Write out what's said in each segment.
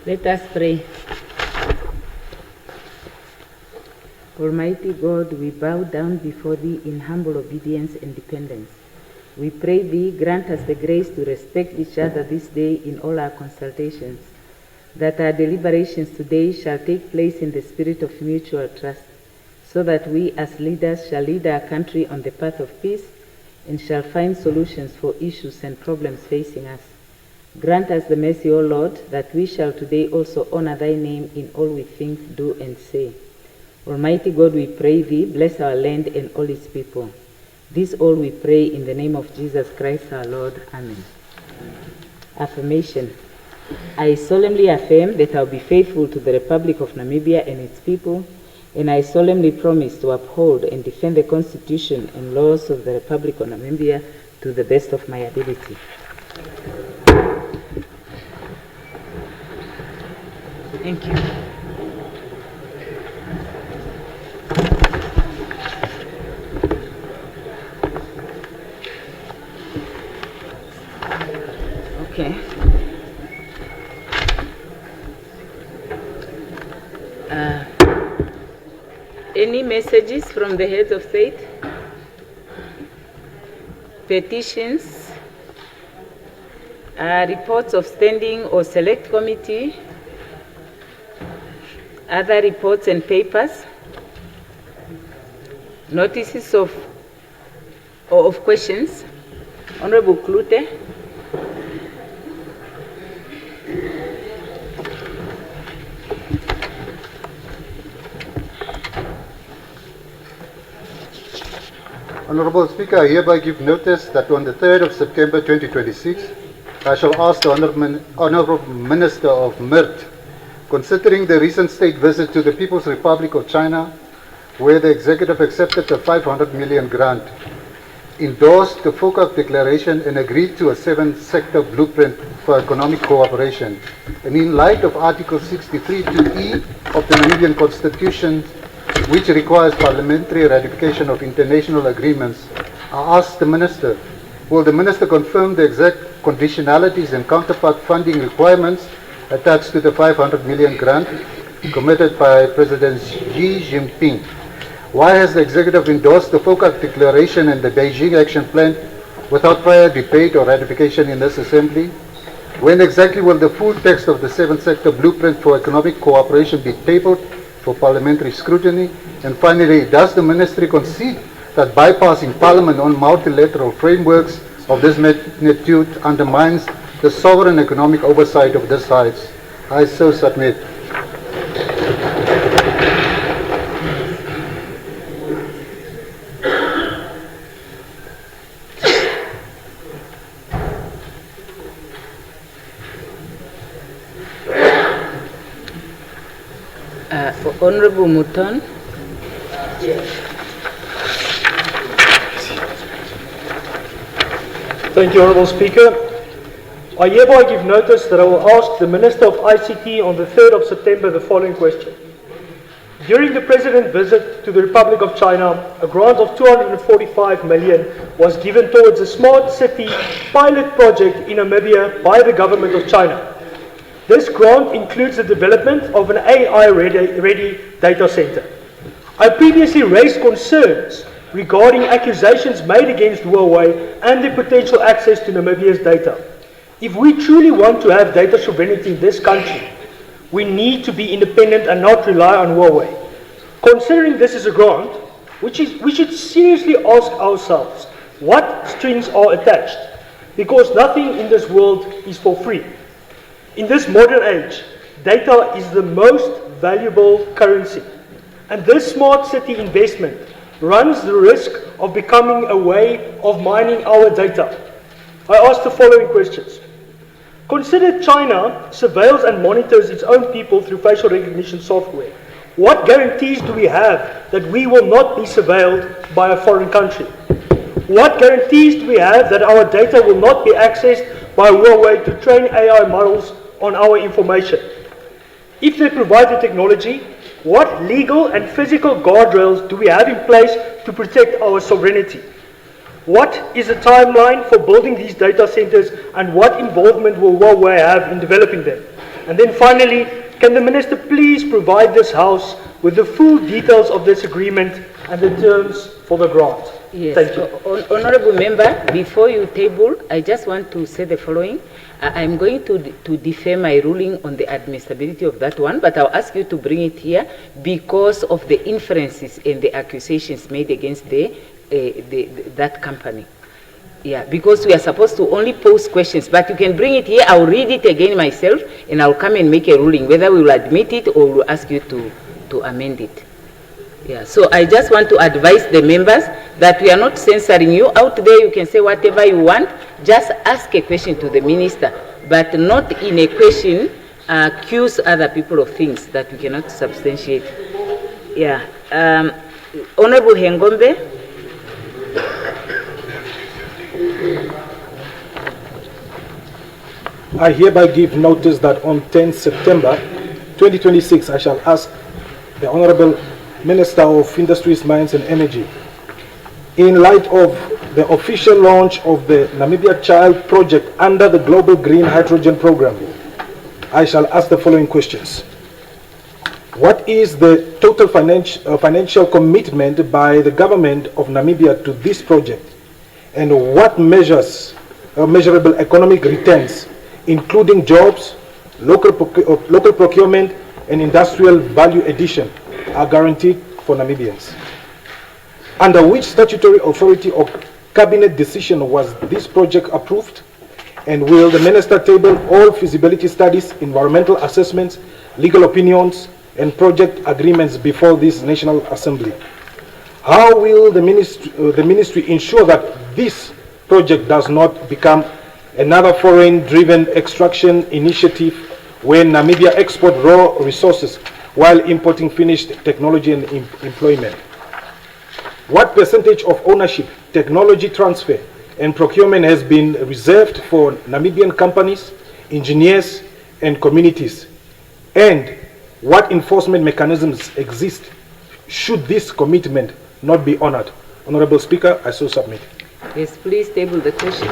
Let us pray. Almighty God, we bow down before Thee in humble obedience and dependence. We pray Thee, grant us the grace to respect each other this day in all our consultations, that our deliberations today shall take place in the spirit of mutual trust, so that we as leaders shall lead our country on the path of peace and shall find solutions for issues and problems facing us. Grant us the mercy, O Lord, that we shall today also honor Thy name in all we think, do, and say. Almighty God, we pray Thee, bless our land and all its people. This all we pray in the name of Jesus Christ our Lord. Amen. Affirmation. I solemnly affirm that I will be faithful to the Republic of Namibia and its people, and I solemnly promise to uphold and defend the Constitution and laws of the Republic of Namibia to the best of my ability. Thank you. Okay. Any messages from the heads of state? Petitions? Reports of standing or select committee? Other reports and papers? Notices of questions? Honorable Klute? Honorable Speaker, I hereby give notice that on the 3rd of September 2026, I shall ask the Honorable Minister of MIRT, considering the recent state visit to the People's Republic of China, where the executive accepted a 500 million grant, endorsed the FOCAC declaration and agreed to a 7-sector blueprint for economic cooperation, and in light of Article 63(2)(e) of the Namibian Constitution, which requires parliamentary ratification of international agreements, I ask the Minister, will the Minister confirm the exact conditionalities and counterpart funding requirements attached to the 500 million grant committed by President Xi Jinping? Why has the Executive endorsed the FOCAC declaration and the Beijing Action Plan without prior debate or ratification in this Assembly? When exactly will the full text of the 7-sector blueprint for economic cooperation be tabled for parliamentary scrutiny? And finally, does the Ministry concede that bypassing Parliament on multilateral frameworks of this magnitude undermines the sovereign economic oversight of this House? I so submit. Honorable Mouton. Thank you, Honourable Speaker. I hereby give notice that I will ask the Minister of ICT on the 3rd of September the following question. During the President's visit to the Republic of China, a grant of 245 million was given towards a smart city pilot project in Namibia by the government of China. This grant includes the development of an AI-ready data center. I previously raised concerns regarding accusations made against Huawei and the potential access to Namibia's data. If we truly want to have data sovereignty in this country, we need to be independent and not rely on Huawei. Considering this is a grant, we should seriously ask ourselves what strings are attached, because nothing in this world is for free. In this modern age, data is the most valuable currency, and this smart city investment runs the risk of becoming a way of mining our data. I ask the following questions. Consider China surveils and monitors its own people through facial recognition software. What guarantees do we have that we will not be surveilled by a foreign country? What guarantees do we have that our data will not be accessed by Huawei to train AI models on our information? If they provide the technology, what legal and physical guardrails do we have in place to protect our sovereignty? What is the timeline for building these data centers, and what involvement will Huawei have in developing them? And then finally, can the Minister please provide this House with the full details of this agreement and the terms for the grant? Yes. Thank you. Honorable Member, before you table, I just want to say the following. I'm going to defer my ruling on the admissibility of that one, but I'll ask you to bring it here because of the inferences and the accusations made against that company. Yeah, because we are supposed to only pose questions, but you can bring it here. I'll read it again myself, and I'll come and make a ruling, whether we will admit it or we'll ask you to amend it. Yeah, so I just want to advise the members that we are not censoring you. Out there, you can say whatever you want. Just ask a question to the minister, but not in a question accuse other people of things that we cannot substantiate. Yeah. Honorable Hengombe. I hereby give notice that on 10 September 2026, I shall ask the Honorable Minister of Industries, Mines and Energy, in light of the official launch of the Namibia Child Project under the Global Green Hydrogen Program, I shall ask the following questions. What is the total financial commitment by the government of Namibia to this project, and what measurable economic returns, including jobs, local procurement, and industrial value addition, are guaranteed for Namibians? Under which statutory authority or cabinet decision was this project approved? And will the minister table all feasibility studies, environmental assessments, legal opinions, and project agreements before this National Assembly? How will the ministry ensure that this project does not become another foreign-driven extraction initiative where Namibia export raw resources while importing finished technology and employment? What percentage of ownership, technology transfer, and procurement has been reserved for Namibian companies, engineers, and communities? And what enforcement mechanisms exist should this commitment not be honored? Honorable Speaker, I so submit. Yes, please table the questions.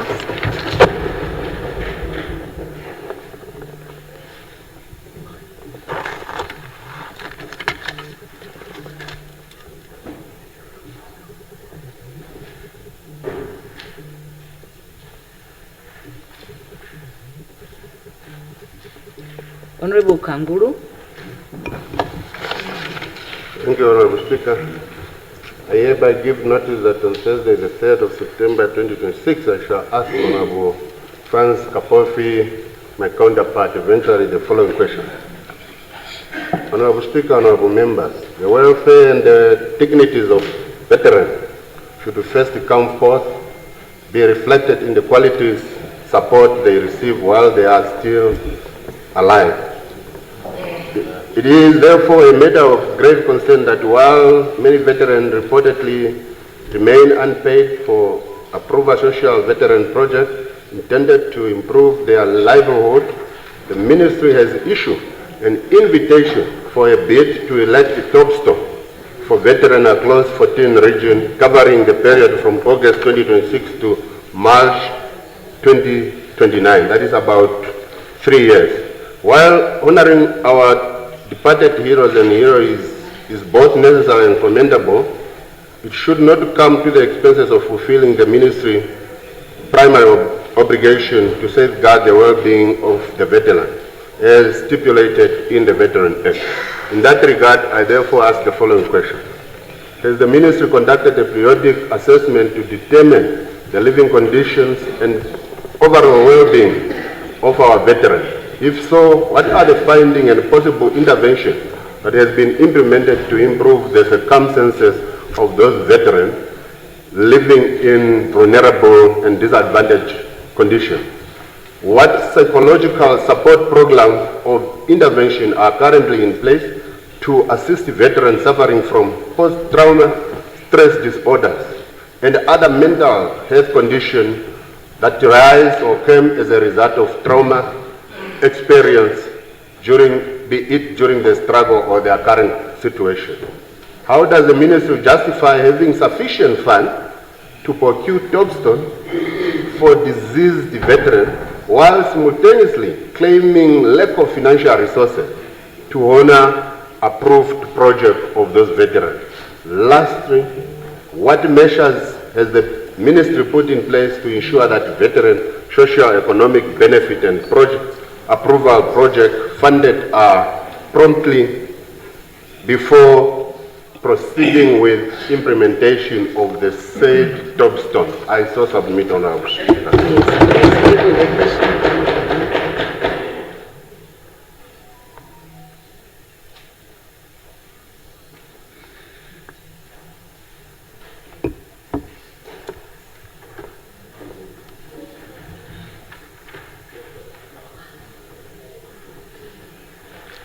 Honorable Kanguru. Thank you, Honorable Speaker. I hereby give notice that on Thursday, the 3rd of September 2026, I shall ask Honorable Franz Kapofi, my counterpart, eventually the following question. Honorable Speaker, Honorable Members, the welfare and the dignities of veterans should first come forth, be reflected in the qualities support they receive while they are still alive. It is therefore a matter of grave concern that while many veterans reportedly remain unpaid for a social veteran project intended to improve their livelihood, the Ministry has issued an invitation for a bid to elect the top stock for veteran across 14 regions covering the period from August 2026 to March 2029. That is about 3 years. While honoring our departed heroes and heroes is both necessary and commendable, it should not come to the expenses of fulfilling the Ministry's primary obligation to safeguard the well-being of the veteran, as stipulated in the Veteran Act. In that regard, I therefore ask the following question. Has the Ministry conducted a periodic assessment to determine the living conditions and overall well-being of our veterans? If so, what are the findings and possible intervention that has been implemented to improve the circumstances of those veterans living in vulnerable and disadvantaged conditions? What psychological support programs of intervention are currently in place to assist veterans suffering from post-trauma stress disorders and other mental health conditions that arise or come as a result of trauma experience be it during the struggle or their current situation? How does the Ministry justify having sufficient funds to procure tombstone for deceased veterans while simultaneously claiming lack of financial resources to honor approved project of those veterans. Lastly, what measures has the ministry put in place to ensure that veteran socio-economic benefit and project approval project funded are promptly before proceeding with implementation of the said tombstone? I so submit, Honorable Speaker.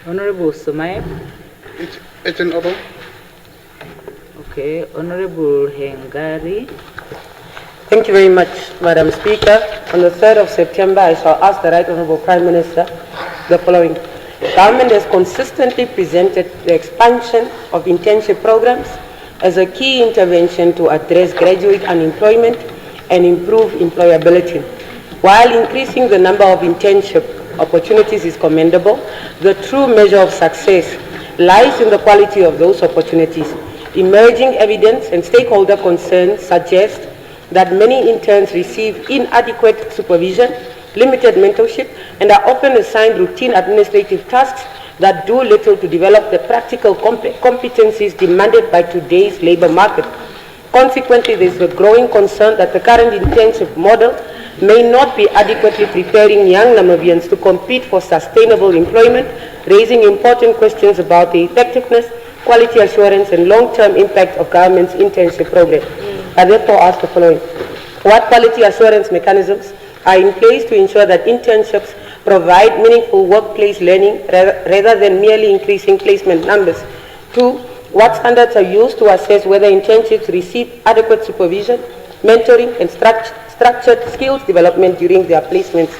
Honorable Somaia. It's an order. Okay, Honorable Hengari. Thank you very much, Madam Speaker. On the 3rd of September, I shall ask the Right Honourable Prime Minister the following. The government has consistently presented the expansion of internship programs as a key intervention to address graduate unemployment and improve employability. While increasing the number of internship opportunities is commendable, the true measure of success lies in the quality of those opportunities. Emerging evidence and stakeholder concerns suggest that many interns receive inadequate supervision, limited mentorship, and are often assigned routine administrative tasks that do little to develop the practical competencies demanded by today's labor market. Consequently, there is a growing concern that the current internship model may not be adequately preparing young Namibians to compete for sustainable employment, raising important questions about the effectiveness, quality assurance, and long-term impact of government's internship program. I therefore ask the following. What quality assurance mechanisms are in place to ensure that internships provide meaningful workplace learning rather than merely increasing placement numbers? 2. What standards are used to assess whether internships receive adequate supervision, mentoring, and structured skills development during their placements?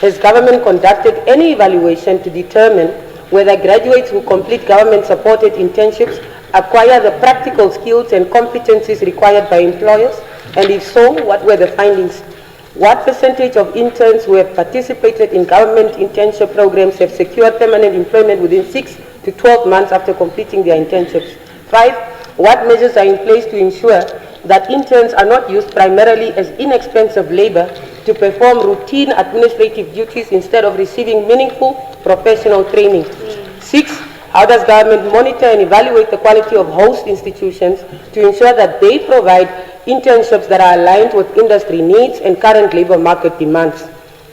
Has government conducted any evaluation to determine whether graduates who complete government-supported internships acquire the practical skills and competencies required by employers? And if so, what were the findings? What percentage of interns who have participated in government internship programs have secured permanent employment within 6 to 12 months after completing their internships? 5. What measures are in place to ensure that interns are not used primarily as inexpensive labor to perform routine administrative duties instead of receiving meaningful professional training? 6. How does government monitor and evaluate the quality of host institutions to ensure that they provide internships that are aligned with industry needs and current labor market demands?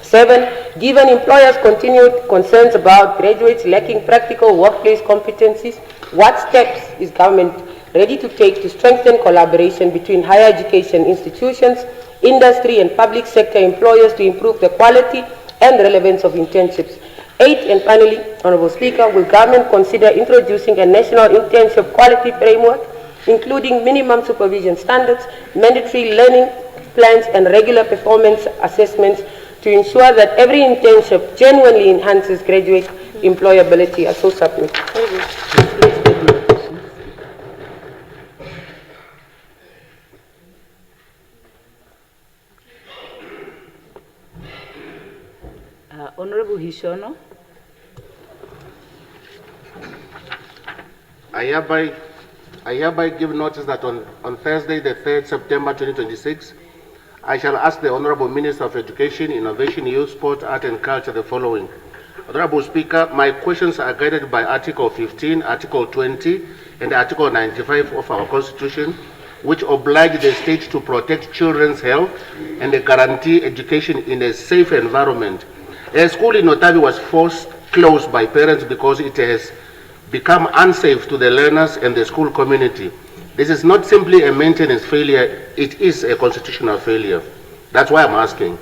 7. Given employers' continued concerns about graduates lacking practical workplace competencies, what steps is government ready to take to strengthen collaboration between higher education institutions, industry, and public sector employers to improve the quality and relevance of internships? 8. And finally, Honourable Speaker, will government consider introducing a national internship quality framework, including minimum supervision standards, mandatory learning plans, and regular performance assessments to ensure that every internship genuinely enhances graduate employability? I so submit. Honorable Hishono. I hereby give notice that on Thursday, the 3rd September 2026, I shall ask the Honorable Minister of Education, Innovation, Youth, Sport, Art and Culture the following. Honorable Speaker, my questions are guided by Article 15, Article 20, and Article 95 of our Constitution, which oblige the state to protect children's health and guarantee education in a safe environment. A school in Otavi was forced closed by parents because it has become unsafe to the learners and the school community. This is not simply a maintenance failure, it is a constitutional failure. That's why I'm asking,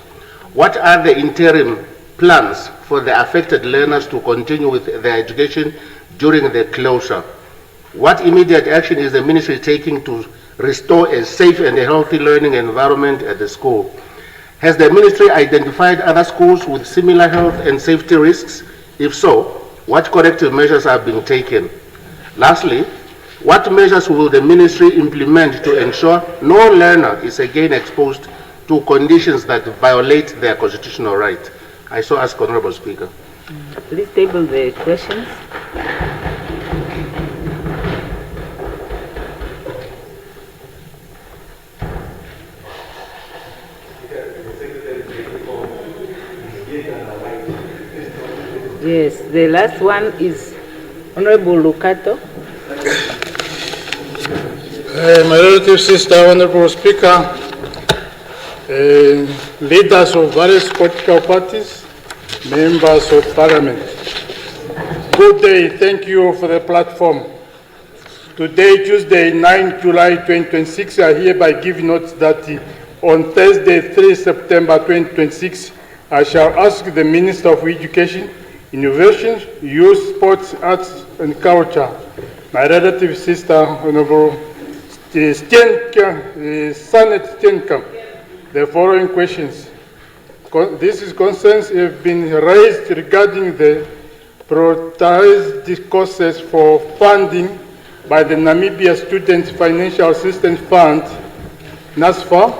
what are the interim plans for the affected learners to continue with their education during the closure? What immediate action is the ministry taking to restore a safe and a healthy learning environment at the school? Has the ministry identified other schools with similar health and safety risks? If so, what corrective measures are being taken? Lastly, What measures will the ministry implement to ensure no learner is again exposed to conditions that violate their constitutional right? I so ask Honorable Speaker. Please table the questions. Yes, the last one is Honorable Lucato. My relative sister, Honorable Speaker, leaders of various political parties, members of Parliament. Good day, thank you for the platform. Today, Tuesday, 9 July 2026, I hereby give notice that on Thursday, 3 September 2026, I shall ask the Minister of Education, Innovation, Youth, Sports, Arts and Culture, my relative sister, Honorable Sanet Steenkamp, the following questions. These concerns have been raised regarding the prioritized courses for funding by the Namibia Student Financial Assistance Fund, NASFA.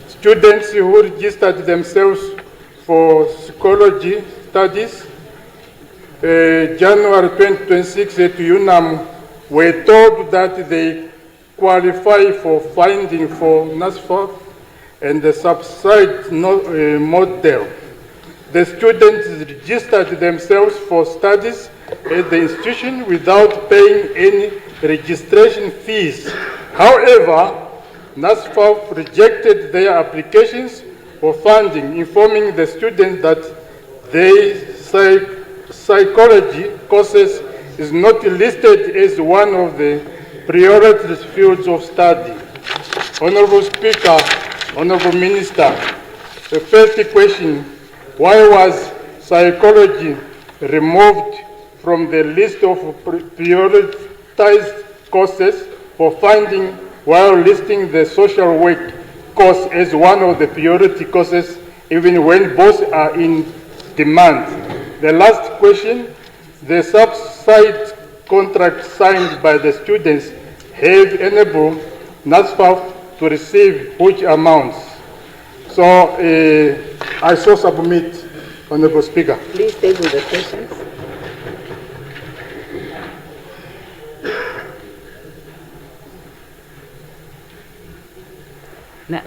Students who registered themselves for psychology studies January 2026 at UNAM were told that they qualify for funding for NASFA and the subsidized model. The students registered themselves for studies at the institution without paying any registration fees. However, NASFA rejected their applications for funding, informing the students that their psychology courses is not listed as one of the priority fields of study. Honorable Speaker, Honorable Minister, the first question, why was psychology removed from the list of prioritized courses for funding while listing the social work course as one of the priority courses even when both are in demand? The last question, the subsidized contract signed by the students have enabled NASFA to receive which amounts? So I so submit, Honorable Speaker. Please table the questions.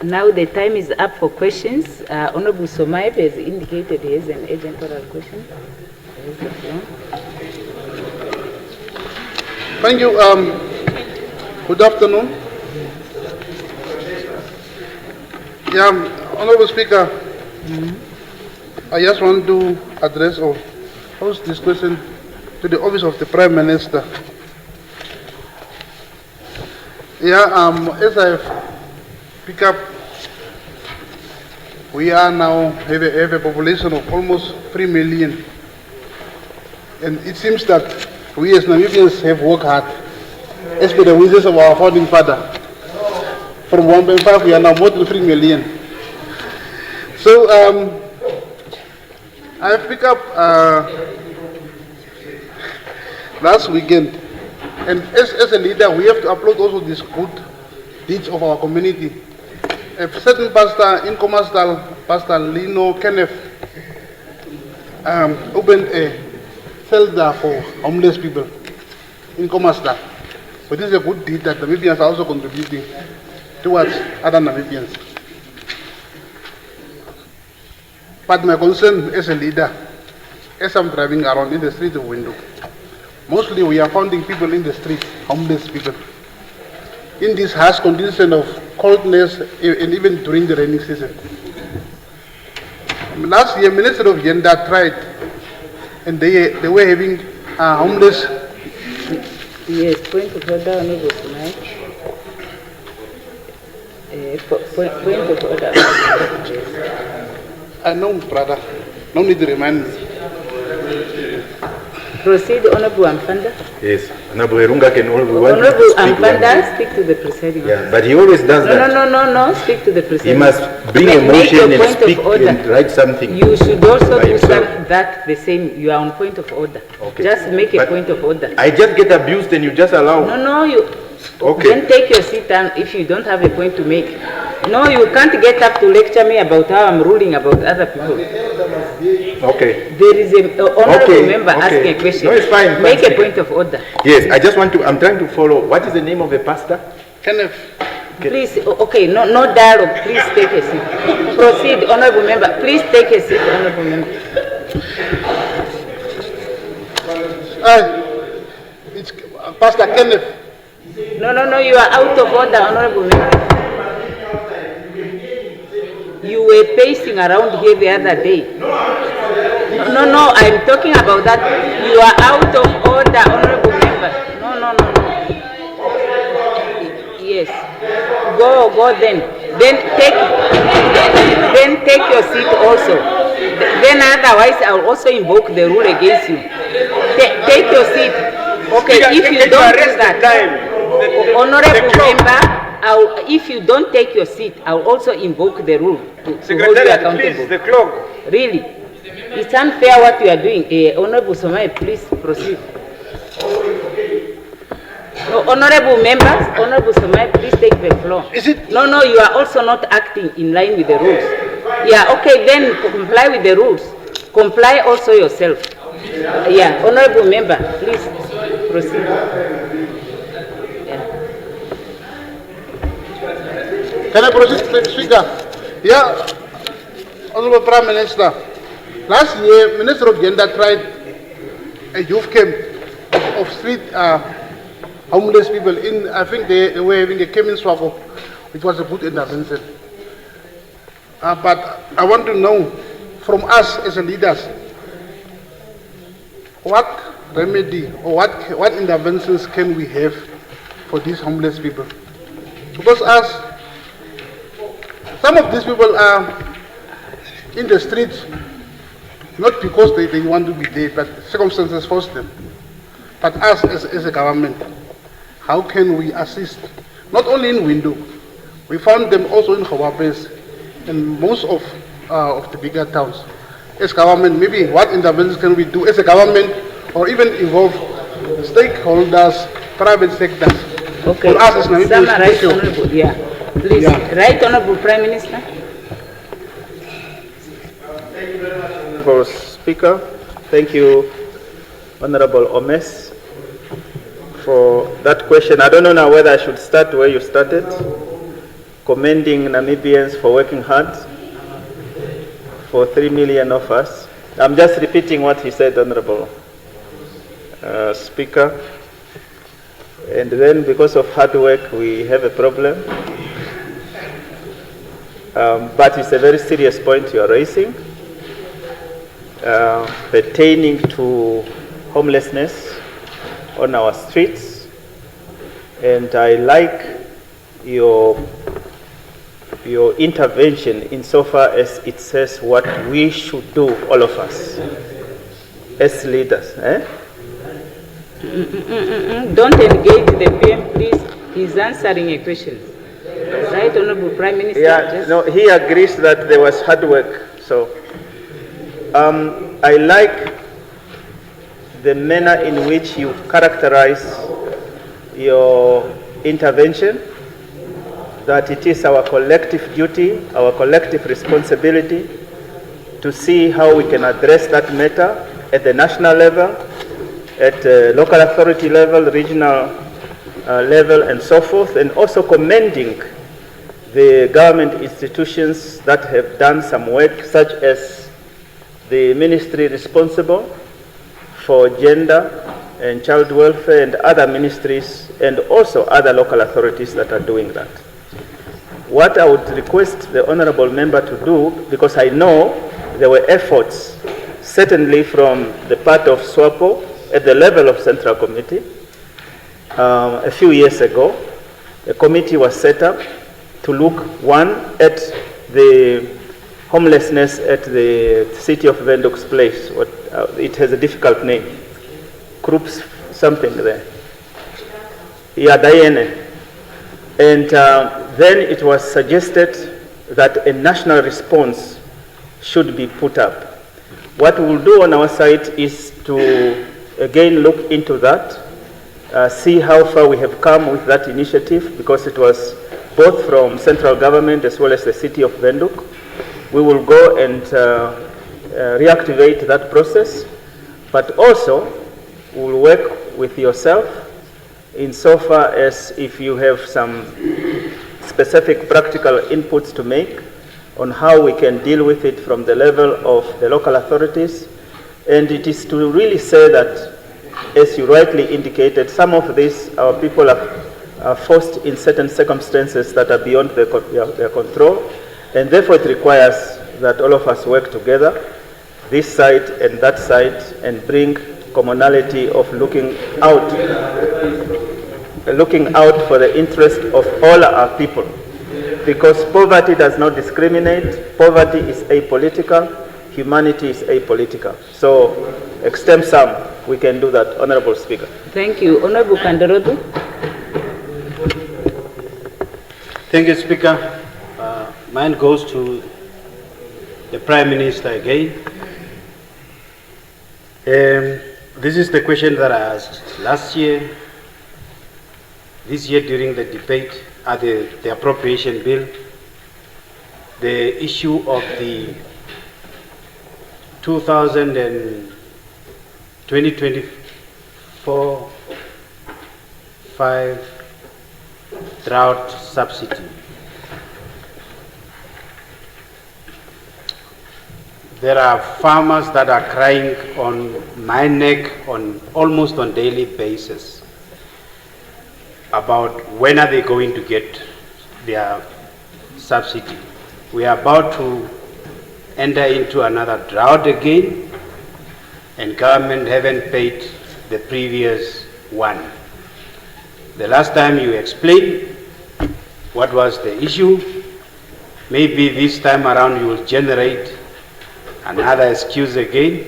Now the time is up for questions. Honorable Somaip has indicated he has an urgent oral question. Thank you. Good afternoon. Yeah, Honorable Speaker, I just want to address or pose this question to the Office of the Prime Minister. Yeah, as I pick up, we are now have a population of almost 3 million. And it seems that we as Namibians have worked hard, as per the wishes of our founding father. From 1.5, we are now more than 3 million. So I picked up last weekend, and as a leader, we have to upload also these good deeds of our community. A certain pastor in Kommersdal, Pastor Lino Kenneth, opened a shelter for homeless people in Kommersdal. But this is a good deed that Namibians are also contributing towards other Namibians. But my concern as a leader, as I'm driving around in the streets of Windhoek, mostly we are finding people in the streets, homeless people, in this harsh condition of coldness and even during the rainy season. Last year, Minister of Gender tried, and they were having homeless. Yes, point of order, Honorable Somaip. Point of order. I know, brother. No need to remind me. Proceed, Honorable Amfanda. Yes, Honorable Erunga can always Honorable speak Amfanda, speak to the presiding Yeah, officer. but he always does that. No, speak to the He presiding must bring a Make your motion and point of speak order. and write something. You should also by do himself. that the same. You are on point of order. Okay. Just make a But point of order. I just get abused and you just allow. No, you. Okay. Then take your seat down if you don't have a point to make. No, you can't get up to lecture me about how I'm ruling about other people. Okay. There is a honorable Okay, member okay. asking a question. No, it's fine, Make fine. a point of order. Yes, I'm trying to follow. What is the name of the pastor? Kenneth. Please, okay, no dialogue. Please take a seat. Proceed, honorable member. Please take a seat, honorable member. It's Pastor Kenneth. No, you are out of order, honorable member. You were pacing around here the other day. No, I'm talking about that. You are out of order, honorable member. No. Yes. Go then. Then take your seat also. Then otherwise I'll also invoke the rule against you. Take your seat. Okay, if you don't do that, honorable member, if you don't take your seat, I'll also invoke the rule to hold you accountable. Please, the clock. Really? It's unfair what you are doing. Honorable Somai, please proceed. No, honorable members, Honorable Somai, please take the floor. Is it? No, you are also not acting in line with the rules. Yeah, okay, then comply with the rules. Comply also yourself. Yeah, honorable member, please proceed. Can I proceed, Speaker? Yeah, Honorable Prime Minister. Last year, Minister of Gender tried a youth camp of street homeless people in, I think they were having a camp in Swapo, which was a good intervention. But I want to know from us as leaders, what remedy or what interventions can we have for these homeless people? Because some of these people are in the streets, not because they want to be there, but circumstances force them. But us as a government, how can we assist? Not only in Window, we found them also in Hawapes and most of the bigger towns. As government, maybe what interventions can we do as a government, or even involve stakeholders, private sectors? Okay, For us as Namibians, summarize, thank you. honorable, yeah. Please, right, honorable Prime Minister. Honorable Speaker, thank you, Honorable Omes, for that question. I don't know now whether I should start where you started, commending Namibians for working hard for 3 million of us. I'm just repeating what he said, Honorable Speaker. And then because of hard work, we have a problem. But it's a very serious point you are raising, pertaining to homelessness on our streets. And I like your intervention insofar as it says what we should do, all of us, as leaders. Don't engage the PM, please. He's answering a question. Right, Honorable Prime Minister? Yeah, no, he agrees that there was hard work. So, I like the manner in which you characterize your intervention, that it is our collective duty, our collective responsibility to see how we can address that matter at the national level, at local authority level, regional level, and so forth, and also commending the government institutions that have done some work, such as the ministry responsible for gender and child welfare and other ministries, and also other local authorities that are doing that. What I would request the honorable member to do, because I know there were efforts, certainly from the part of SWAPO at the level of Central Committee. A few years ago, a committee was set up to look, one, at the homelessness at the city of Windhoek's Place. It has a difficult name. groups something there. Yeah, Diane. And then it was suggested that a national response should be put up. What we'll do on our side is to again look into that, see how far we have come with that initiative, because it was both from central government as well as the city of Windhoek. We will go and reactivate that process, but also we'll work with yourself insofar as if you have some specific practical inputs to make on how we can deal with it from the level of the local authorities. And it is to really say that, as you rightly indicated, some of these, our people are forced in certain circumstances that are beyond their control, and therefore it requires that all of us work together, this side and that side, and bring commonality of looking out for the interest of all our people. Because poverty does not discriminate, poverty is apolitical, humanity is apolitical. So, extend some, we can do that. Honorable Speaker. Thank you. Honorable Kandarodu. Thank you, Speaker. Mine goes to the Prime Minister again. This is the question that I asked last year, this year during the debate at the appropriation bill, the issue of the 2024-5 drought subsidy. There are farmers that are crying on my neck almost on daily basis about when are they going to get their subsidy. We are about to enter into another drought again, and government haven't paid the previous one. The last time you explained what was the issue, maybe this time around you will generate another excuse again.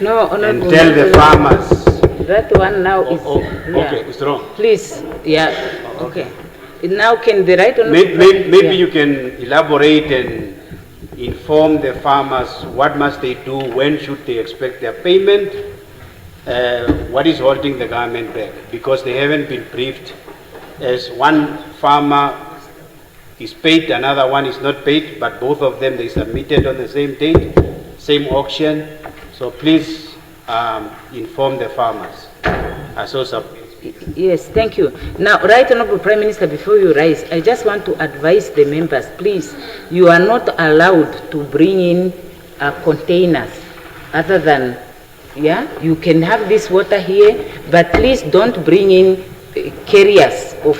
No, and tell the farmers. That one now is... Okay, it's wrong. Please, yeah, okay. Now can the right honorable... Maybe you can elaborate and inform the farmers what must they do, when should they expect their payment, what is holding the government back, because they haven't been briefed. As one farmer is paid, another one is not paid, but both of them they submitted on the same date, same auction. So please inform the farmers. Yes, thank you. Now, Right Honorable Prime Minister, before you rise, I just want to advise the members, please, you are not allowed to bring in containers other than, you can have this water here, but please don't bring in carriers of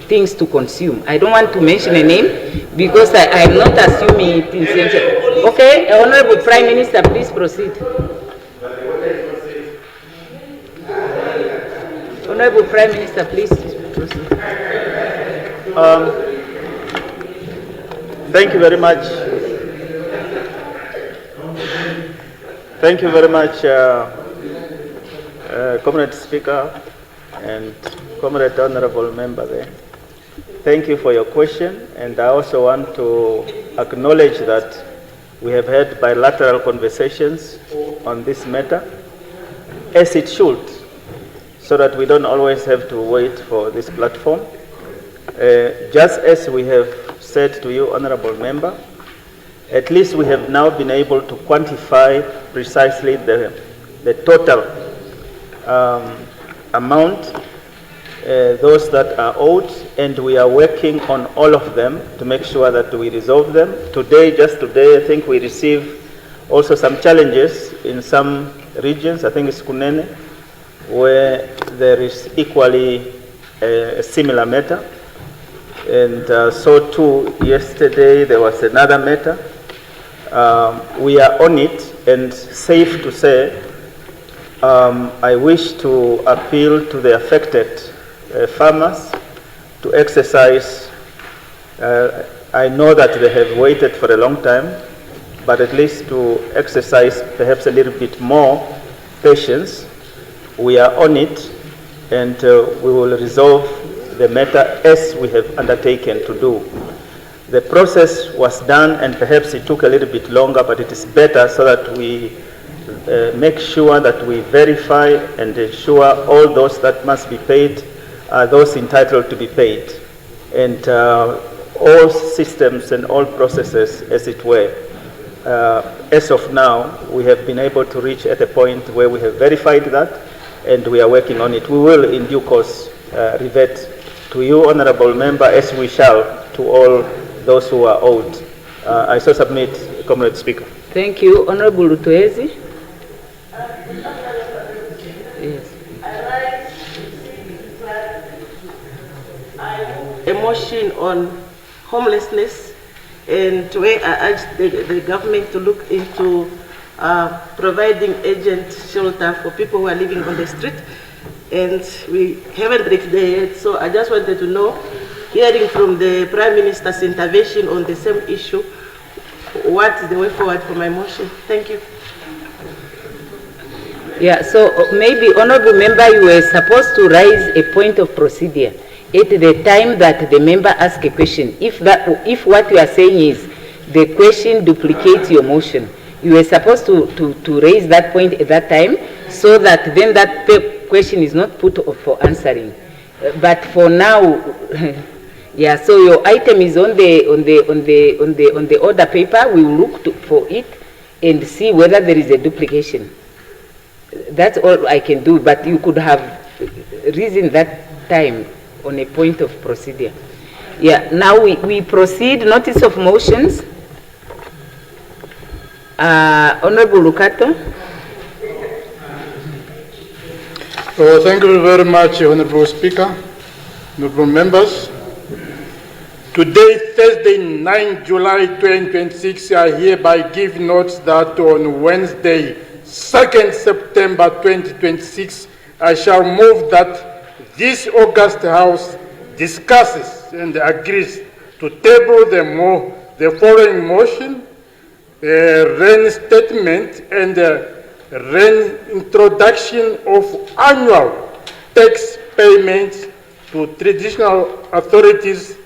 things to consume. I don't want to mention a name because I am not assuming it intentionally. Okay, Honorable Prime Minister, please proceed. Honorable Prime Minister, please proceed. Thank you very much. Thank you very much, Comrade Speaker and Comrade Honorable Member there. Thank you for your question, and I also want to acknowledge that we have had bilateral conversations on this matter, as it should, so that we don't always have to wait for this platform. Just as we have said to you, Honorable Member, at least we have now been able to quantify precisely the total amount, those that are owed, and we are working on all of them to make sure that we resolve them. Today, just today, I think we received also some challenges in some regions. I think it's Kunene, where there is equally a similar matter. And so too, yesterday there was another matter. We are on it, and safe to say, I wish to appeal to the affected farmers to exercise, I know that they have waited for a long time, but at least to exercise perhaps a little bit more patience We are on it, and we will resolve the matter as we have undertaken to do. The process was done, and perhaps it took a little bit longer, but it is better so that we make sure that we verify and ensure all those that must be paid are those entitled to be paid. And all systems and all processes, as it were. As of now, we have been able to reach at a point where we have verified that, and we are working on it. We will, in due course, revert to you, Honourable Member, as we shall to all those who are owed. I so submit, Comrade Speaker. Thank you. Honourable Lutoezi. Yes. A motion on homelessness, and where I urge the government to look into providing urgent shelter for people who are living on the street. And we haven't reached there yet, so I just wanted to know, hearing from the Prime Minister's intervention on the same issue, what is the way forward for my motion? Thank you. Yeah, so maybe, Honourable Member, you were supposed to raise a point of procedure at the time that the member asks a question. If what you are saying is the question duplicates your motion, you were supposed to raise that point at that time, so that then that question is not put up for answering. But for now, yeah. So your item is on the order paper. We will look for it and see whether there is a duplication. That's all I can do. But you could have reasoned that time on a point of procedure. Yeah. Now we proceed. Notice of motions. Honourable Lukato. Oh, thank you very much, Honourable Speaker, Honourable Members. Today, Thursday, 9 July 2026, I hereby give notice that on Wednesday, 2nd September 2026, I shall move that this August House discusses and agrees to table the following motion, reinstatement and reintroduction of annual tax payments to traditional authorities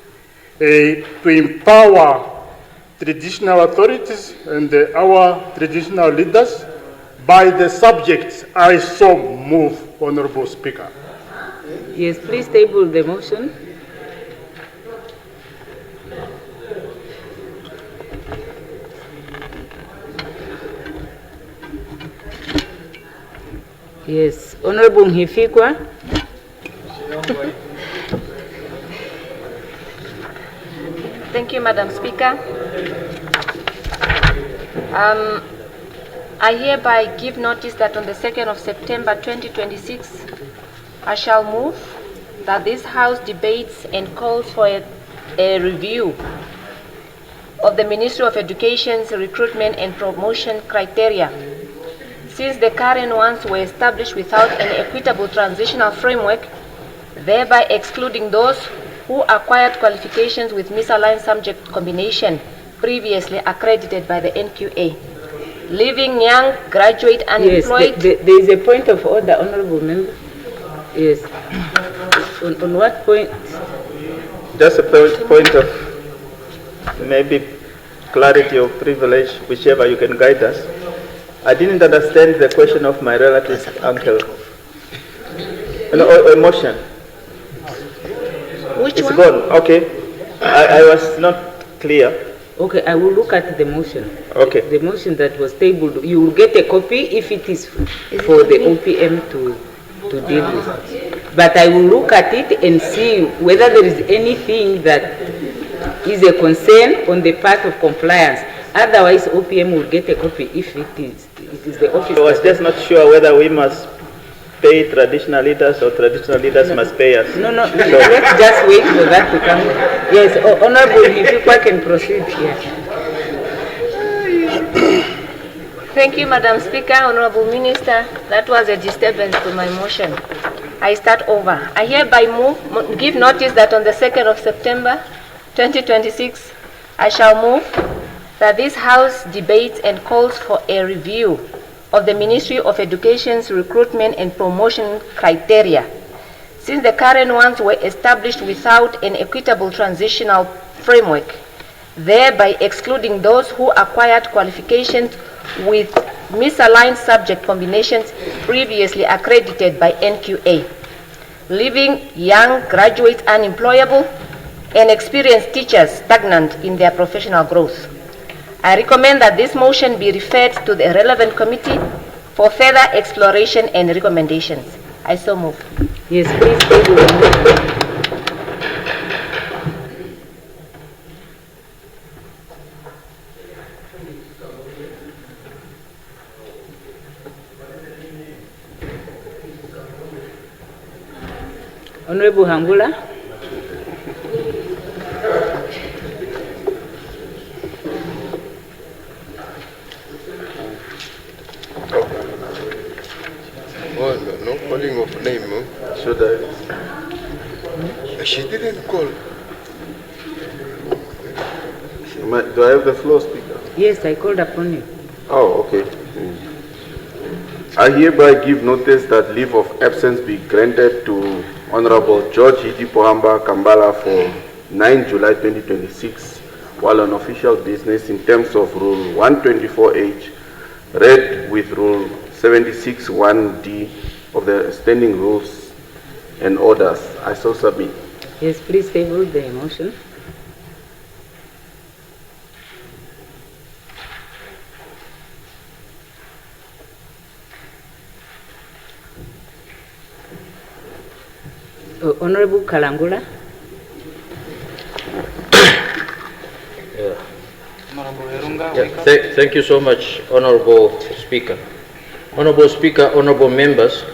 to empower traditional authorities and our traditional leaders by the subjects I so move, Honourable Speaker. Yes, please table the motion. Yes, Honourable Mhifikwa. Thank you, Madam Speaker. I hereby give notice that on the 2nd of September 2026, I shall move that this House debates and calls for a review of the Ministry of Education's recruitment and promotion criteria, since the current ones were established without an equitable transitional framework, thereby excluding those who acquired qualifications with misaligned subject combination previously accredited by the NQA, leaving young graduate unemployed. Yes, there is a point of order, Honourable Member. Yes. On what point? Just a point of maybe clarity or privilege, whichever you can guide us. I didn't understand the question of my relative's uncle. No, a motion. Which it's one? Gone. Okay. I was not clear. Okay, I will look at the motion. Okay. The motion that was tabled, you will get a copy if it is for the OPM to deal with. But I will look at it and see whether there is anything that is a concern on the part of compliance. Otherwise, OPM will get a copy if it is the office. I was just not sure whether we must pay traditional leaders or traditional leaders must pay us. No, let's just wait for that to come. Yes, Honourable, if you can proceed here. Thank you, Madam Speaker. Honourable Minister, that was a disturbance to my motion. I start over. I hereby give notice that on the 2nd of September 2026, I shall move that this House debates and calls for a review of the Ministry of Education's recruitment and promotion criteria, since the current ones were established without an equitable transitional framework, thereby excluding those who acquired qualifications with misaligned subject combinations previously accredited by NQA, leaving young graduates unemployable and experienced teachers stagnant in their professional growth. I recommend that this motion be referred to the relevant committee for further exploration and recommendations. I so move. Yes, please table the motion. Honorable Hangula. Oh, no calling of name. Huh? Should I? She didn't call. Do I have the floor, Speaker? Yes, I called upon you. Oh, okay. I hereby give notice that leave of absence be granted to Honorable George Hiti Pohamba Kambala for 9 July 2026 while on official business in terms of Rule 124H, read with Rule 76(1)D of the Standing Rules and Orders. I so submit. Yes, please table the motion. Honorable Kalangula. Thank you so much, Honorable Speaker. Honorable Speaker, honorable members,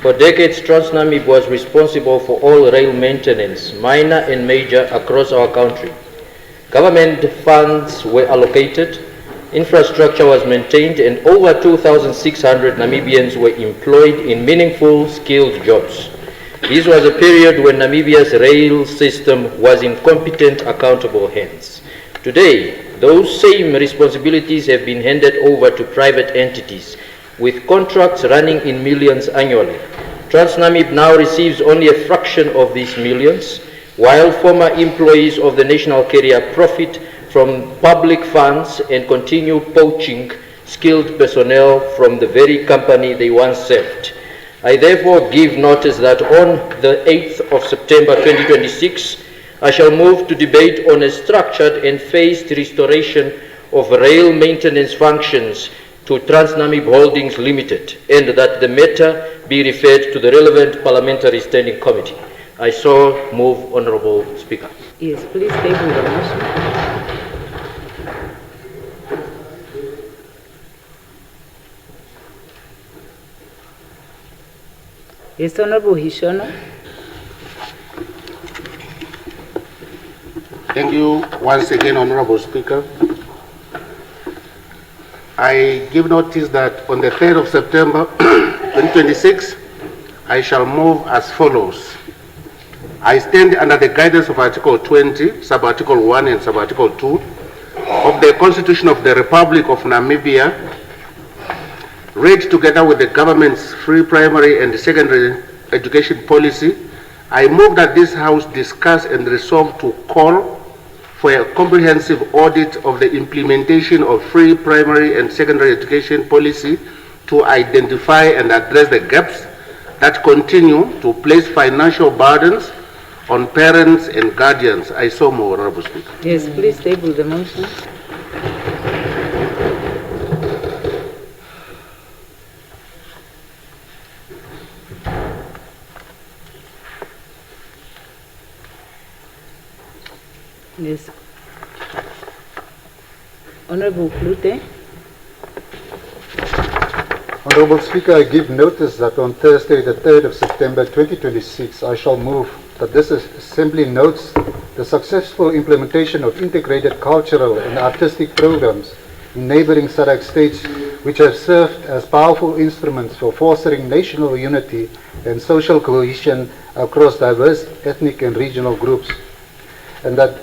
for decades Transnamib was responsible for all rail maintenance, minor and major, across our country. Government funds were allocated, infrastructure was maintained, and over 2,600 Namibians were employed in meaningful, skilled jobs. This was a period when Namibia's rail system was in competent, accountable hands. Today, those same responsibilities have been handed over to private entities, with contracts running in millions annually. Transnamib now receives only a fraction of these millions, while former employees of the national carrier profit from public funds and continue poaching skilled personnel from the very company they once served. I therefore give notice that on the 8th of September 2026, I shall move to debate on a structured and phased restoration of rail maintenance functions to Transnamib Holdings Limited, and that the matter be referred to the relevant Parliamentary Standing Committee. I so move, Honourable Speaker. Yes, please table the motion. Yes, Honourable Hishono. Thank you once again, Honourable Speaker. I give notice that on the 3rd of September 2026, I shall move as follows. I stand under the guidance of Article 20, Sub-Article 1 and Sub-Article 2 of the Constitution of the Republic of Namibia, read together with the government's free primary and secondary education policy. I move that this House discuss and resolve to call for a comprehensive audit of the implementation of free primary and secondary education policy to identify and address the gaps that continue to place financial burdens on parents and guardians. I so move, Honourable Speaker. Yes, please table the motion. Yes. Honourable Klute. Honourable Speaker, I give notice that on Thursday, the 3rd of September 2026, I shall move that this Assembly notes the successful implementation of integrated cultural and artistic programs in neighbouring SADC states, which have served as powerful instruments for fostering national unity and social cohesion across diverse ethnic and regional groups, and that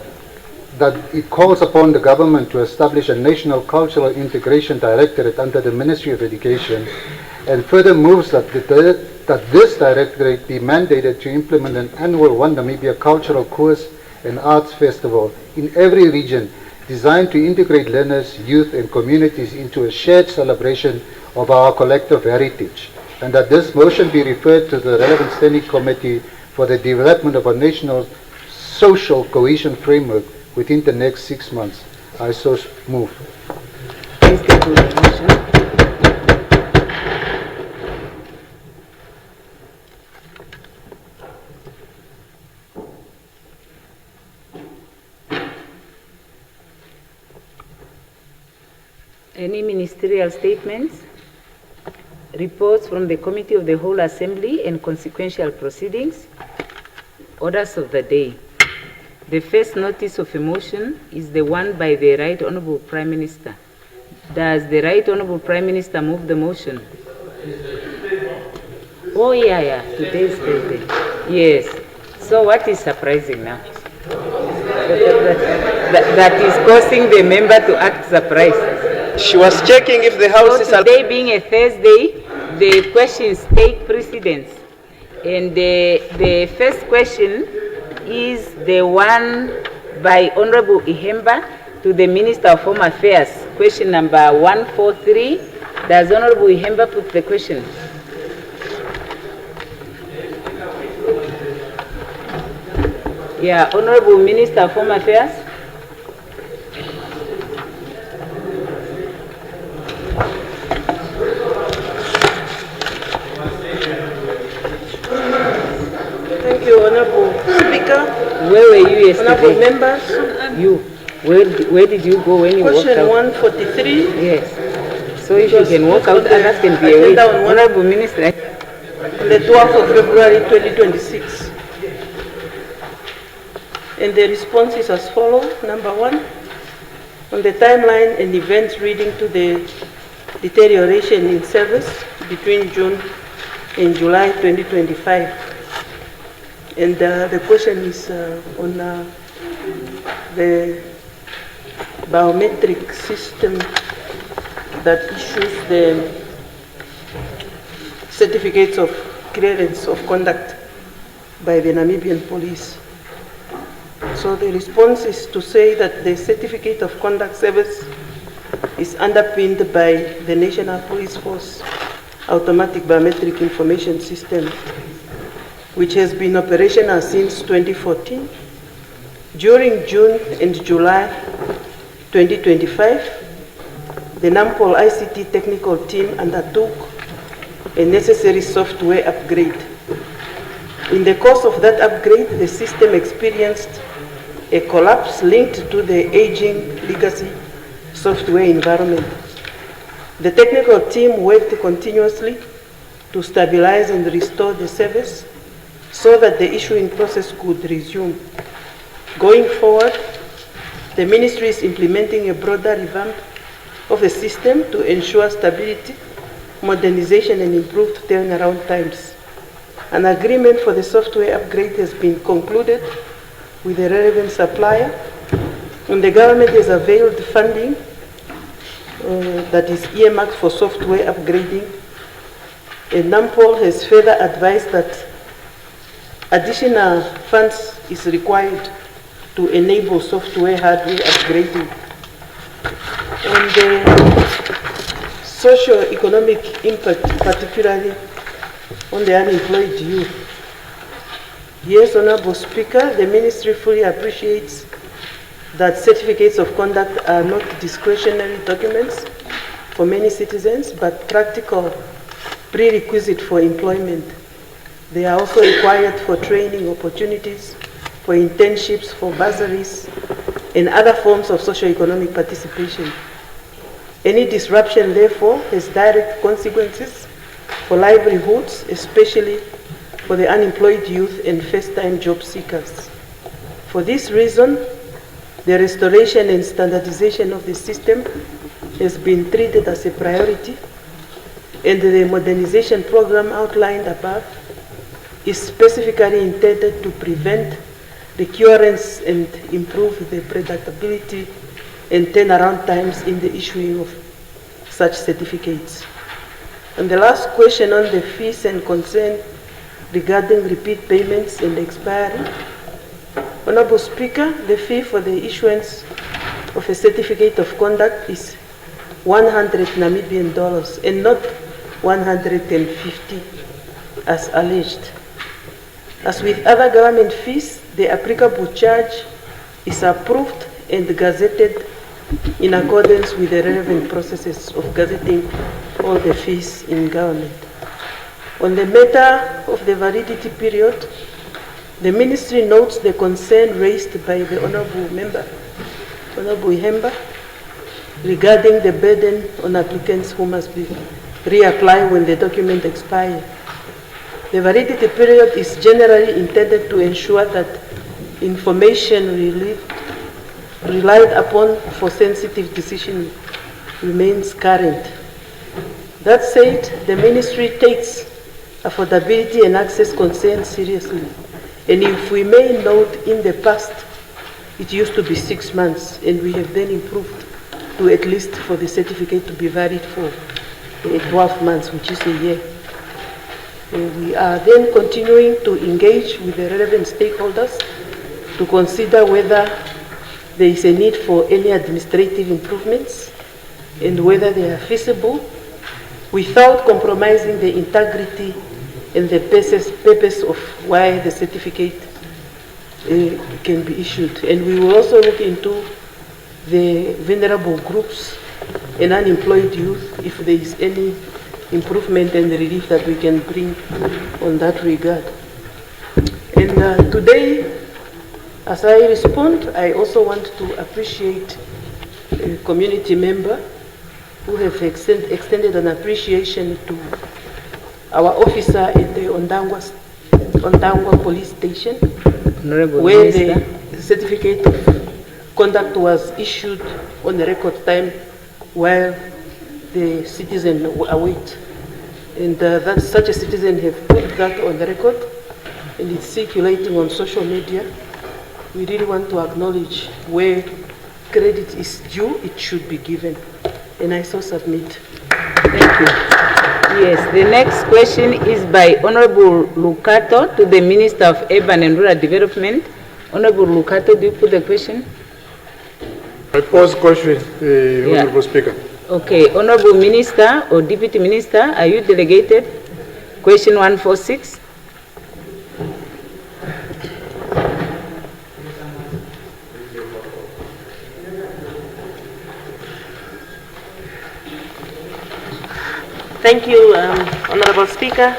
that it calls upon the government to establish a National Cultural Integration Directorate under the Ministry of Education, and further moves that this directorate be mandated to implement an annual One Namibia cultural course and arts festival in every region, designed to integrate learners, youth and communities into a shared celebration of our collective heritage, and that this motion be referred to the relevant standing committee for the development of a national social cohesion framework within the next 6 months. I so move. Please take the motion. Any ministerial statements? Reports from the Committee of the Whole Assembly and consequential proceedings? Orders of the day. The first notice of a motion is the one by the Right Honourable Prime Minister. Does the Right Honourable Prime Minister move the motion? Oh yeah, today's Thursday. Yes. So what is surprising now? That is causing the member to act surprised. She was checking if the House is... Today being a Thursday, the questions take precedence. And the first question is the one by Honorable Ihemba to the Minister of Home Affairs. Question number 143. Does Honorable Ihemba put the question? Yeah, Honorable Minister of Home Affairs. Thank you, Honorable Speaker. Where were you yesterday? Honorable members. You. Where did you go when you walked Question out? 143. Yes. So if you can walk out, others can be away. Honorable Minister. On the 12th of February 2026. And the response is as follows. Number 1, on the timeline and events leading to the deterioration in service between June and July 2025. And the question is on the biometric system that issues the certificates of clearance of conduct by the Namibian police. So the response is to say that the certificate of conduct service is underpinned by the National Police Force Automatic Biometric Information System, which has been operational since 2014. During June and July 2025, the NAMPOL ICT technical team undertook a necessary software upgrade. In the course of that upgrade, the system experienced a collapse linked to the aging legacy software environment. The technical team worked continuously to stabilize and restore the service so that the issuing process could resume. Going forward, the Ministry is implementing a broader revamp of the system to ensure stability, modernization, and improved turnaround times. An agreement for the software upgrade has been concluded with the relevant supplier, and the government has availed funding that is earmarked for software upgrading. And NAMPOL has further advised that additional funds is required to enable software hardware upgrading. On the socio-economic impact, particularly on the unemployed youth. Yes, Honorable Speaker, the Ministry fully appreciates that certificates of conduct are not discretionary documents for many citizens, but practical prerequisite for employment. They are also required for training opportunities, for internships, for bursaries, and other forms of socio-economic participation. Any disruption, therefore, has direct consequences for livelihoods, especially for the unemployed youth and first-time job seekers. For this reason, the restoration and standardization of the system has been treated as a priority, and the modernization program outlined above is specifically intended to prevent recurrence and improve the predictability and turnaround times in the issuing of such certificates. And the last question on the fees and concern regarding repeat payments and expiry. Honorable Speaker, the fee for the issuance of a certificate of conduct is 100 Namibian dollars and not 150 as alleged. As with other government fees, the applicable charge is approved and gazetted in accordance with the relevant processes of gazetting all the fees in government. On the matter of the validity period, the Ministry notes the concern raised by the Honorable Member, Honorable Ihemba, regarding the burden on applicants who must be reapply when the document expires. The validity period is generally intended to ensure that information relied upon for sensitive decision remains current. That said, the Ministry takes affordability and access concerns seriously. And if we may note, in the past, it used to be 6 months, and we have then improved to at least for the certificate to be valid for 12 months, which is a year. We are then continuing to engage with the relevant stakeholders to consider whether there is a need for any administrative improvements and whether they are feasible without compromising the integrity and the purpose of why the certificate can be issued. And we will also look into the vulnerable groups and unemployed youth if there is any improvement and relief that we can bring on that regard. And today, as I respond, I also want to appreciate a community member who have extended an appreciation to our officer at the Ondangwa police station, where the certificate of conduct was issued on the record time while the citizen await. And that such a citizen have put that on the record, and it's circulating on social media. We really want to acknowledge where credit is due, it should be given. And I so submit. Thank you. Yes, the next question is by Honorable Lukato to the Minister of Urban and Rural Development. Honorable Lukato, do you put the question? I pose question, Honorable Speaker. Okay, Honorable Minister or Deputy Minister, are you delegated? Question 146. Thank you, Honorable Speaker.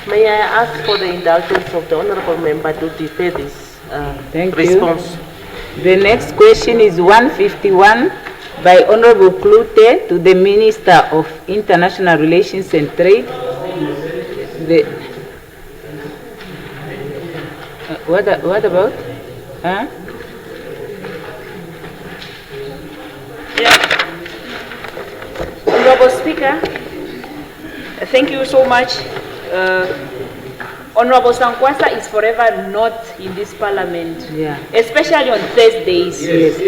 May I ask for the indulgence of the Honorable Member to defer this response? The next question is 151 by Honorable Klute to the Minister of International Relations and Trade. What about? Huh? Honorable Speaker, thank you so much. Honorable Sankwasa is forever not in this parliament, especially on Thursdays. Yes.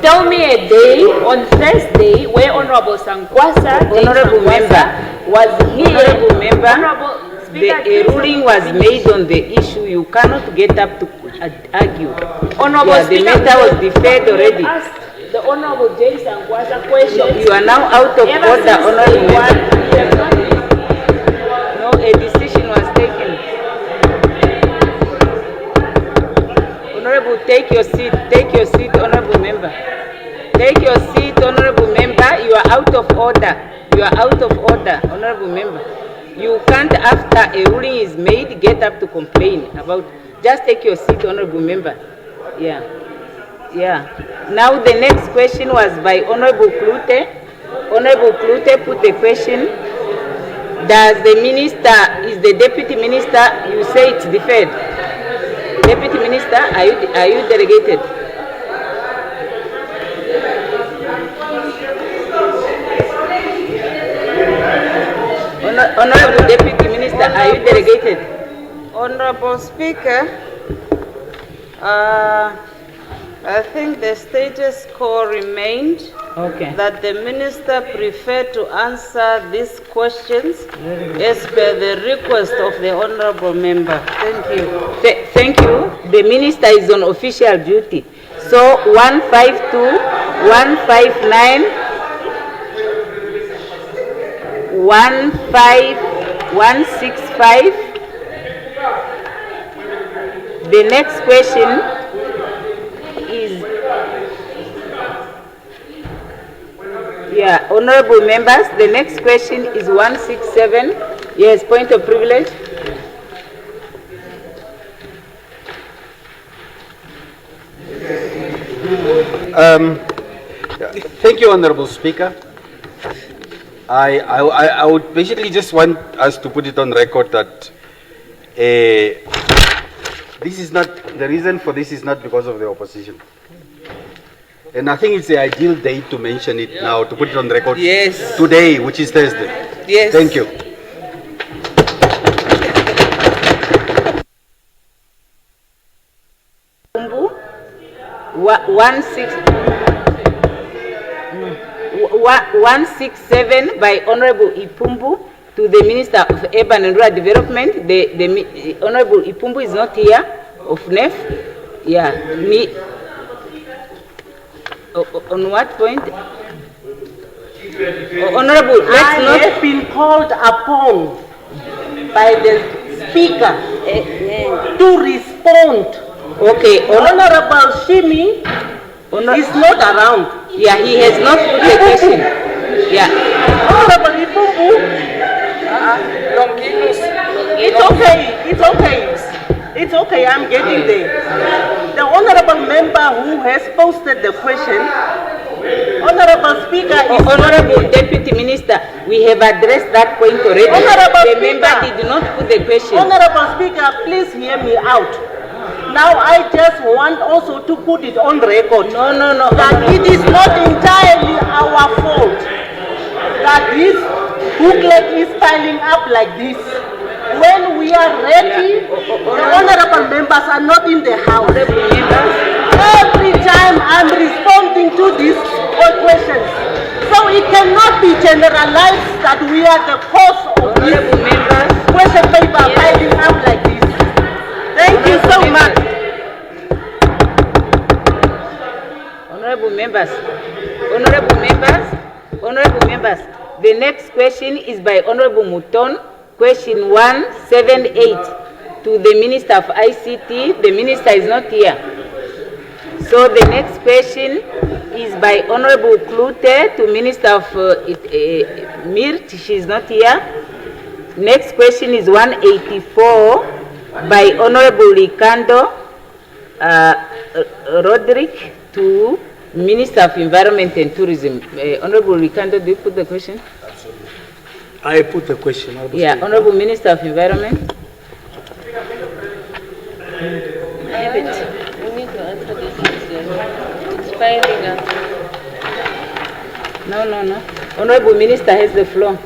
Tell me a day on Thursday where Honorable Sankwasa, was here. Honorable Member, Honorable Speaker, a ruling was made on the issue. You cannot get up to argue. Honorable The matter was deferred already. The Honorable James Sankwasa question. You are now out of order, Honorable Member. No, a decision was taken. Honorable, take your seat. Take your seat, Honorable Member. Take your seat, Honorable Member. You are out of order. You are out of order, Honorable Member. You can't, after a ruling is made, get up to complain about. Just take your seat, Honorable Member. Yeah. Now the next question was by Honorable Klute. Honorable Klute put the question. Does the minister, is the deputy minister, you say it's deferred. Deputy Minister, are you delegated? Honorable Deputy Minister, are you delegated? Honorable Speaker, I think the status quo remained. Okay. That the minister preferred to answer these questions as per the request of the honorable member. Thank you. Thank you. The minister is on official duty. So 152, 159, 165. The next question is, honorable members, the next question is 167. Yes, point of privilege. Thank you, Honorable Speaker. I would basically just want us to put it on record that this is not, the reason for this is not because of the opposition. And I think it's the ideal day to mention it now, to put it on record. Yes. Today, which is Thursday. Yes. Thank you. Ipumbu, 167 by Honorable Ipumbu to the Minister of Urban and Rural Development. The Honorable Ipumbu is not here, of NEF. Yeah, on what point? Honorable, let's not have been called upon by the Speaker to respond. Okay, Honorable Shimi is not around. Yeah, he has not put the question. Yeah. Honorable Ipumbu. It's okay. It's okay. It's okay. I'm getting there. The honorable member who has posted the question, Honorable Speaker, Honorable Deputy Minister, we have addressed that point already. Honorable the member did not put the question. Honorable Speaker, please hear me out. Now I just want also to put it on record. No. That it is not entirely our fault that this booklet is piling up like this. When we are ready, the honorable members are not in the house. Every time I'm responding to these questions. So it cannot be generalized that we are the cause of this question paper piling up like this. Thank you so much. Honorable members, the next question is by Honorable Muton, question 178 to the Minister of ICT. The Minister is not here. So the next question is by Honorable Klute to Minister of MIRT. She is not here. Next question is 184 by Honorable Ricardo Roderick to Minister of Environment and Tourism. Honorable Ricardo, do you put the question? Absolutely. I put the question. Honorable Minister of Environment. I have it. We need to answer this. It's piling up. No. Honorable Minister has the floor.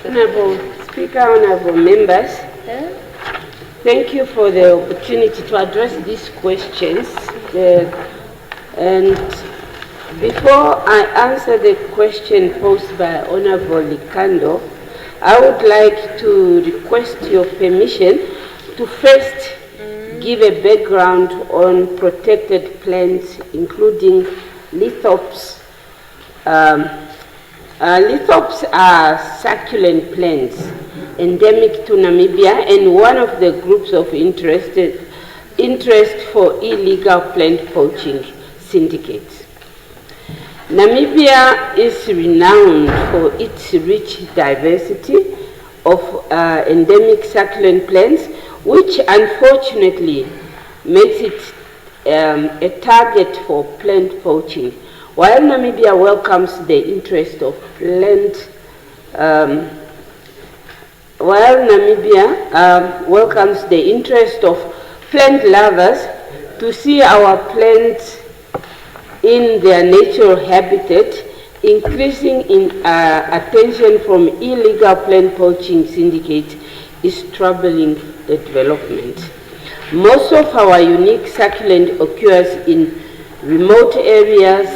Honorable Speaker, honorable members, thank you for the opportunity to address these questions. And before I answer the question posed by Honorable Likando, I would like to request your permission to first give a background on protected plants, including lithops. Lithops are succulent plants endemic to Namibia and one of the groups of interest for illegal plant poaching syndicates. Namibia is renowned for its rich diversity of endemic succulent plants, which unfortunately makes it a target for plant poaching. While Namibia welcomes the interest of plant lovers to see our plants in their natural habitat, increasing in attention from illegal plant poaching syndicates is troubling the development. Most of our unique succulent occurs in remote areas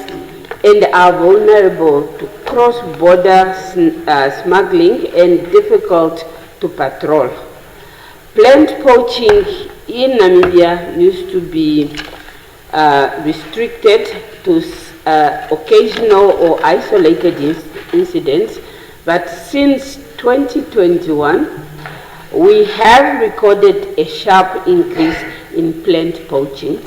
and are vulnerable to cross-border smuggling and difficult to patrol. Plant poaching in Namibia used to be restricted to occasional or isolated incidents, but since 2021, we have recorded a sharp increase in plant poaching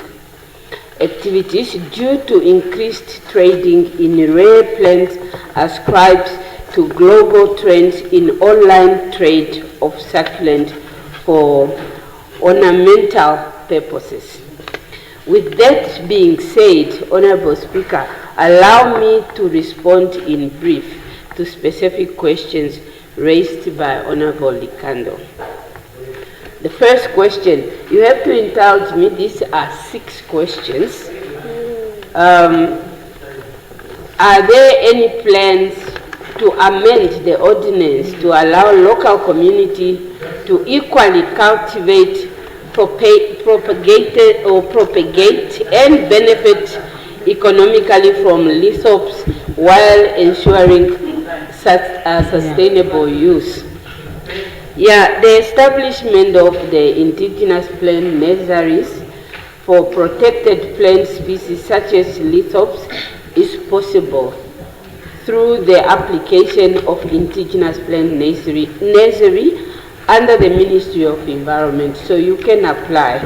activities due to increased trading in rare plants ascribed to global trends in online trade of succulent for ornamental purposes. With that being said, Honorable Speaker, allow me to respond in brief to specific questions raised by Honorable Likando. The first question, you have to indulge me, these are 6 questions. Are there any plans to amend the ordinance to allow local community to equally cultivate, propagate and benefit economically from lithops while ensuring sustainable use? Yeah, the establishment of the indigenous plant nurseries for protected plant species such as lithops is possible through the application of indigenous plant nursery under the Ministry of Environment. So you can apply.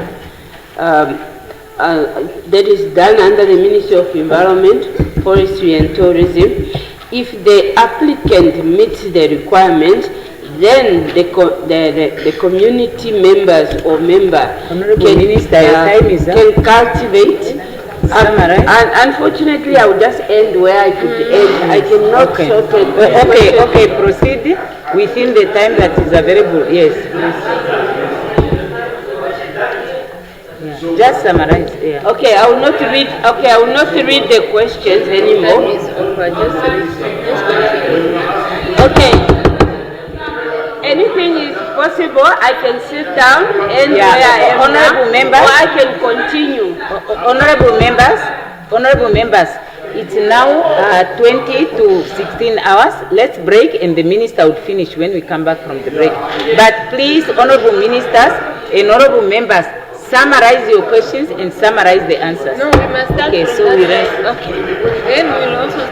That is done under the Ministry of Environment, Forestry and Tourism. If the applicant meets the requirement, then the community members or member can cultivate. And unfortunately, I will just end where I could end. I cannot shorten. Okay, proceed within the time that is available. Yes, please. Just summarize. Yeah. Okay, I will not read. Okay, I will not read the questions anymore. Okay. Anything is possible. I can sit down and where I am Honorable now, members, or I can continue. Honorable members, it's now 20 to 16 hours. Let's break and the minister would finish when we come back from the break. But please, honorable ministers and honorable members, summarize your questions and summarize the answers. No, we must start. Okay, so we rest. Okay. Then we'll also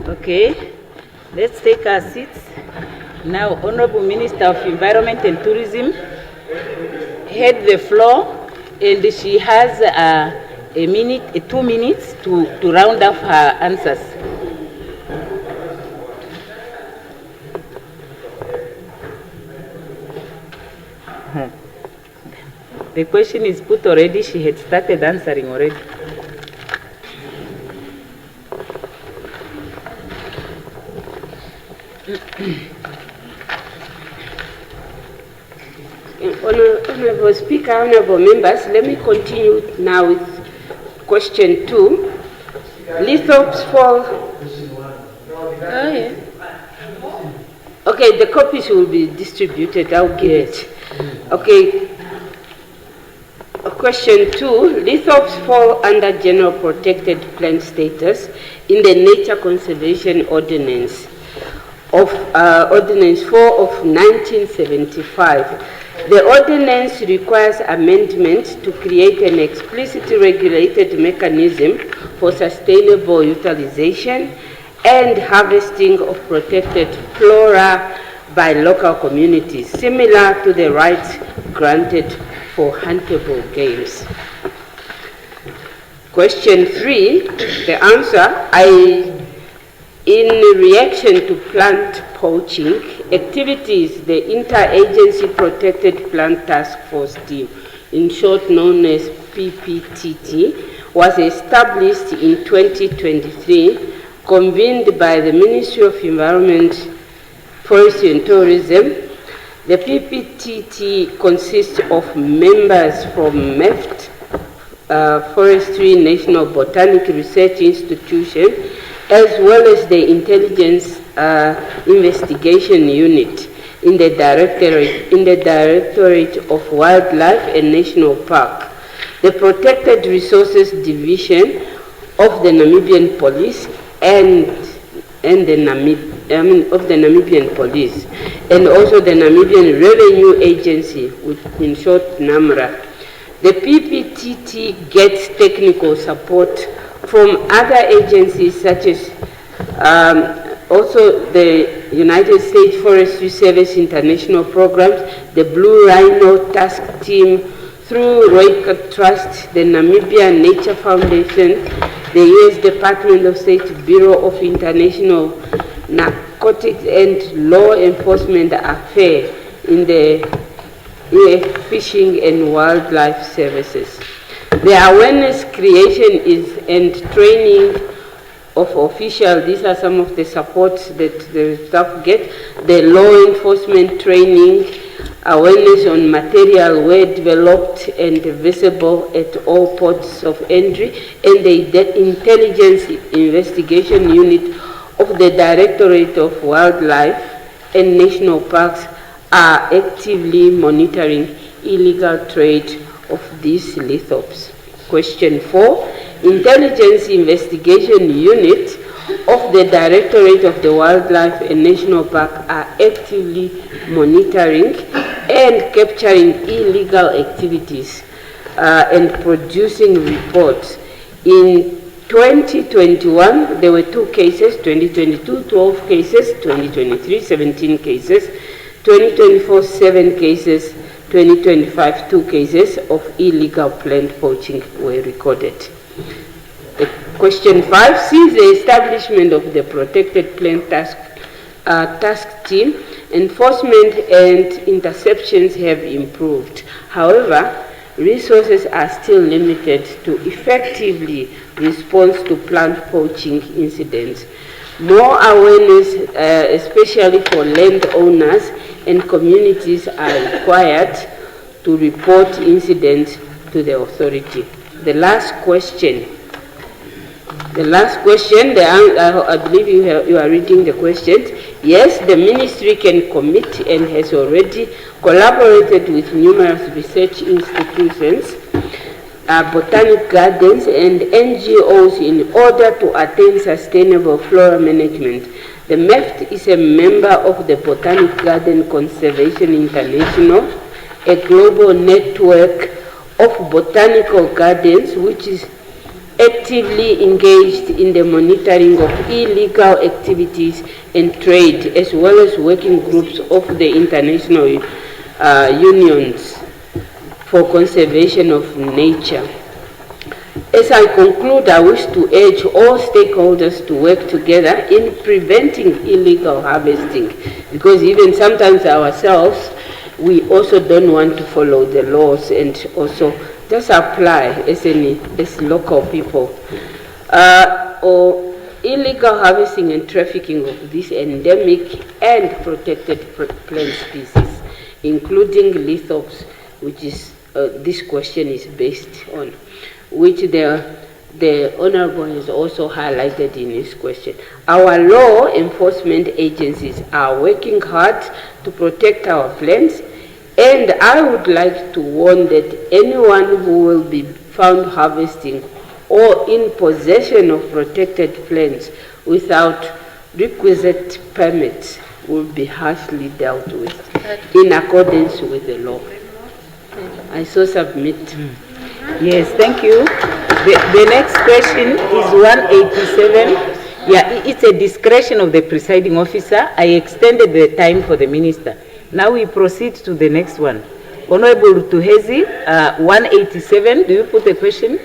Okay, let's take our seats. Now, Honorable Minister of Environment and Tourism had the floor, and she has a minute, 2 minutes to round off her answers. The question is put already. She had started answering already. Honorable Speaker, honorable members, let me continue now with question 2. Lithops fall. Oh, yeah. Okay, the copies will be distributed. I'll give it. Okay. Question 2. Lithops fall under general protected plant status in the Nature Conservation Ordinance of Ordinance 4 of 1975. The ordinance requires amendment to create an explicitly regulated mechanism for sustainable utilization and harvesting of protected flora by local communities, similar to the rights granted for huntable games. Question 3, the answer, in reaction to plant poaching activities, the Interagency Protected Plant Task Force team, in short known as PPTT, was established in 2023, convened by the Ministry of Environment, Forestry and Tourism. The PPTT consists of members from MEFT, Forestry National Botanic Research Institution, as well as the Intelligence Investigation Unit in the Directorate of Wildlife and National Park, the Protected Resources Division of the Namibian Police and the Namibian Police, and also the Namibian Revenue Agency, in short NAMRA. The PPTT gets technical support from other agencies such as also the United States Forestry Service International Programs, the Blue Rhino Task Team through Royka Trust, the Namibian Nature Foundation, the U.S. Department of State Bureau of International Narcotics and Law Enforcement Affairs in the Fishing and Wildlife Services. The awareness creation and training of officials, these are some of the supports that the staff get. The law enforcement training, awareness on material were developed and visible at all ports of entry, and the Intelligence Investigation Unit of the Directorate of Wildlife and National Parks are actively monitoring illegal trade of these lithops. Question 4. Intelligence Investigation Unit of the Directorate of the Wildlife and National Park are actively monitoring and capturing illegal activities and producing reports. In 2021, there were 2 cases, 2022, 12 cases, 2023, 17 cases, 2024, 7 cases, 2025, 2 cases of illegal plant poaching were recorded. Question 5, since the establishment of the Protected Plant Task Team, enforcement and interceptions have improved. However, resources are still limited to effectively respond to plant poaching incidents. More awareness, especially for landowners and communities, are required to report incidents to the authority. The last question. I believe you are reading the questions. Yes, the ministry can commit and has already collaborated with numerous research institutions, botanic gardens and NGOs in order to attain sustainable flora management. The MEFT is a member of the Botanic Garden Conservation International, a global network of botanical gardens which is actively engaged in the monitoring of illegal activities and trade, as well as working groups of the international unions for conservation of nature. As I conclude, I wish to urge all stakeholders to work together in preventing illegal harvesting, because even sometimes ourselves, we also don't want to follow the laws and also just apply as local people. Or illegal harvesting and trafficking of this endemic and protected plant species, including lithops, which is this question is based on, which the Honorable has also highlighted in his question. Our law enforcement agencies are working hard to protect our plants, and I would like to warn that anyone who will be found harvesting or in possession of protected plants without requisite permits will be harshly dealt with in accordance with the law. I so submit. Yes, thank you. The next question is 187. Yeah, it's a discretion of the presiding officer. I extended the time for the minister. Now we proceed to the next one. Honorable Tuhezi, 187, do you put the question?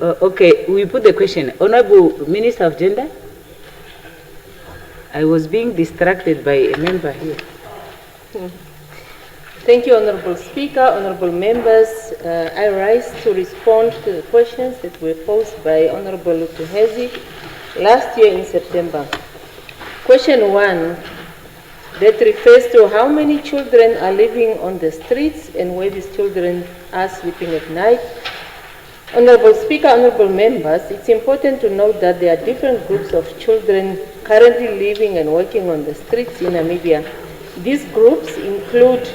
Okay, we put the question. Honorable Minister of Gender? I was being distracted by a member here. Thank you, Honorable Speaker, Honorable Members. I rise to respond to the questions that were posed by Honorable Tuhezi last year in September. Question 1 that refers to how many children are living on the streets and where these children are sleeping at night. Honorable Speaker, Honorable Members, it's important to note that there are different groups of children currently living and working on the streets in Namibia. These groups include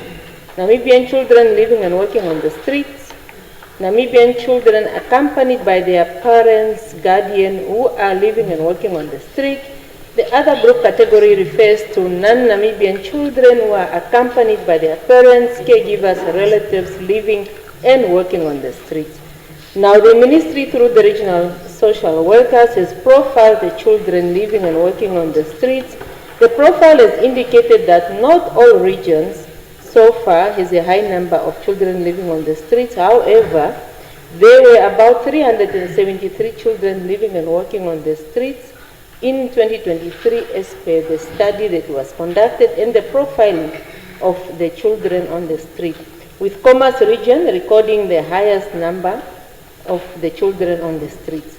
Namibian children living and working on the streets, Namibian children accompanied by their parents, guardian who are living and working on the street. The other group category refers to non-Namibian children who are accompanied by their parents, caregivers, relatives living and working on the streets. Now, the ministry, through the regional social workers, has profiled the children living and working on the streets. The profile has indicated that not all regions so far has a high number of children living on the streets. However, there were about 373 children living and working on the streets in 2023 as per the study that was conducted and the profiling of the children on the street, with Commerce region recording the highest number of the children on the streets.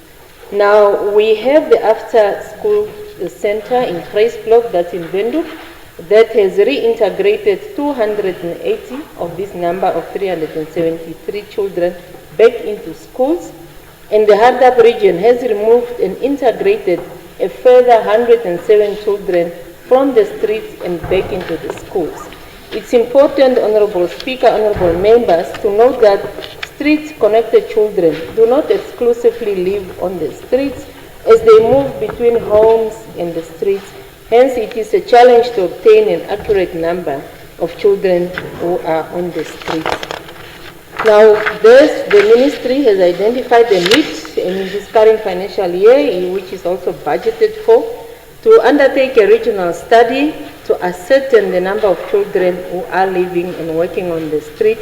Now, we have the after-school center in Vryheidsblok, that's in Windhoek, that has reintegrated 280 of this number of 373 children back into schools, and the Hardap region has removed and integrated a further 107 children from the streets and back into the schools. It's important, Honorable Speaker, Honorable Members, to note that street-connected children do not exclusively live on the streets as they move between homes and the streets. Hence, it is a challenge to obtain an accurate number of children who are on the streets. Now, thus, the ministry has identified the need in this current financial year, which is also budgeted for, to undertake a regional study to ascertain the number of children who are living and working on the street,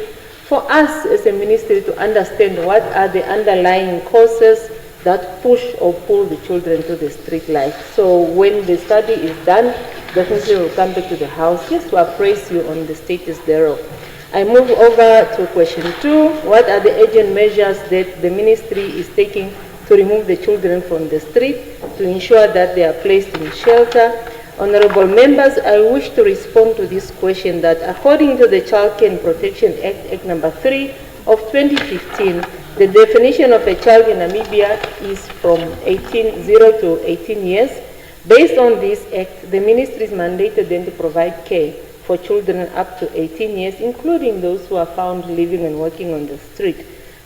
for us as a ministry to understand what are the underlying causes that push or pull the children to the street life. So when the study is done, definitely we'll come back to the House just to appraise you on the status thereof. I move over to question 2. What are the urgent measures that the ministry is taking to remove the children from the street to ensure that they are placed in shelter? Honorable Members, I wish to respond to this question that according to the Child Care and Protection Act, Act number 3 of 2015, the definition of a child in Namibia is from 0 to 18 years. Based on this act, the ministry is mandated then to provide care for children up to 18 years, including those who are found living and working on the street.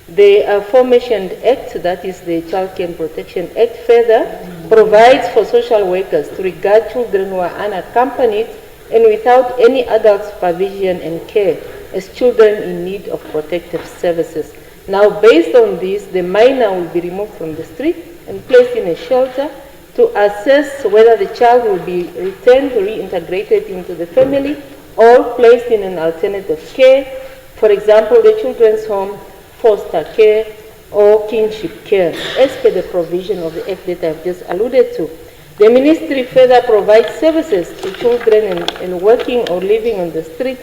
The aforementioned Act, that is the Child Care and Protection Act, further provides for social workers to regard children who are unaccompanied and without any adult supervision and care as children in need of protective services. Now, based on this, the minor will be removed from the street and placed in a shelter to assess whether the child will be returned, reintegrated into the family, or placed in an alternative care, for example, the children's home, foster care, or kinship care, as per the provision of the Act that I've just alluded to. The ministry further provides services to children in working or living on the street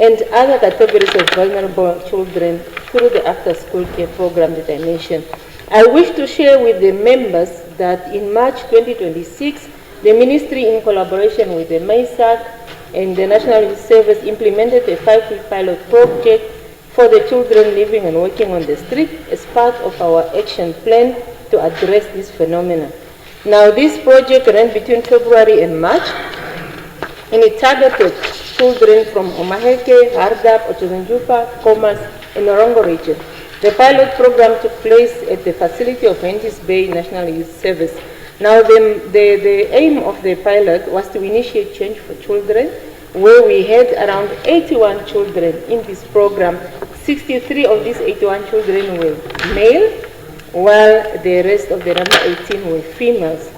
and other categories of vulnerable children through the after-school care program that I mentioned. I wish to share with the members that in March 2026, the ministry, in collaboration with the MAISAC and the National Youth Service, implemented a 5-week pilot project for the children living and working on the street as part of our action plan to address this phenomenon. Now, this project ran between February and March, and it targeted children from Omaheke, Hardap, Otuzunjupa, Komas, and Orongo region. The pilot program took place at the facility of Hentis Bay National Youth Service. Now, the aim of the pilot was to initiate change for children, where we had around 81 children in this program. 63 of these 81 children were male, while the rest of the number 18 were females.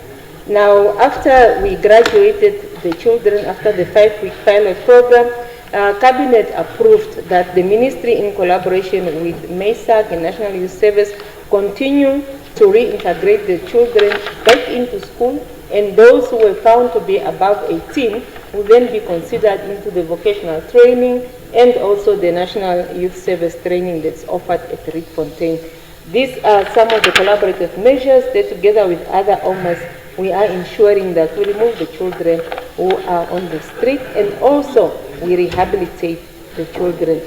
Now, after we graduated the children, after the 5-week pilot program, Cabinet approved that the ministry, in collaboration with MAISAC and National Youth Service, continue to reintegrate the children back into school, and those who were found to be above 18 will then be considered into the vocational training and also the National Youth Service training that's offered at Rietfontein. These are some of the collaborative measures that, together with other OMAs, we are ensuring that we remove the children who are on the street, and also we rehabilitate the children.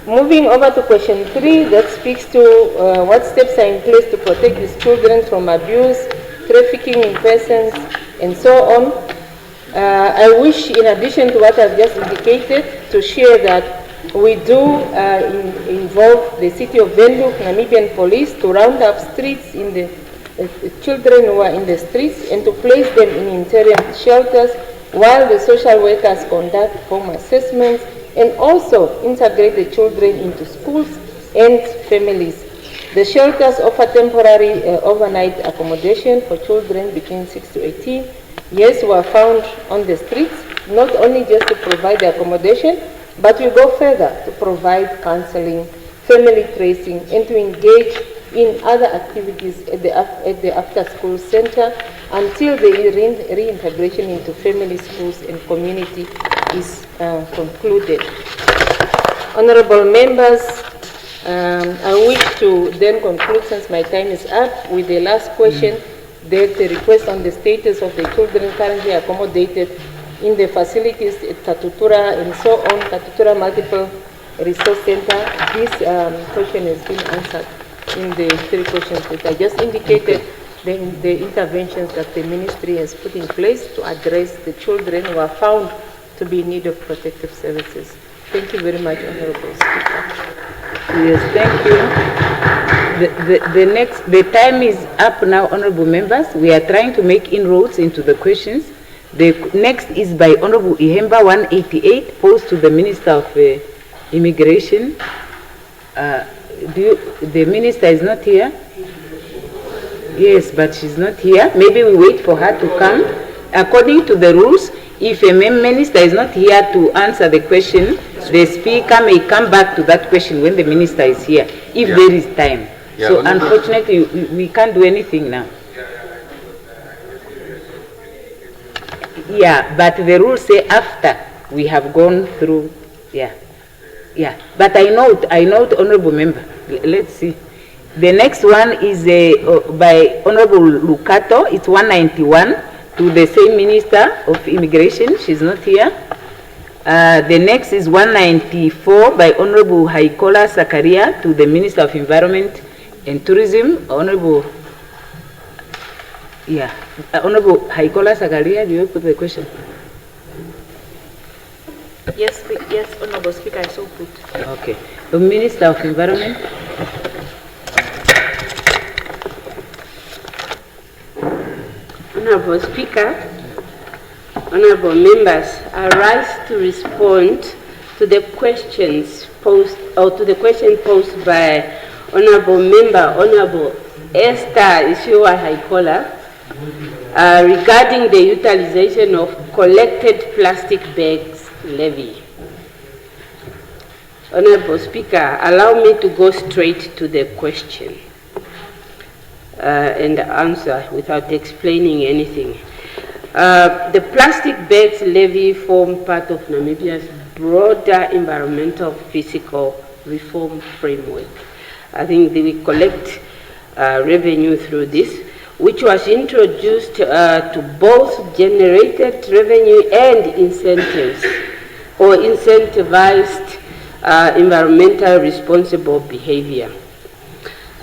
Moving over to question 3, that speaks to what steps are in place to protect these children from abuse, trafficking in persons, and so on. I wish, in addition to what I've just indicated, to share that we do involve the city of Windhoek, Namibian police, to round up streets in the children who are in the streets and to place them in interim shelters while the social workers conduct home assessments and also integrate the children into schools and families. The shelters offer temporary overnight accommodation for children between 6 to 18 years who are found on the streets, not only just to provide the accommodation, but we go further to provide counseling, family tracing, and to engage in other activities at the after-school center until the reintegration into family, schools, and community is concluded. Honorable members, I wish to then conclude, since my time is up, with the last question, that the request on the status of the children currently accommodated in the facilities at Katutura and so on, Katutura Multiple Resource Center. This question has been answered in the 3 questions that I just indicated, the interventions that the ministry has put in place to address the children who are found to be in need of protective services. Thank you very much, Honorable Speaker. Yes, thank you. The time is up now, Honorable members. We are trying to make inroads into the questions. The next is by Honorable Ihemba 188, posed to the Minister of Immigration. The Minister is not here? Yes, but she's not here. Maybe we wait for her to come. According to the rules, if a Minister is not here to answer the question, the Speaker may come back to that question when the Minister is here, if there is time. So unfortunately, we can't do anything now. Yeah, but the rules say after we have gone through, yeah. But I note, Honorable Member, let's see. The next one is by Honorable Lucato, it's 191, to the same Minister of Immigration, she's not here. The next is 194 by Honorable Haikola Sakaria to the Minister of Environment and Tourism. Honorable Haikola Sakaria, do you put the question? Yes, Honorable Speaker, I so put. Okay. The Minister of Environment. Honorable Speaker, honorable members, I rise to respond to the questions posed, or to the question posed by Honorable Member, Honorable Esther Ishiwa Haikola, regarding the utilization of collected plastic bags levy. Honorable Speaker, allow me to go straight to the question and answer without explaining anything. The plastic bags levy form part of Namibia's broader environmental physical reform framework. I think that we collect revenue through this, which was introduced to both generated revenue and incentives, or incentivized environmental responsible behavior.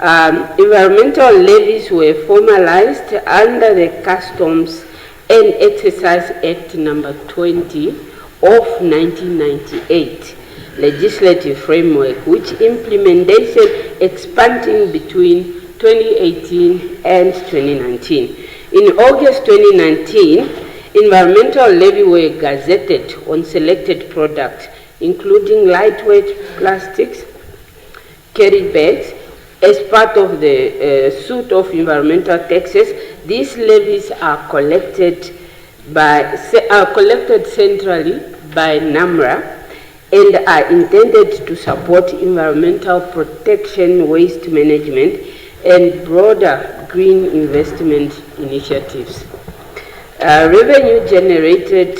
Environmental levies were formalized under the Customs and Excise Act number 20 of 1998 legislative framework, which implementation expanding between 2018 and 2019. In August 2019, environmental levy were gazetted on selected products, including lightweight plastics, carry bags. As part of the suite of environmental taxes, these levies are collected centrally by NAMRA and are intended to support environmental protection, waste management, and broader green investment initiatives. Revenue generated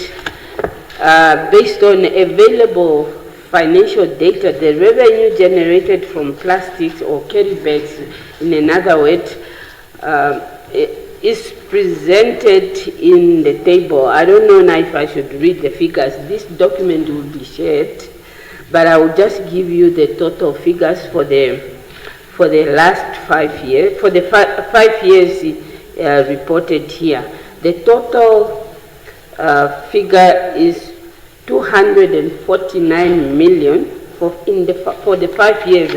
based on available financial data, the revenue generated from plastics or carry bags, in another word, is presented in the table. I don't know now if I should read the figures. This document will be shared, but I will just give you the total figures for the last 5 years, for the 5 years reported here. The total figure is 249 million for the 5 years,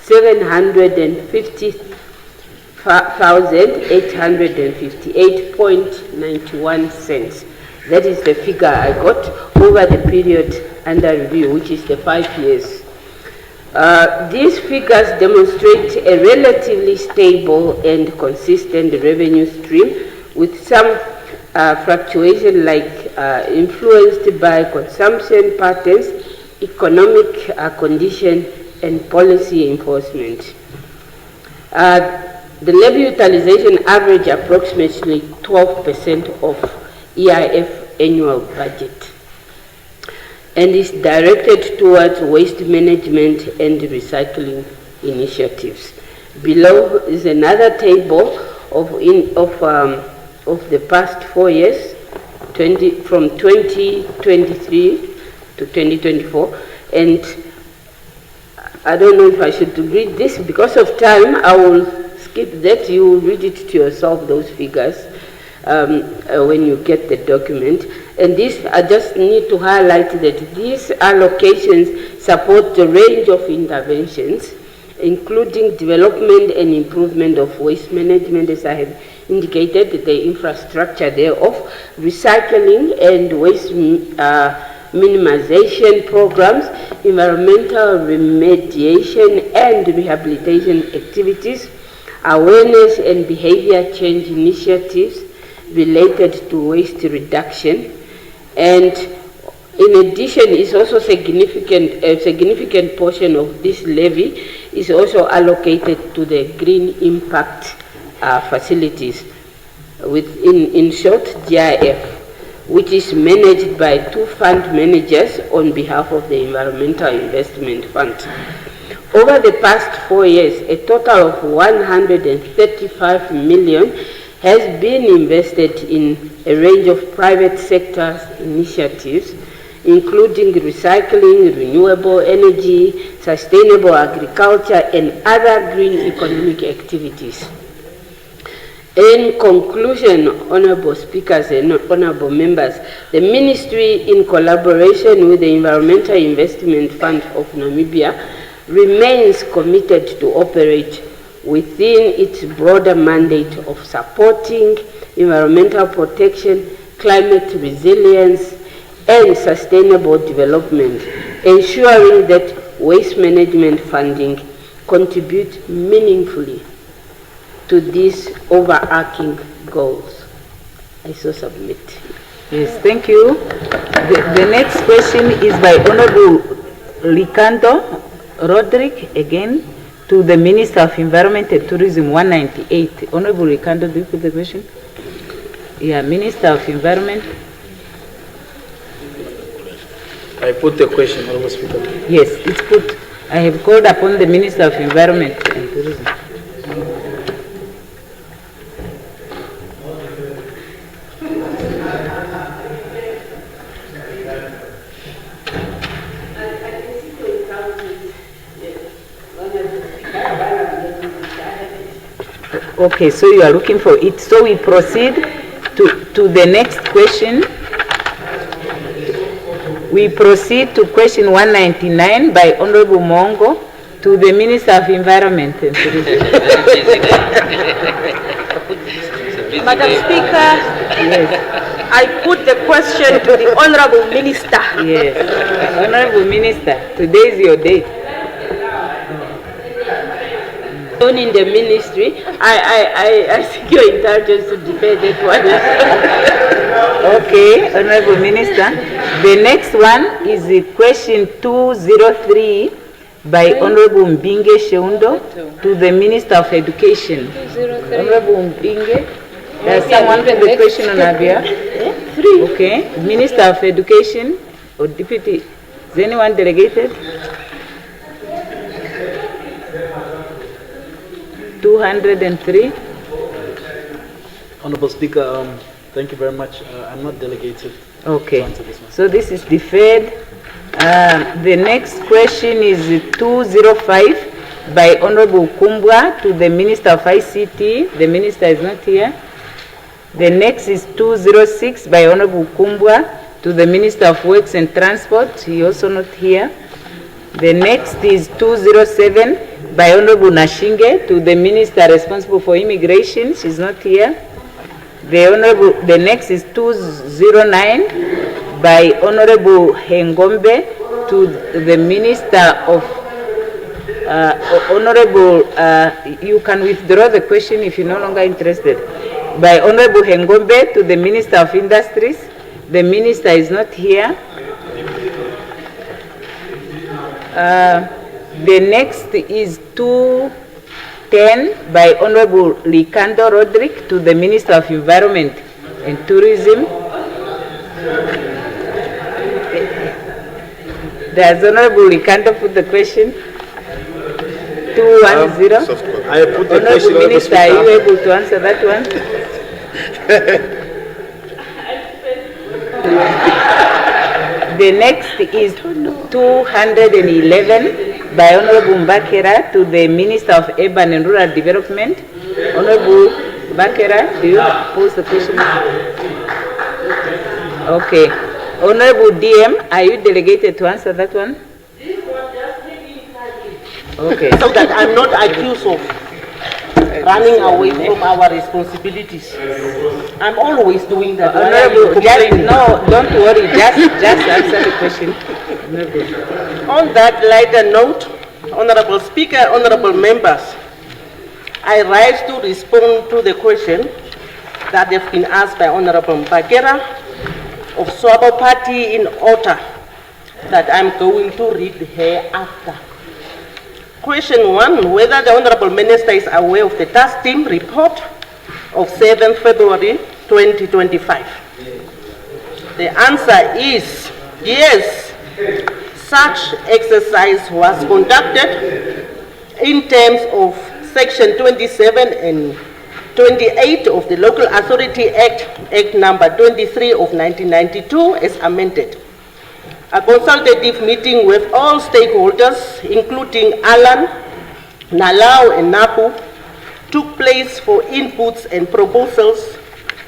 750,858.91 cents. That is the figure I got over the period under review, which is the 5 years. These figures demonstrate a relatively stable and consistent revenue stream with some fluctuation influenced by consumption patterns, economic condition, and policy enforcement. The levy utilization average approximately 12% of EIF annual budget and is directed towards waste management and recycling initiatives. Below is another table of the past 4 years, from 2023 to 2024, and I don't know if I should read this. Because of time, I will skip that. You will read it to yourself, those figures, when you get the document. And this, I just need to highlight that these allocations support the range of interventions, including development and improvement of waste management, as I have indicated, the infrastructure thereof, recycling and waste minimization programs, environmental remediation and rehabilitation activities, awareness and behavior change initiatives related to waste reduction, and in addition, is also a significant portion of this levy is also allocated to the green impact facilities, in short, GIF, which is managed by 2 fund managers on behalf of the Environmental Investment Fund. Over the past 4 years, a total of 135 million has been invested in a range of private sector initiatives, including recycling, renewable energy, sustainable agriculture, and other green economic activities. In conclusion, honorable speakers and honorable members, the ministry, in collaboration with the Environmental Investment Fund of Namibia, remains committed to operate within its broader mandate of supporting environmental protection, climate resilience, and sustainable development, ensuring that waste management funding contribute meaningfully to these overarching goals. I so submit. Yes, thank you. The next question is by Honorable Ricardo Rodrigue, again, to the Minister of Environment and Tourism, 198. Honorable Ricardo, do you put the question? Yeah, Minister of Environment. I put the question, Honorable Speaker. Yes, it's put. I have called upon the Minister of Environment and Tourism. Okay, so you are looking for it. So we proceed to the next question. We proceed to question 199 by Honorable Mongo to the Minister of Environment and Tourism. Madam Speaker, yes. I put the question to the Honorable Minister. Yes, Honorable Minister, today is your date. In the ministry, I seek your indulgence to debate that one. Okay, Honorable Minister. The next one is question 203 by Honorable Mbinge Sheundo to the Minister of Education. Honorable Mbinge, there's someone with the question on Avia? Okay, Minister of Education or Deputy, is anyone delegated? 203. Honorable Speaker, thank you very much. I'm not delegated. Okay, so this is deferred. The next question is 205 by Honorable Kumbwa to the Minister of ICT. The Minister is not here. The next is 206 by Honorable Kumbwa to the Minister of Works and Transport. He also not here. The next is 207 by Honorable Nashinge to the Minister responsible for immigration. She's not here. The next is 209 by Honorable Hengombe to the Minister of you can withdraw the question if you're no longer interested. By Honorable Hengombe to the Minister of Industries. The Minister is not here. The next is 210 by Honorable Ricardo Rodrigue to the Minister of Environment and Tourism. Does Honorable Ricardo put the question? 210. I put the Honorable question. Minister, are you able to answer that one? The next is 211 by Honorable Mbakera to the Minister of Urban and Rural Development. Honorable Mbakera, do you pose the question? Okay. Honorable DM, are you delegated to answer that one? Okay. So that I'm not accused of running away from our responsibilities. I'm always doing that. Honorable, no, don't worry, just answer the question. On that lighter note, Honorable Speaker, honorable members, I rise to respond to the question that have been asked by Honorable Mbakera of Swabo Party in Ota that I'm going to read hereafter. Question 1, whether the Honorable Minister is aware of the task team report of 7th February 2025. The answer is yes, such exercise was conducted in terms of Section 27 and 28 of the Local Authority Act, Act number 23 of 1992 as amended. A consultative meeting with all stakeholders, including Alan, Nalau, and NAPU, took place for inputs and proposals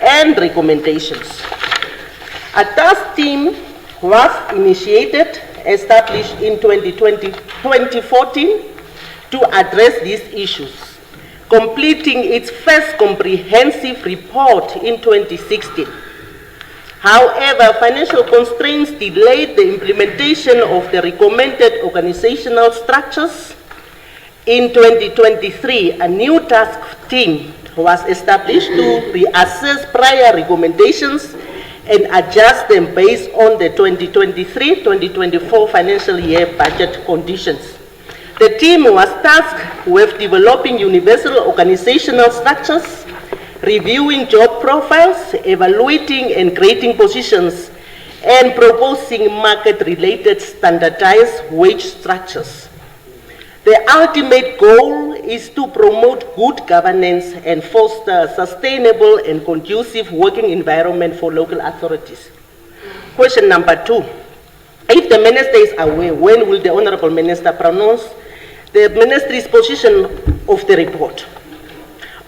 and recommendations. A task team was initiated, established in 2014 to address these issues, completing its first comprehensive report in 2016. However, financial constraints delayed the implementation of the recommended organizational structures. In 2023, a new task team was established to reassess prior recommendations and adjust them based on the 2023-2024 financial year budget conditions. The team was tasked with developing universal organizational structures, reviewing job profiles, evaluating and grading positions, and proposing market-related standardized wage structures. The ultimate goal is to promote good governance and foster a sustainable and conducive working environment for local authorities. Question number 2. If the Minister is aware, when will the Honorable Minister pronounce the Ministry's position of the report?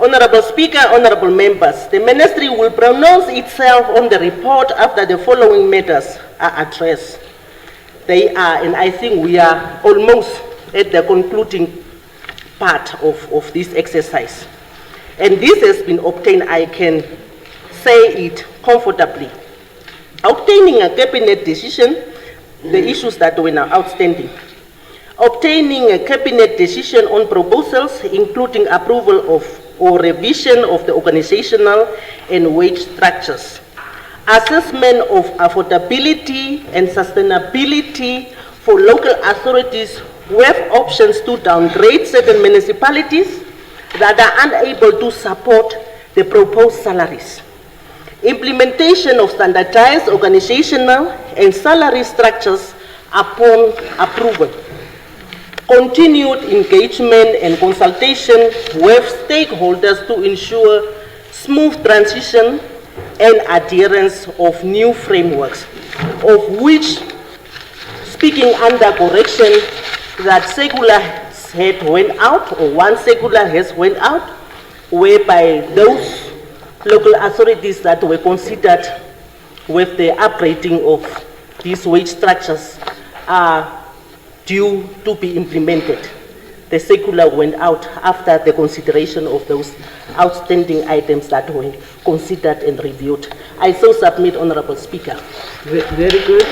Honorable Speaker, Honorable Members, the Ministry will pronounce itself on the report after the following matters are addressed. They are, and I think we are almost at the concluding part of this exercise. And this has been obtained, I can say it comfortably. Obtaining a cabinet decision, the issues that were now outstanding. Obtaining a cabinet decision on proposals, including approval of or revision of the organizational and wage structures. Assessment of affordability and sustainability for local authorities who have options to downgrade certain municipalities that are unable to support the proposed salaries. Implementation of standardized organizational and salary structures upon approval. Continued engagement and consultation with stakeholders to ensure smooth transition and adherence of new frameworks, of which, speaking under correction, that circular had went out, or one circular has went out, whereby those local authorities that were considered with the upgrading of these wage structures are due to be implemented. The circular went out after the consideration of those outstanding items that were considered and reviewed. I so submit, Honorable Speaker. Very good.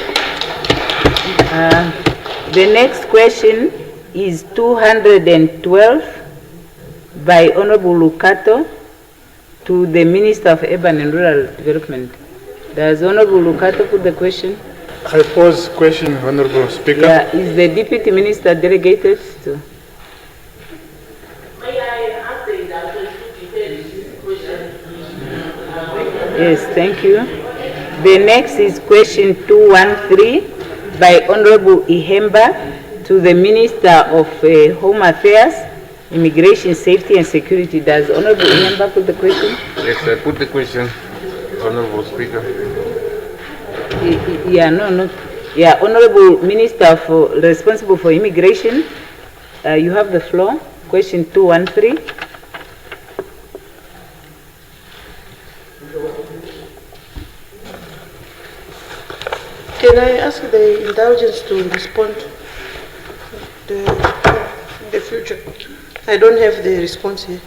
The next question is 212 by Honorable Lucato to the Minister of Urban and Rural Development. Does Honorable Lucato put the question? I pose question, Honorable Speaker. Yeah, is the Deputy Minister delegated to? May I answer that question? Yes, thank you. The next is question 213 by Honorable Ihemba to the Minister of Home Affairs, Immigration, Safety and Security. Does Honorable Ihemba put the question? Yes, I put the question, Honorable Speaker. Yeah, yeah, Honorable Minister responsible for immigration, you have the floor. Question 213. Can I ask the indulgence to respond in the future? I don't have the response here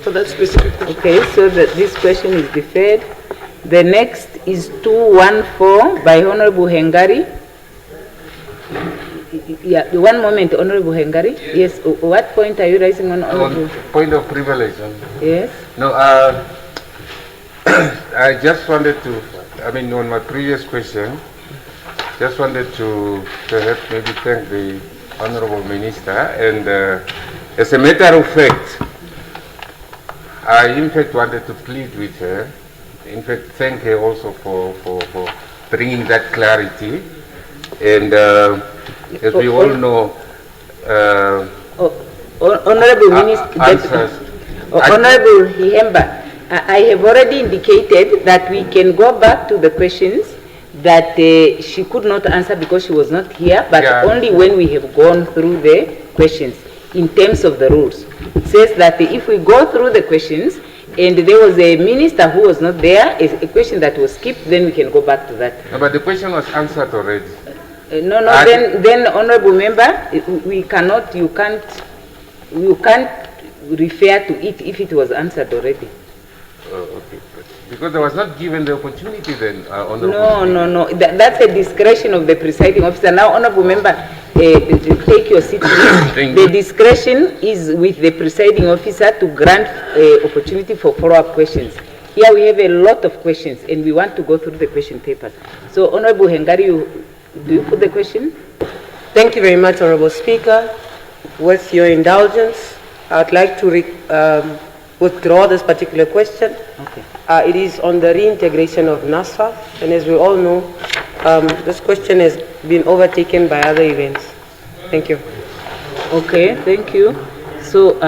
for that specific question. Okay, so this question is deferred. The next is 214 by Honorable Hengari. Yeah, one moment, Honorable Hengari. Yes, what point are you raising on Honorable? Point of privilege. Yes. No, I just wanted to, on my previous question, just wanted to perhaps maybe thank the Honorable Minister, and as a matter of fact, I in fact wanted to plead with her, in fact thank her also for bringing that clarity, and as we all know, Honorable Minister, Honorable Ihemba, I have already indicated that we can go back to the questions that she could not answer because she was not here, but only when we have gone through the questions in terms of the rules. It says that if we go through the questions and there was a minister who was not there, a question that was skipped, then we can go back to that. No, but the question was answered already. Then honorable member, we cannot, you can't refer to it if it was answered already. Okay. Because I was not given the opportunity then, Honorable No. That's a discretion of the presiding officer. Now, Honorable Member, take your seat, please. The discretion is with the presiding officer to grant opportunity for follow-up questions. Here we have a lot of questions, and we want to go through the question papers. So, Honorable Hengari, do you put the question? Thank you very much, Honorable Speaker. With your indulgence, I would like to withdraw this particular question. Okay. It is on the reintegration of NASFA, and as we all know, this question has been overtaken by other events. Thank you. Okay, thank you. So,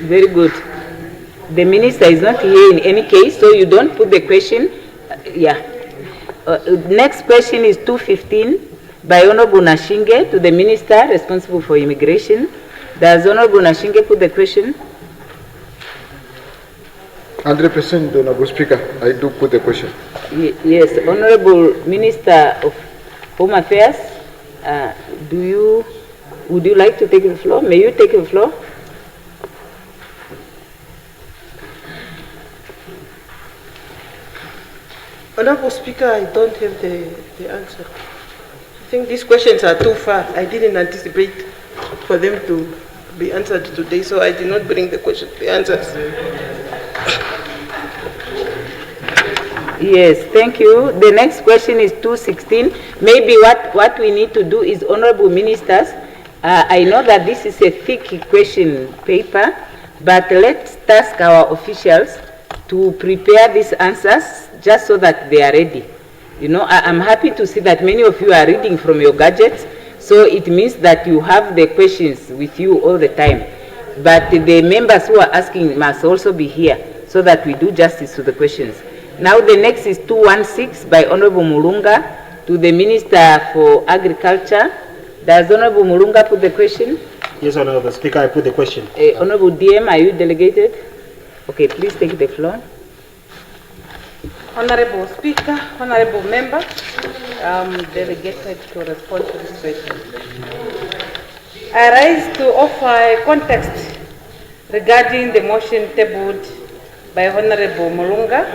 very good. The minister is not here in any case, so you don't put the question. Next question is 215 by Honorable Nashinge to the minister responsible for immigration. Does Honorable Nashinge put the question? 100%, Honorable Speaker. I do put the question. Yes, Honorable Minister of Home Affairs, would you like to take the floor? May you take the floor? Honorable Speaker, I don't have the answer. I think these questions are too far. I didn't anticipate for them to be answered today, so I did not bring the answers. Yes, thank you. The next question is 216. Maybe what we need to do is, Honorable Ministers, I know that this is a thick question paper, but let's task our officials to prepare these answers just so that they are ready. You know, I'm happy to see that many of you are reading from your gadgets, so it means that you have the questions with you all the time. But the members who are asking must also be here so that we do justice to the questions. Now the next is 216 by Honorable Mulunga to the Minister for Agriculture. Does Honorable Mulunga put the question? Yes, Honorable Speaker, I put the question. Honorable DM, are you delegated? Okay, please take the floor. Honorable Speaker, Honorable Member, I'm delegated to respond to this question. I rise to offer a context regarding the motion tabled by Honorable Mulunga.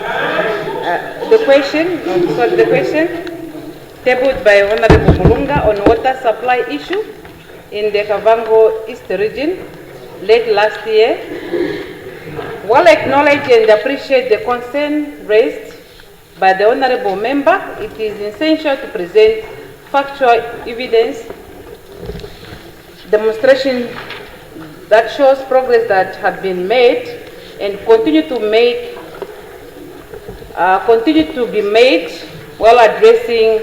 The question tabled by Honorable Mulunga on water supply issue in the Kavango East region late last year. While I acknowledge and appreciate the concern raised by the Honorable Member, it is essential to present factual evidence, demonstration that shows progress that have been made and continue to be made while addressing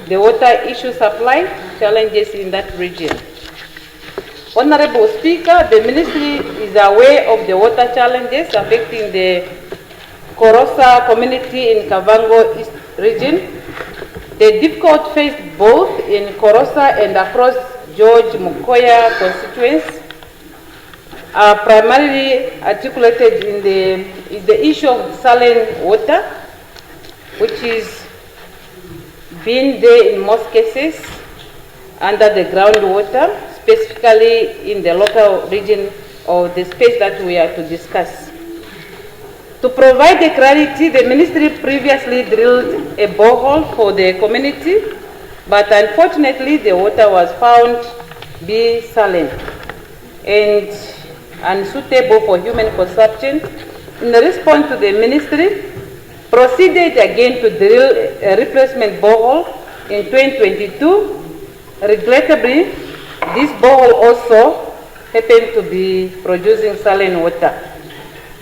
the water issue supply challenges in that region. Honorable Speaker, the Ministry is aware of the water challenges affecting the Korosa community in Kavango East region. The difficult faced both in Korosa and across George Mukoya constituents are primarily articulated in the issue of saline water, which is being there in most cases under the groundwater, specifically in the local region of the space that we are to discuss. To provide the clarity, the Ministry previously drilled a borehole for the community, but unfortunately the water was found to be saline and unsuitable for human consumption. In response to the Ministry, proceeded again to drill a replacement borehole in 2022. Regrettably, this borehole also happened to be producing saline water,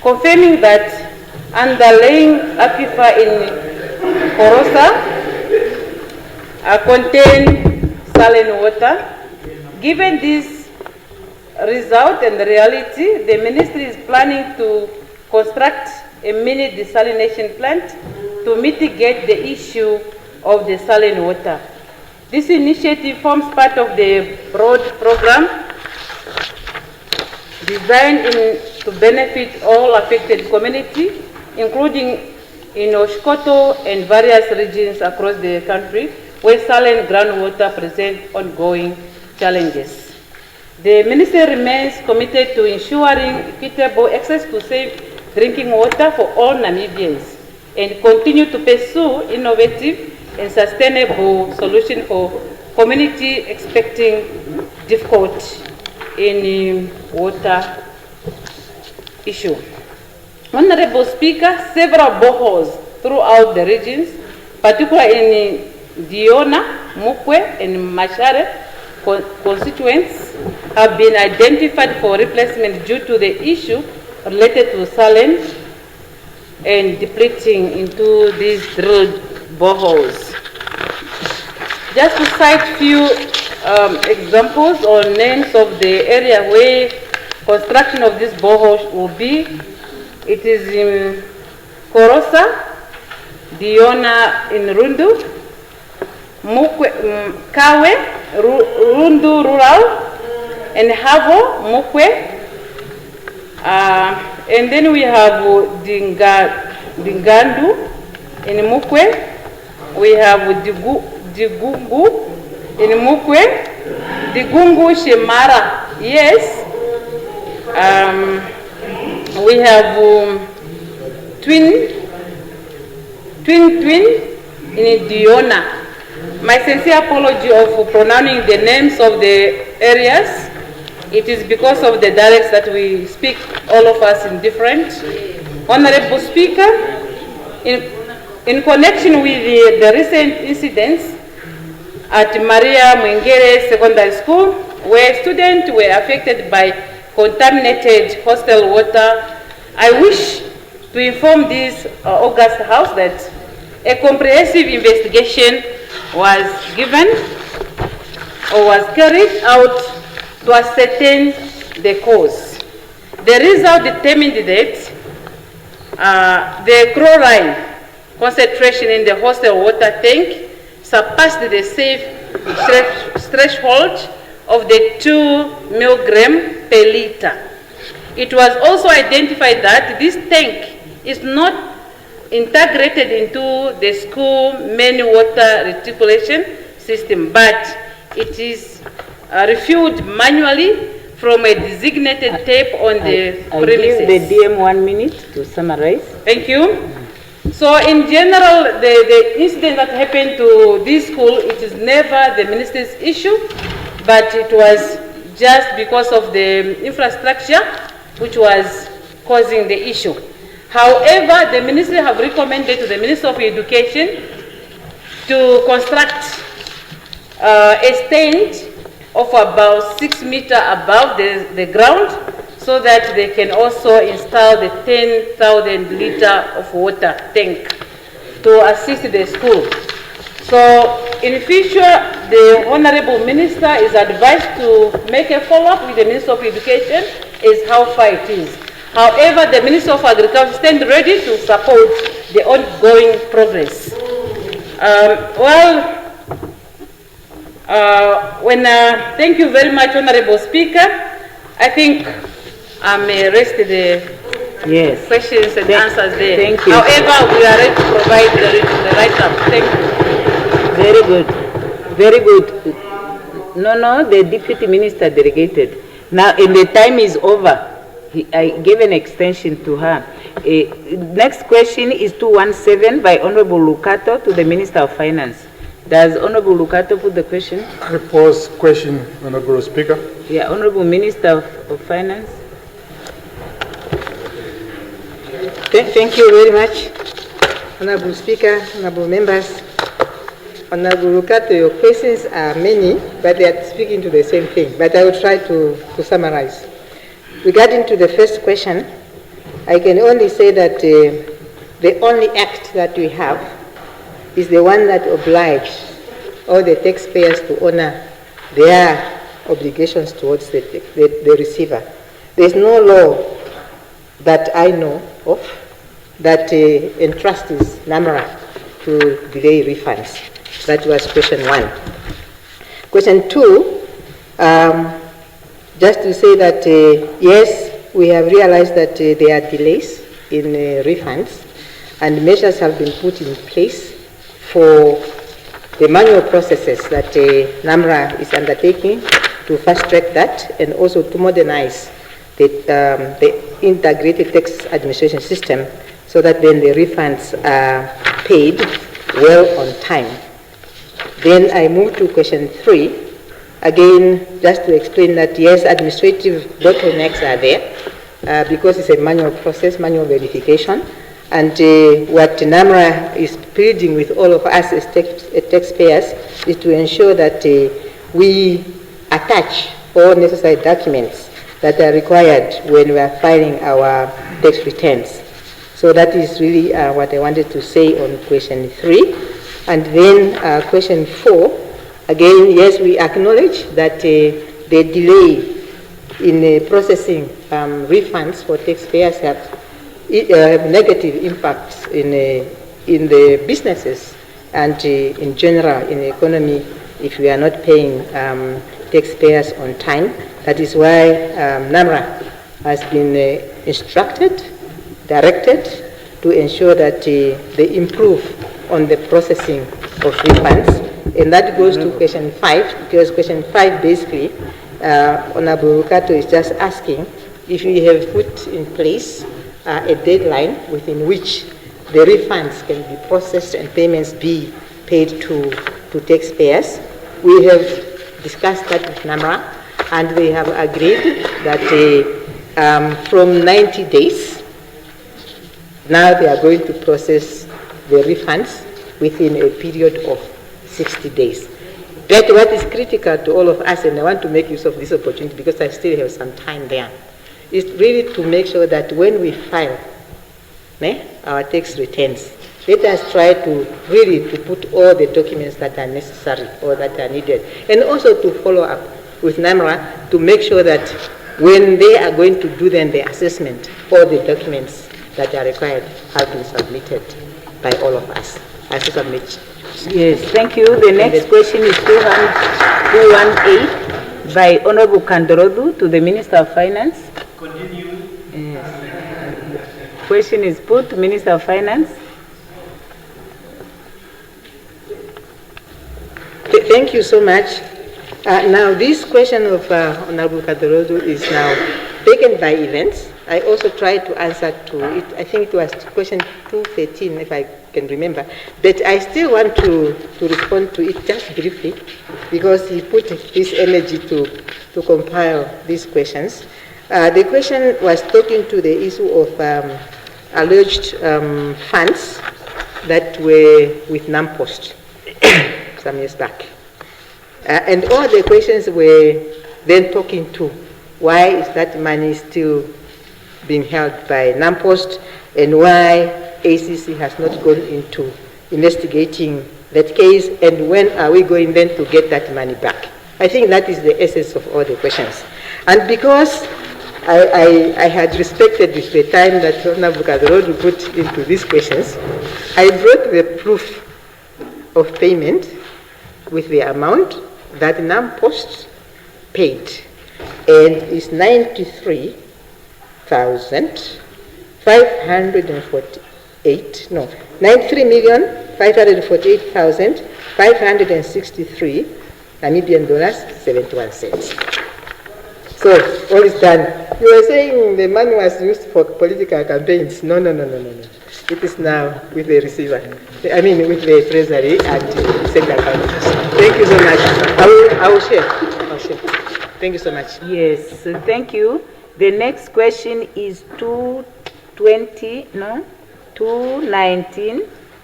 confirming that underlying aquifer in Korosa contain saline water. Given this result and the reality, the Ministry is planning to construct a mini desalination plant to mitigate the issue of the saline water. This initiative forms part of the broad program designed to benefit all affected communities, including in Oshkoto and various regions across the country where saline groundwater present ongoing challenges. The Ministry remains committed to ensuring equitable access to safe drinking water for all Namibians and continue to pursue innovative and sustainable solutions for community expecting difficult in water issue. Honorable Speaker, several boreholes throughout the regions, particularly in Diona, Mukwe, and Mashare constituents, have been identified for replacement due to the issue related to saline and depleting into these drilled boreholes. Just to cite few examples or names of the area where construction of this borehole will be, it is in Korosa, Diona in Rundu, Mukwe, Kawe, Rundu Rural, and Havo, Mukwe. And then we have Dingandu in Mukwe. We have Digungu in Mukwe. Digungu Shemara, yes. We have Twin in Diona. My sincere apology of pronouncing the names of the areas. It is because of the dialects that we speak, all of us in different. Honorable Speaker, in connection with the recent incidents at Maria Mwengere Secondary School, where students were affected by contaminated hostel water, I wish to inform this August House that a comprehensive investigation was given or was carried out to ascertain the cause. The result determined that the chlorine concentration in the hostel water tank surpassed the safe threshold of the 2 milligrams per liter. It was also identified that this tank is not integrated into the school main water reticulation system, but it is refueled manually from a designated tap on the premises. I give the DM 1 minute to summarize. Thank you. So in general, the incident that happened to this school, it is never the minister's issue, but it was just because of the infrastructure which was causing the issue. However, the ministry have recommended to the Minister of Education to construct a stand of about 6 meters above the ground so that they can also install the 10,000 liter of water tank to assist the school. So in future, the Honorable Minister is advised to make a follow-up with the Minister of Education as how far it is. However, the Minister of Agriculture stands ready to support the ongoing progress. Thank you very much, Honorable Speaker. I think I may rest the questions and answers there. Thank you. However, we are ready to provide the write-up. Thank you. Very good. Very good. No, the Deputy Minister delegated. Now, and the time is over. I gave an extension to her. Next question is 217 by Honorable Lucato to the Minister of Finance. Does Honorable Lucato put the question? I pose question, Honorable Speaker. Yeah, Honorable Minister of Finance. Thank you very much, Honorable Speaker, Honorable members. Honorable Lucato, your questions are many, but they are speaking to the same thing. But I will try to summarize. Regarding to the first question, I can only say that the only act that we have is the one that obliges all the taxpayers to honor their obligations towards the receiver. There is no law that I know of that entrusts NAMRA to delay refunds. That was question 1. Question 2, just to say that yes, we have realized that there are delays in refunds, and measures have been put in place for the manual processes that NAMRA is undertaking to fast-track that and also to modernize the integrated tax administration system so that then the refunds are paid well on time. Then I move to question 3. Again, just to explain that yes, administrative bottlenecks are there because it's a manual process, manual verification. And what NAMRA is pleading with all of us as taxpayers is to ensure that we attach all necessary documents that are required when we are filing our tax returns. So that is really what I wanted to say on question 3. And then question 4, again, yes, we acknowledge that the delay in processing refunds for taxpayers have negative impacts in the businesses and in general in the economy if we are not paying taxpayers on time. That is why NAMRA has been instructed, directed to ensure that they improve on the processing of refunds. And that goes to question 5, because question 5 basically, Honorable Rukato is just asking if we have put in place a deadline within which the refunds can be processed and payments be paid to taxpayers. We have discussed that with NAMRA, and they have agreed that from 90 days, now they are going to process the refunds within a period of 60 days. But what is critical to all of us, and I want to make use of this opportunity because I still have some time there, is really to make sure that when we file our tax returns, let us try to really to put all the documents that are necessary or that are needed, and also to follow up with NAMRA to make sure that when they are going to do then the assessment, all the documents that are required have been submitted by all of us. I submit. Yes, thank you. The next question is 218 by Honorable Kandorodu to the Minister of Finance. Continue. Yes. Question is put to Minister of Finance. Thank you so much. Now, this question of Honorable Kandorodu is now taken by events. I also tried to answer to it. I think it was question 213, if I can remember. But I still want to respond to it just briefly, because he put his energy to compile these questions. The question was talking to the issue of alleged funds that were with NAMPOST some years back. And all the questions were then talking to why is that money still being held by NAMPOST, and why ACC has not gone into investigating that case, and when are we going then to get that money back? I think that is the essence of all the questions. And because I had respected the time that Honorable Kandorodu put into these questions, I brought the proof of payment with the amount that NAMPOST paid, and it's 93,548,563 Namibian dollars, 71 cents. So, all is done. You were saying the money was used for political campaigns. No. It is now with the receiver. I mean, with the treasury and send account. Thank you so much. I will share. Thank you so much. Yes, thank you. The next question is 219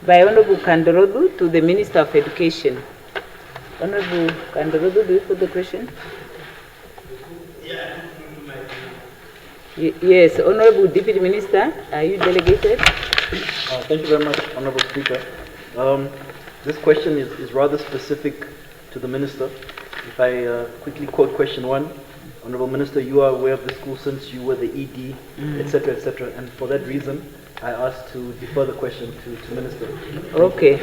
by Honorable Kandorodu to the Minister of Education. Honorable Kandorodu, do you put the question? Yes, Honorable Deputy Minister, are you delegated? Thank you very much, Honorable Speaker. This question is rather specific to the Minister. If I quickly quote question 1, Honorable Minister, you are aware of the school since you were the ED, etc., etc., and for that reason, I asked to defer the question to Minister. Okay,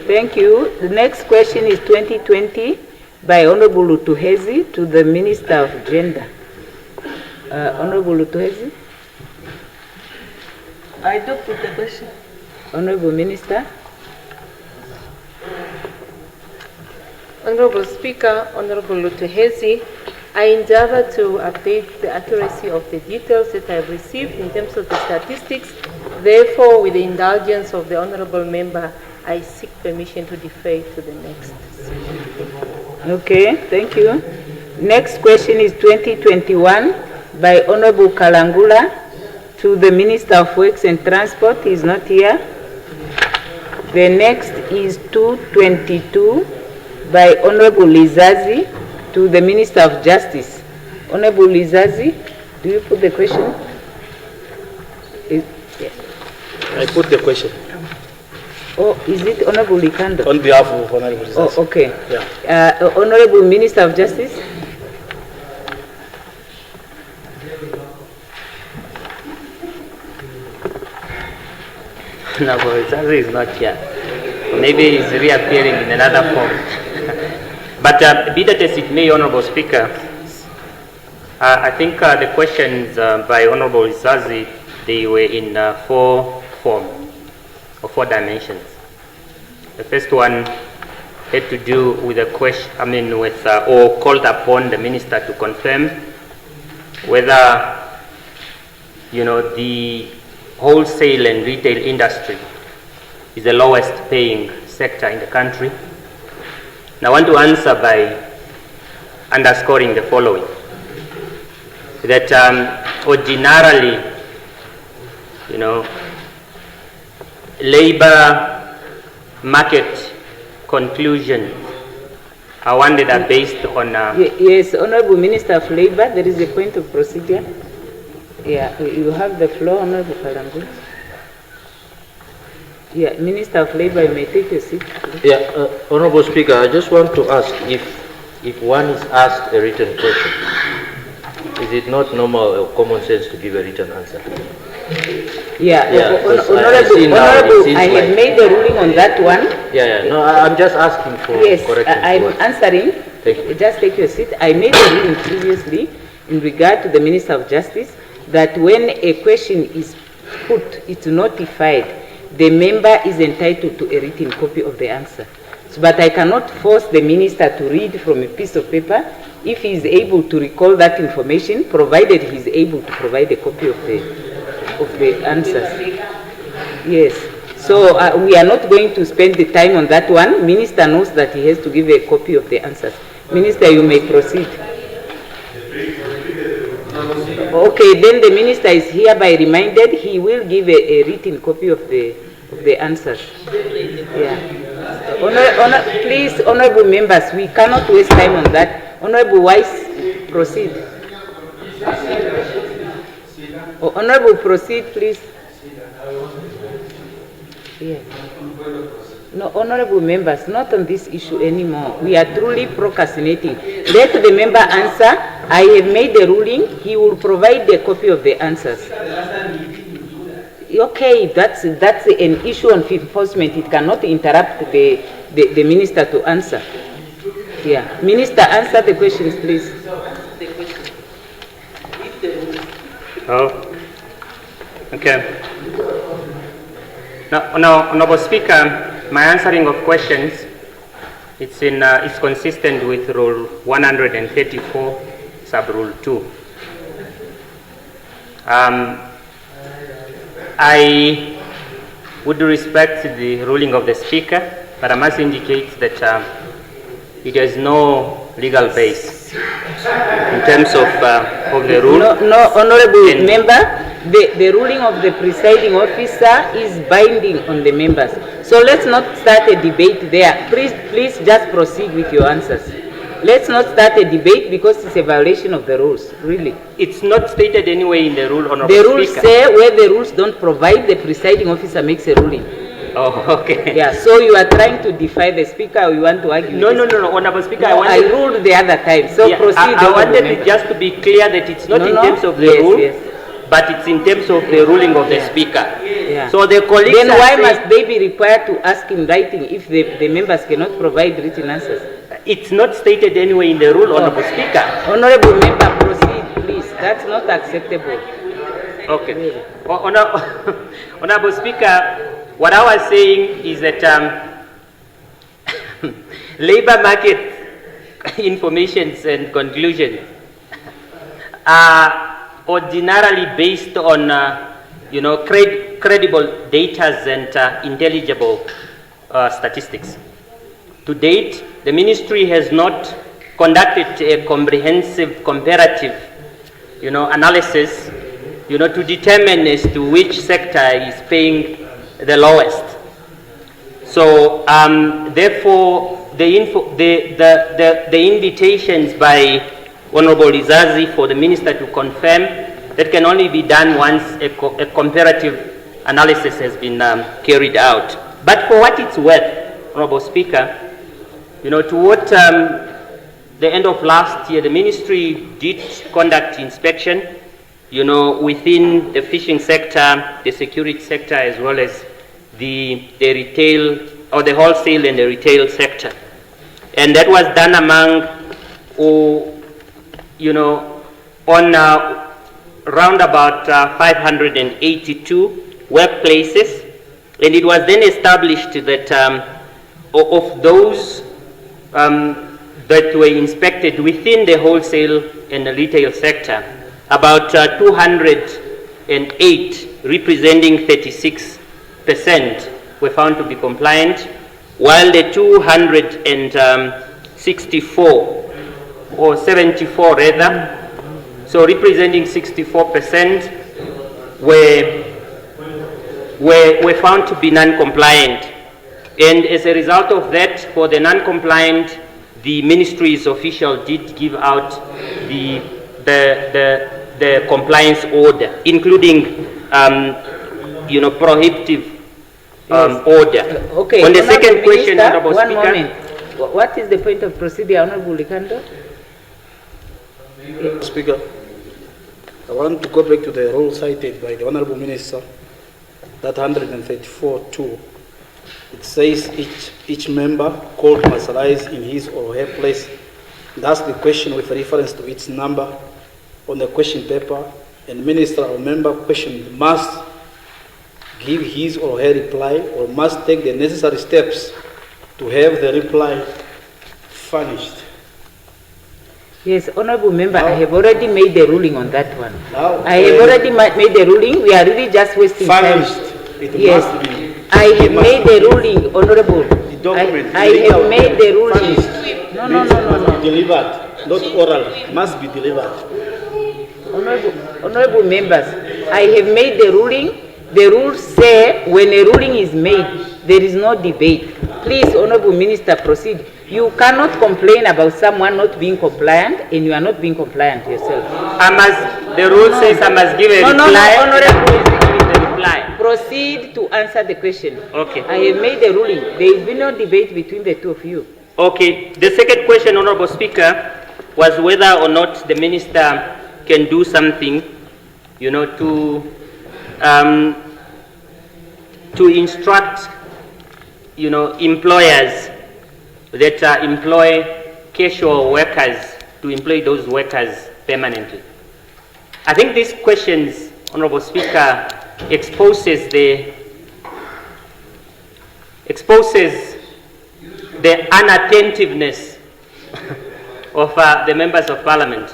thank you. The next question is 2020 by Honorable Lutuhezi to the Minister of Gender. Honorable Lutuhezi? I do put the question. Honorable Minister? Honorable Speaker, Honorable Lutuhezi, I endeavor to update the accuracy of the details that I've received in terms of the statistics. Therefore, with the indulgence of the honorable member, I seek permission to defer to the next. Okay, thank you. Next question is 2021 by Honorable Kalangula to the Minister of Works and Transport. He is not here. The next is 222 by Honorable Lizazi to the Minister of Justice. Honorable Lizazi, do you put the question? Yes. I put the question. Oh, is it Honorable Likando? On behalf of Honorable Lizazi. Oh, okay. Yeah. Honorable Minister of Justice. Honorable Lizazi is not here. Maybe he's reappearing in another form. But be that as it may, Honorable Speaker, I think the questions by Honorable Lizazi, they were in four forms or four dimensions. The first one had to do with a question, or called upon the minister to confirm whether, the wholesale and retail industry is the lowest paying sector in the country. Now I want to answer by underscoring the following. That ordinarily, labor market conclusions are one that are based on... Yes, Honorable Minister of Labor, there is a point of procedure. Yeah, you have the floor, Honorable Kalangu. Yeah, Minister of Labor, you may take a seat. Yeah, Honorable Speaker, I just want to ask if one is asked a written question, is it not normal or common sense to give a written answer? Yeah, Honorable, I had made a ruling on that one. Yeah, no, I'm just asking for correction. I'm answering. Just take your seat. I made a ruling previously in regard to the Minister of Justice that when a question is put, it's notified, the member is entitled to a written copy of the answer. So, but I cannot force the minister to read from a piece of paper if he is able to recall that information, provided he is able to provide a copy of the answers. Yes. So we are not going to spend the time on that one. Minister knows that he has to give a copy of the answers. Minister, you may proceed. Okay, then the minister is hereby reminded he will give a written copy of the answers. Yeah. Please, honorable members, we cannot waste time on that. Honorable Wise, proceed. Honorable, proceed, please. Yeah. No, honorable members, not on this issue anymore. We are truly procrastinating. Let the member answer. I have made a ruling. He will provide the copy of the answers. Okay, that's an issue on enforcement. It cannot interrupt the minister to answer. Yeah, minister, answer the questions, please. Oh, okay. Now, Honorable Speaker, my answering of questions, it's consistent with Rule 134, Sub-Rule 2. I would respect the ruling of the Speaker, but I must indicate that it has no legal base in terms of the rule. No, honorable member, the ruling of the presiding officer is binding on the members. So let's not start a debate there. Please just proceed with your answers. Let's not start a debate because it's a violation of the rules, really. It's not stated anywhere in the rule, Honorable The Speaker. rules say where the rules don't provide, the presiding officer makes a ruling. Oh, okay. Yeah, so you are trying to defy the Speaker or you want to argue? No, Honorable Speaker, No, I ruled the other time, so yeah, proceed. I wanted it just to be clear that it's not in terms of the rule, but it's in terms of the ruling of the Speaker. Yeah. So the colleagues Then are why saying, must they be required to ask in writing if the members cannot provide written answers? It's not stated anywhere in the rule, Honorable Speaker. Honorable member, proceed, please. That's not acceptable. Okay. Honorable Speaker, what I was saying is that labor market informations and conclusions are ordinarily based on, credible data and intelligible statistics. To date, the ministry has not conducted a comprehensive comparative, analysis, to determine as to which sector is paying the lowest. So, therefore, the invitations by Honorable Izazi for the minister to confirm, that can only be done once a comparative analysis has been carried out. But for what it's worth, Honorable Speaker, toward the end of last year, the ministry did conduct inspection, within the fishing sector, the security sector, as well as the retail, or the wholesale and the retail sector. And that was done among, on around about 582 workplaces. And it was then established that of those that were inspected within the wholesale and the retail sector, about 208, representing 36%, were found to be compliant, while the 264, or 74 rather, so representing 64%, were found to be non-compliant. And as a result of that, for the non-compliant, the ministry's official did give out the compliance order, including prohibitive order. Okay. On the second question, Minister, Honorable one Speaker. moment. What is the point of procedure, Honorable Likando? Speaker, I want to go back to the rule cited by the Honorable Minister, that 134.2. It says each member called must rise in his or her place and ask the question with reference to its number on the question paper, and minister or member questioned must give his or her reply or must take the necessary steps to have the reply furnished. Yes, Honorable Member, I have already made the ruling on that one. Now, I have already made the ruling. We are really just wasting furnished. time. It Yes, must be. I have made the ruling, Honorable. The document. I have made the ruling. No, no, no, no, Must no. be delivered, not oral. Must be delivered. Honorable members, I have made the ruling. The rules say when a ruling is made, there is no debate. Please, Honorable Minister, proceed. You cannot complain about someone not being compliant and you are not being compliant yourself. The rule says I must give a reply. No, Honorable, proceed to answer the question. Okay. I have made the ruling. There has been no debate between the two of you. Okay. The second question, Honorable Speaker, was whether or not the minister can do something, to instruct, employers that employ casual workers to employ those workers permanently. I think these questions, Honorable Speaker, exposes the unattentiveness of the members of Parliament.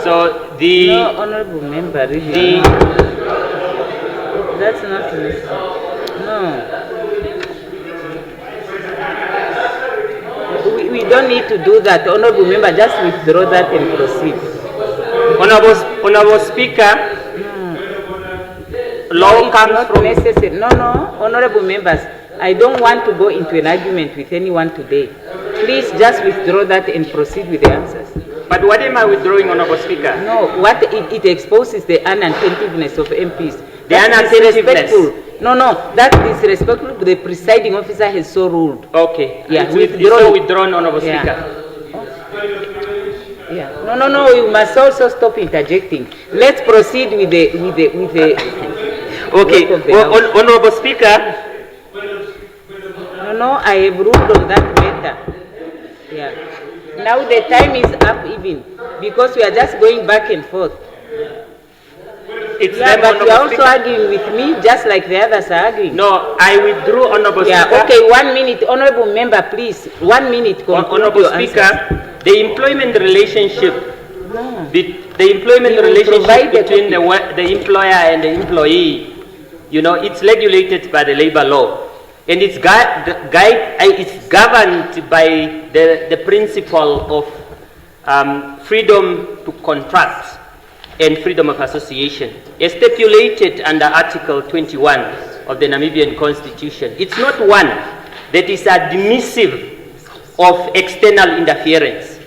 So No, Honorable Member, really. That's not necessary. No. We don't need to do that. Honorable Member, just withdraw that and proceed. Honorable Speaker, law comes from... necessary. No, Honorable Members, I don't want to go into an argument with anyone today. Please just withdraw that and proceed with the answers. But what am I withdrawing, Honorable Speaker? No, what it exposes the unattentiveness of MPs. The unattentiveness. No, that's disrespectful. The presiding officer has so ruled. Okay. Yeah, It's so withdrawn, Honorable Speaker. Yeah. No, you must also stop interjecting. Let's proceed with the Okay. Honorable Speaker. No, I have ruled on that matter. Yeah. Now the time is up even because we are just going back and forth. It's yeah, but you are also Speaker. arguing with me just like the others are arguing. No, I withdrew, Honorable yeah, Speaker. Okay, 1 minute. Honorable Member, please. 1 minute. Honorable Speaker, the employment relationship The employment relationship between the employer and the employee, you know, it's regulated by the labor law. And it's governed by the principle of freedom to contract and freedom of association, as stipulated under Article 21 of the Namibian Constitution. It's not one that is admissive of external interference.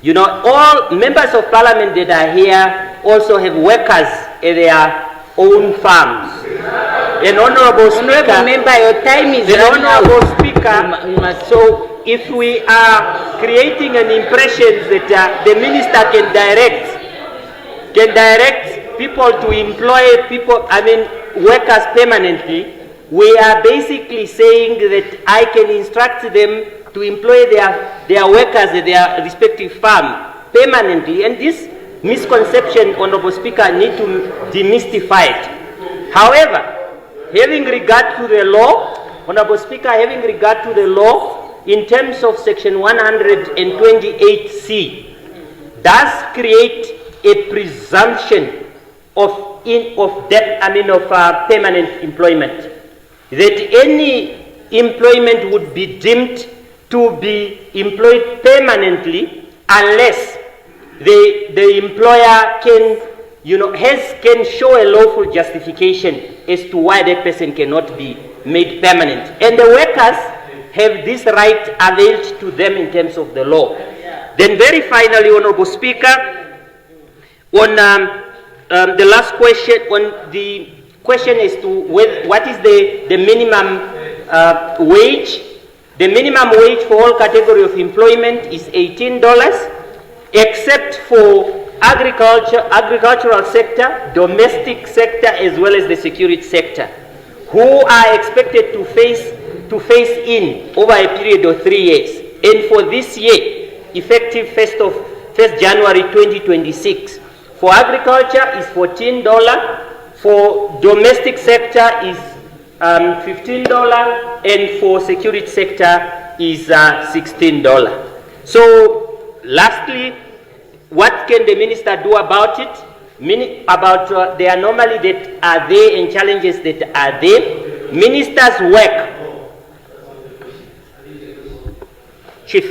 You know, all members of parliament that are here also have workers at their own farms. An honorable speaker, member, your time is the running honorable out. speaker, so if we are creating an impression that the minister can direct people to employ people, workers permanently, we are basically saying that I can instruct them to employ their workers at their respective farm permanently. And this misconception, Honorable Speaker, need to demystify it. However, having regard to the law, Honorable Speaker, having regard to the law, in terms of Section 128C, does create a presumption of permanent employment, that any employment would be deemed to be employed permanently unless the employer can show a lawful justification as to why that person cannot be made permanent. And the workers have this right availed to them in terms of the law. Then very finally, Honorable Speaker, on the last question, on the question as to what is the minimum wage. The minimum wage for all category of employment is $18, except for agricultural sector, domestic sector, as well as the security sector, who are expected to phase in over a period of 3 years. And for this year, effective 1st January 2026, for agriculture is $14, for domestic sector is $15, and for security sector is $16. So, lastly, what can the minister do about it? About the anomaly that are there and challenges that are there. Ministers work. Chief,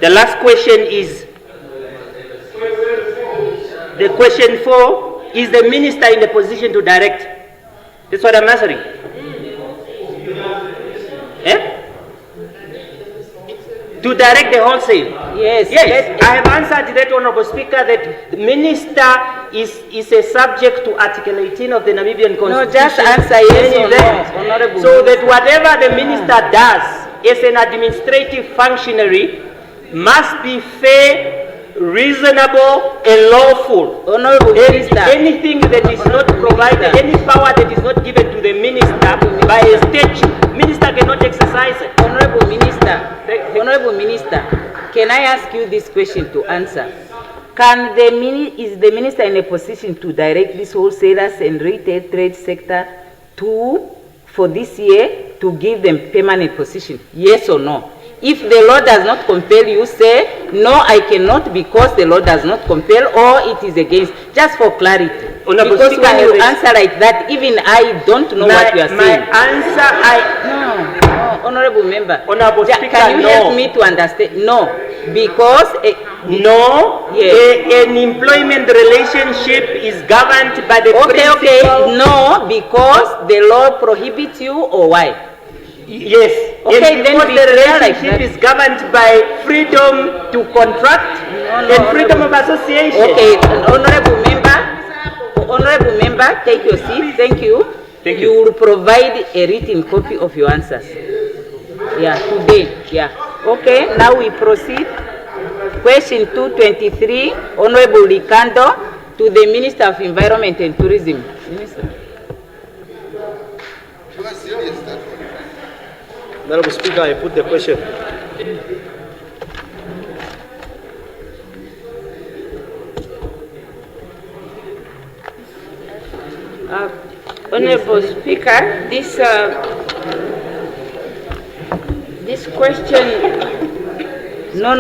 the last question is, the question 4, is the minister in the position to direct? That's what I'm answering. To direct the wholesale. Yes, I have answered that, Honorable Speaker, that the minister is a subject to Article 18 of the Namibian Constitution. No, just answer yes or no, Honorable. So that whatever the minister does as an administrative functionary must be fair, reasonable, and lawful. Honorable Minister. Anything that is not provided, any power that is not given to the minister by a statute, minister cannot exercise it. Honorable Minister, can I ask you this question to answer? Is the minister in a position to direct these wholesalers and retail trade sector for this year to give them permanent position? Yes or no? If the law does not compel, you say, no, I cannot because the law does not compel, or it is against, just for clarity. Because when you answer like that, even I don't know what you are saying. My answer, No, Honorable Member. Honorable Speaker, can you help me to understand? No, because... an employment relationship is governed by the principle... Okay, no, because the law prohibits you, or why? Yes. Okay, and then because the relationship is governed by freedom to contract and freedom of association. Okay, Honorable Member, take your seat. Thank you. Thank you. You will provide a written copy of your answers. Yeah, today. Yeah. Okay, now we proceed. Question 223, Honorable Likando, to the Minister of Environment and Tourism. Minister. Honorable Speaker, I put the question. Honorable Speaker, this question No,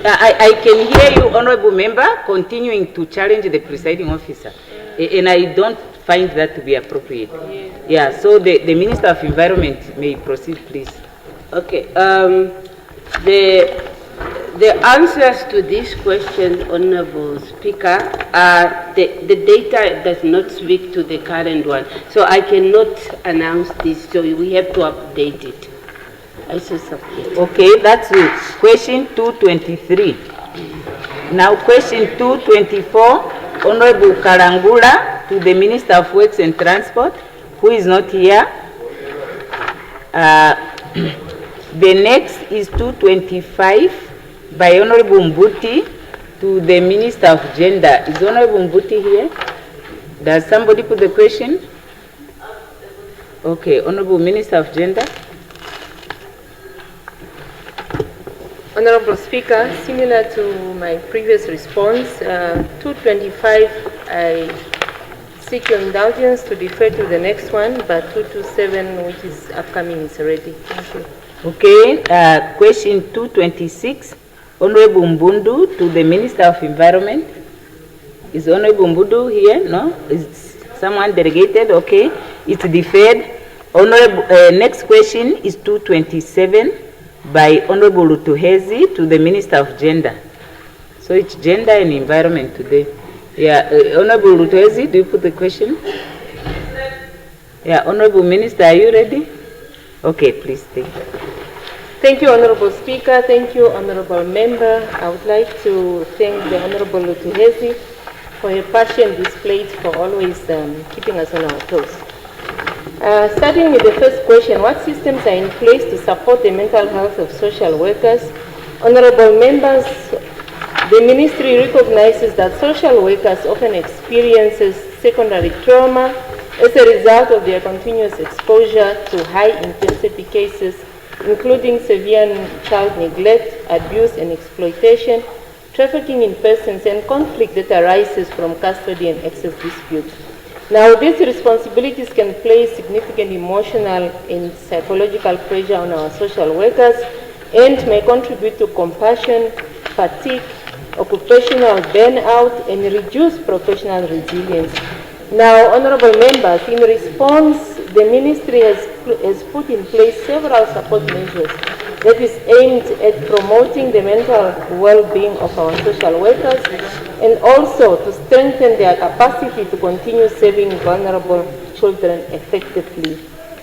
I can hear you, Honorable Member, continuing to challenge the presiding officer. And I don't find that to be appropriate. Yeah, so the Minister of Environment may proceed, please. Okay. The answers to this question, Honorable Speaker, the data does not speak to the current one. So I cannot announce this, so we have to update it. I shall submit. Okay, that's it. Question 223. Now question 224, Honorable Karangula to the Minister of Works and Transport, who is not here. The next is 225 by Honorable Mbuti to the Minister of Gender. Is Honorable Mbuti here? Does somebody put the question? Okay, Honorable Minister of Gender. Honorable Speaker, similar to my previous response, 225, I seek your indulgence to defer to the next one, but 227, which is upcoming, is ready. Thank you. Okay, question 226, Honorable Mbundu to the Minister of Environment. Is Honorable Mbundu here? No? Is someone delegated? Okay, it's deferred. Honorable, next question is 227 by Honorable Lutuhezi to the Minister of Gender. So it's gender and environment today. Yeah, Honorable Lutuhezi, do you put the question? Yeah, Honorable Minister, are you ready? Okay, please take it. Thank you, Honorable Speaker. Thank you, Honorable Member. I would like to thank the Honorable Lutuhezi for her passion displayed for always keeping us on our toes. Starting with the first question, what systems are in place to support the mental health of social workers? Honorable members, the ministry recognizes that social workers often experience secondary trauma as a result of their continuous exposure to high-intensity cases, including severe child neglect, abuse and exploitation, trafficking in persons, and conflict that arises from custody and access disputes. Now, these responsibilities can place significant emotional and psychological pressure on our social workers and may contribute to compassion, fatigue, occupational burnout, and reduce professional resilience. Now, honorable members, in response, the ministry has put in place several support measures that is aimed at promoting the mental well-being of our social workers and also to strengthen their capacity to continue serving vulnerable children effectively.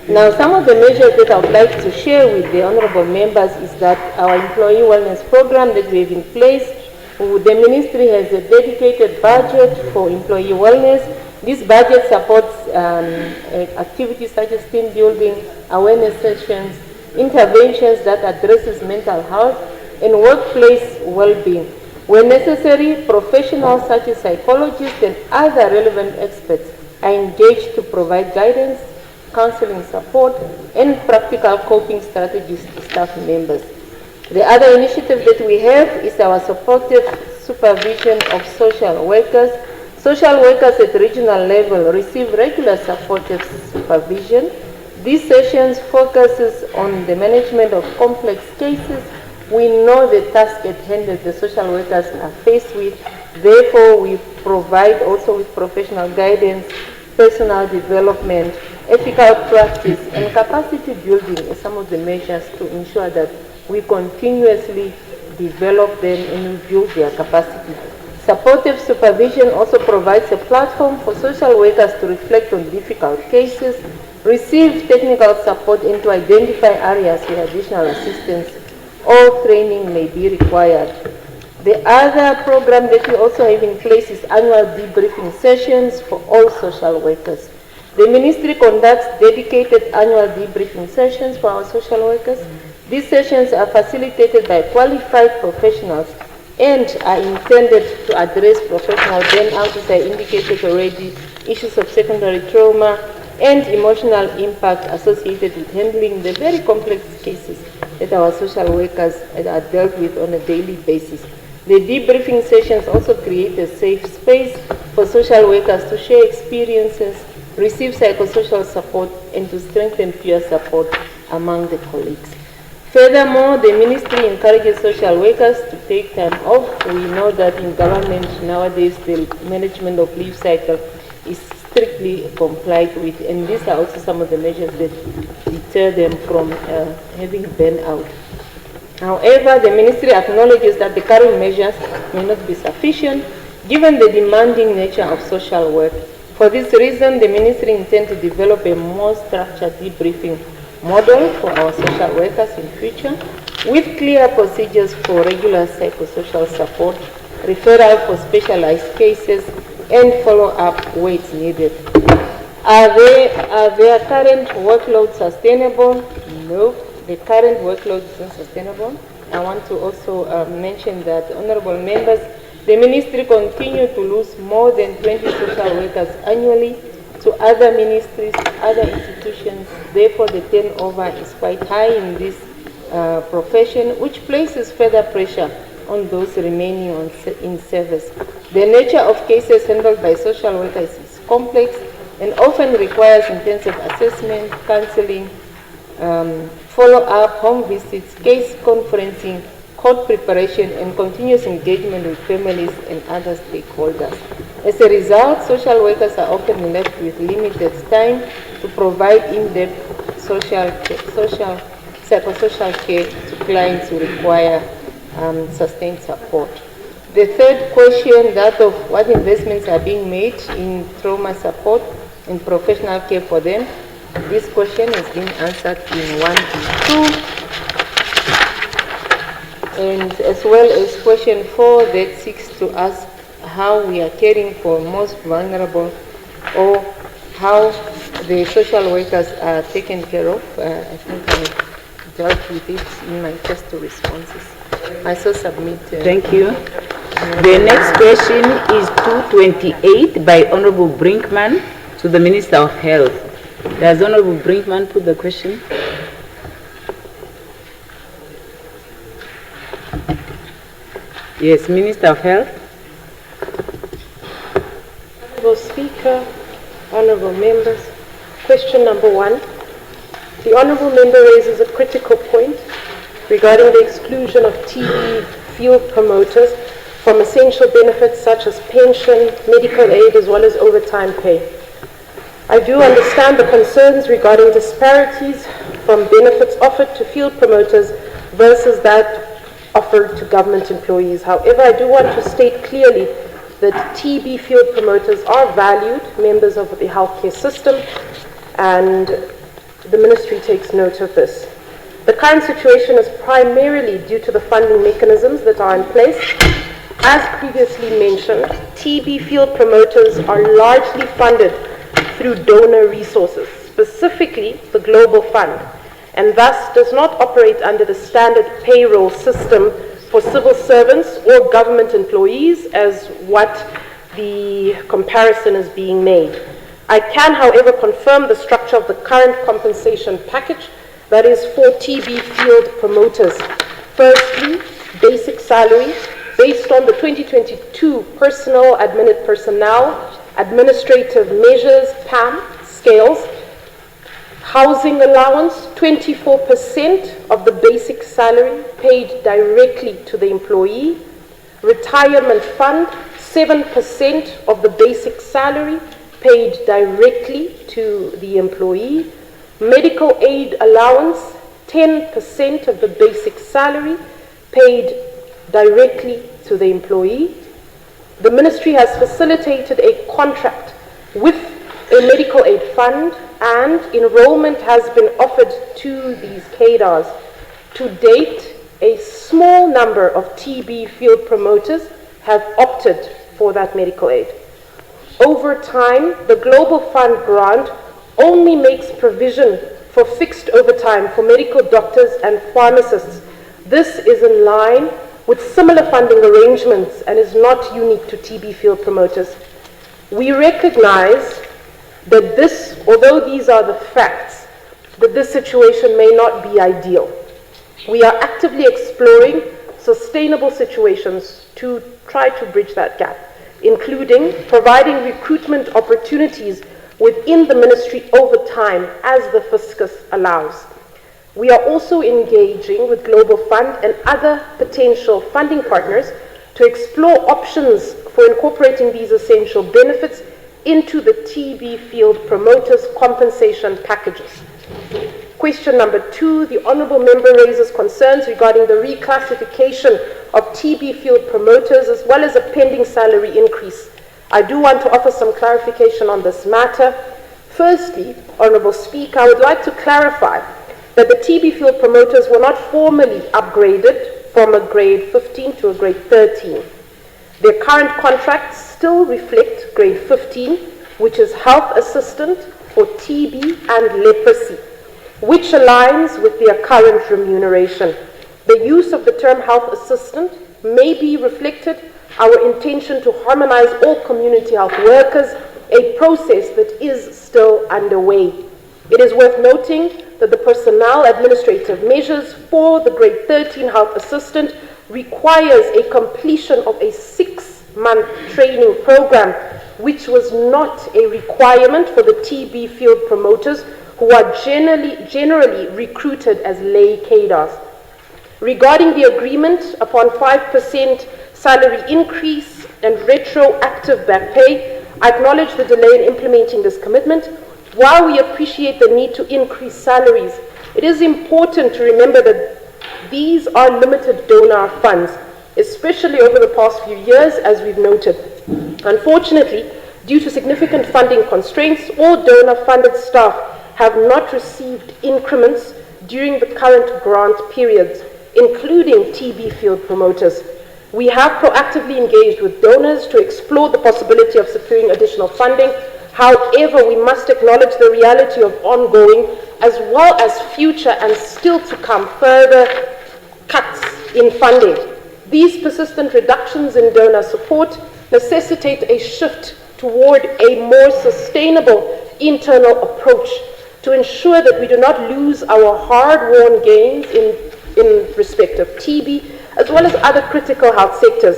Now, some of the measures that I would like to share with the honorable members is that our employee wellness program that we have in place, the ministry has a dedicated budget for employee wellness. This budget supports activities such as team building, awareness sessions, interventions that addresses mental health and workplace well-being. When necessary, professionals such as psychologists and other relevant experts are engaged to provide guidance, counseling support, and practical coping strategies to staff members. The other initiative that we have is our supportive supervision of social workers. Social workers at regional level receive regular supportive supervision. These sessions focuses on the management of complex cases. We know the task at hand that the social workers are faced with. Therefore, we provide also with professional guidance, personal development, ethical practice, and capacity building as some of the measures to ensure that we continuously develop them and build their capacity. Supportive supervision also provides a platform for social workers to reflect on difficult cases, receive technical support, and to identify areas where additional assistance or training may be required. The other program that we also have in place is annual debriefing sessions for all social workers. The ministry conducts dedicated annual debriefing sessions for our social workers. These sessions are facilitated by qualified professionals and are intended to address professional burnout, as I indicated already, issues of secondary trauma, and emotional impact associated with handling the very complex cases that our social workers are dealt with on a daily basis. The debriefing sessions also create a safe space for social workers to share experiences, receive psychosocial support, and to strengthen peer support among the colleagues. Furthermore, the ministry encourages social workers to take time off. We know that in government nowadays the management of leave cycle is strictly complied with, and these are also some of the measures that deter them from having burnout. However, the ministry acknowledges that the current measures may not be sufficient given the demanding nature of social work. For this reason, the ministry intends to develop a more structured debriefing model for our social workers in future, with clear procedures for regular psychosocial support, referral for specialized cases, and follow-up where it's needed. Are their current workload sustainable? No, the current workload is not sustainable. I want to also mention that, honorable members, the ministry continues to lose more than 20 social workers annually to other ministries, other institutions. Therefore, the turnover is quite high in this profession, which places further pressure on those remaining in service. The nature of cases handled by social workers is complex and often requires intensive assessment, counseling, follow-up, home visits, case conferencing, court preparation, and continuous engagement with families and other stakeholders. As a result, social workers are often left with limited time to provide in-depth psychosocial care to clients who require sustained support. The third question, that of what investments are being made in trauma support and professional care for them, this question has been answered in 1B2. And as well as question 4 that seeks to ask how we are caring for most vulnerable, or how the social workers are taken care of. I think I dealt with it in my first two responses. I so submit. Thank you. The next question is 228 by Honorable Brinkman to the Minister of Health. Does Honorable Brinkman put the question? Yes, Minister of Health. Honorable Speaker, honorable members, question number 1. The honorable member raises a critical point regarding the exclusion of TB field promoters from essential benefits such as pension, medical aid, as well as overtime pay. I do understand the concerns regarding disparities from benefits offered to field promoters versus that offered to government employees. However, I do want to state clearly that TB field promoters are valued members of the healthcare system, and the ministry takes note of this. The current situation is primarily due to the funding mechanisms that are in place. As previously mentioned, TB field promoters are largely funded through donor resources, specifically the Global Fund, and thus does not operate under the standard payroll system for civil servants or government employees as what the comparison is being made. I can, however, confirm the structure of the current compensation package that is for TB field promoters. Firstly, basic salary based on the 2022 Personnel Administrative Measures PAM scales. Housing allowance, 24% of the basic salary paid directly to the employee. Retirement fund, 7% of the basic salary paid directly to the employee. Medical aid allowance, 10% of the basic salary paid directly to the employee. The ministry has facilitated a contract with a medical aid fund, and enrollment has been offered to these cadres. To date, a small number of TB field promoters have opted for that medical aid. Over time, the Global Fund grant only makes provision for fixed overtime for medical doctors and pharmacists. This is in line with similar funding arrangements and is not unique to TB field promoters. We recognize that this, although these are the facts, that this situation may not be ideal. We are actively exploring sustainable situations to try to bridge that gap, including providing recruitment opportunities within the ministry over time as the fiscus allows. We are also engaging with Global Fund and other potential funding partners to explore options for incorporating these essential benefits into the TB field promoters' compensation packages. Question number 2, the Honourable Member raises concerns regarding the reclassification of TB field promoters as well as a pending salary increase. I do want to offer some clarification on this matter. Firstly, Honourable Speaker, I would like to clarify that the TB field promoters were not formally upgraded from a grade 15 to a grade 13. Their current contracts still reflect grade 15, which is health assistant for TB and leprosy, which aligns with their current remuneration. The use of the term health assistant may be reflected our intention to harmonize all community health workers, a process that is still underway. It is worth noting that the personnel administrative measures for the grade 13 health assistant requires a completion of a 6-month training program, which was not a requirement for the TB field promoters who are generally recruited as lay cadres. Regarding the agreement upon 5% salary increase and retroactive back pay, I acknowledge the delay in implementing this commitment. While we appreciate the need to increase salaries, it is important to remember that these are limited donor funds, especially over the past few years, as we've noted. Unfortunately, due to significant funding constraints, all donor-funded staff have not received increments during the current grant periods, including TB field promoters. We have proactively engaged with donors to explore the possibility of securing additional funding. However, we must acknowledge the reality of ongoing as well as future and still to come further cuts in funding. These persistent reductions in donor support necessitate a shift toward a more sustainable internal approach to ensure that we do not lose our hard-won gains in respect of TB as well as other critical health sectors.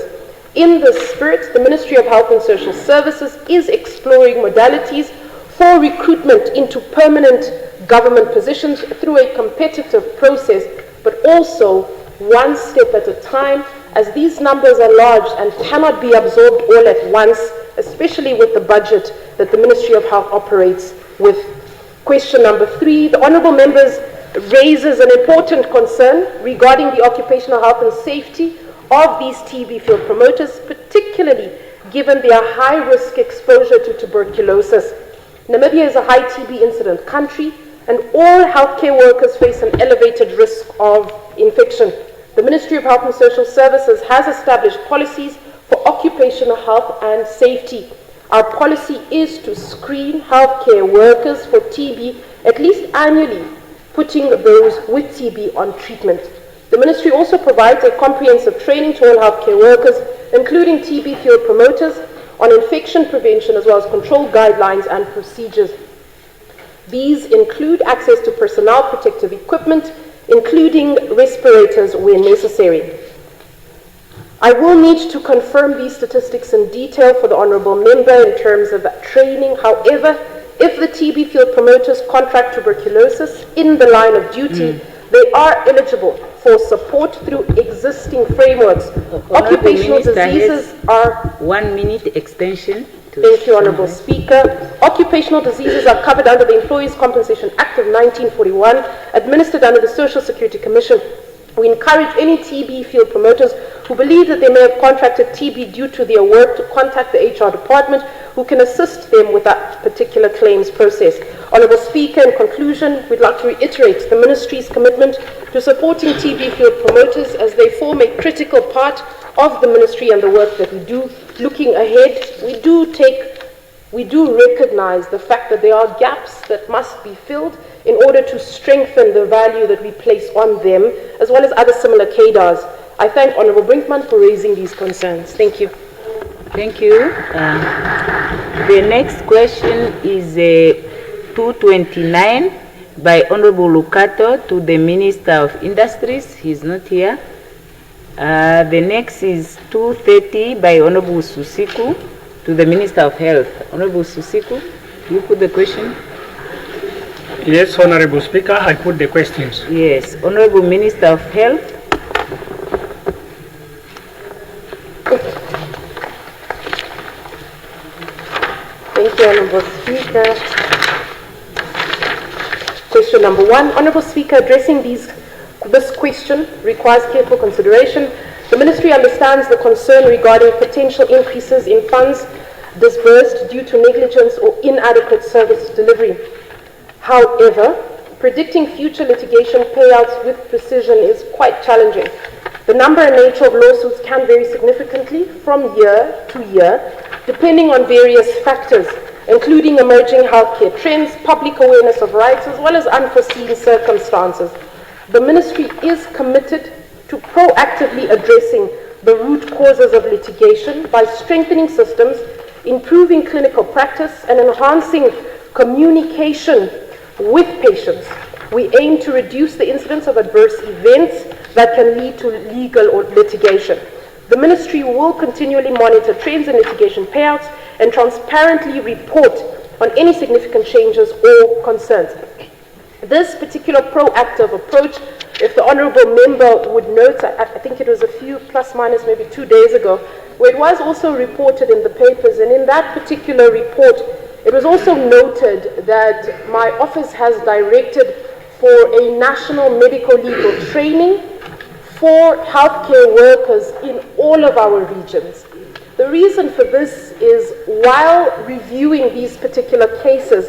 In this spirit, the Ministry of Health and Social Services is exploring modalities for recruitment into permanent government positions through a competitive process, but also one step at a time, as these numbers are large and cannot be absorbed all at once, especially with the budget that the Ministry of Health operates with. Question number 3, the Honourable Members raises an important concern regarding the occupational health and safety of these TB field promoters, particularly given their high-risk exposure to tuberculosis. Namibia is a high TB incident country, and all healthcare workers face an elevated risk of infection. The Ministry of Health and Social Services has established policies for occupational health and safety. Our policy is to screen healthcare workers for TB at least annually, putting those with TB on treatment. The Ministry also provides a comprehensive training to all healthcare workers, including TB field promoters, on infection prevention as well as control guidelines and procedures. These include access to personnel protective equipment, including respirators when necessary. I will need to confirm these statistics in detail for the Honourable Member in terms of training. However, if the TB field promoters contract tuberculosis in the line of duty, they are eligible for support through existing frameworks. Occupational diseases are 1 minute extension. Thank you, Honourable Speaker. Occupational diseases are covered under the Employees Compensation Act of 1941, administered under the Social Security Commission. We encourage any TB field promoters who believe that they may have contracted TB due to their work to contact the HR department, who can assist them with that particular claims process. Honourable Speaker, in conclusion, we'd like to reiterate the Ministry's commitment to supporting TB field promoters as they form a critical part of the Ministry and the work that we do. Looking ahead, we do recognize the fact that there are gaps that must be filled in order to strengthen the value that we place on them, as well as other similar cadres. I thank Honourable Brinkman for raising these concerns. Thank you. Thank you. The next question is 229 by Honourable Lucato to the Minister of Industries. He's not here. The next is 230 by Honourable Susiku to the Minister of Health. Honourable Susiku, you put the question. Yes, Honorable Speaker, I put the questions. Yes, Honorable Minister of Health. Thank you, Honorable Speaker. Question number 1. Honorable Speaker, addressing this question requires careful consideration. The Ministry understands the concern regarding potential increases in funds disbursed due to negligence or inadequate service delivery. However, predicting future litigation payouts with precision is quite challenging. The number and nature of lawsuits can vary significantly from year to year, depending on various factors, including emerging healthcare trends, public awareness of rights, as well as unforeseen circumstances. The Ministry is committed to proactively addressing the root causes of litigation by strengthening systems, improving clinical practice, and enhancing communication with patients. We aim to reduce the incidence of adverse events that can lead to legal or litigation. The Ministry will continually monitor trends in litigation payouts and transparently report on any significant changes or concerns. This particular proactive approach, if the Honourable Member would note, I think it was a few plus minus maybe 2 days ago, where it was also reported in the papers, and in that particular report, it was also noted that my office has directed for a national medical legal training for healthcare workers in all of our regions. The reason for this is while reviewing these particular cases,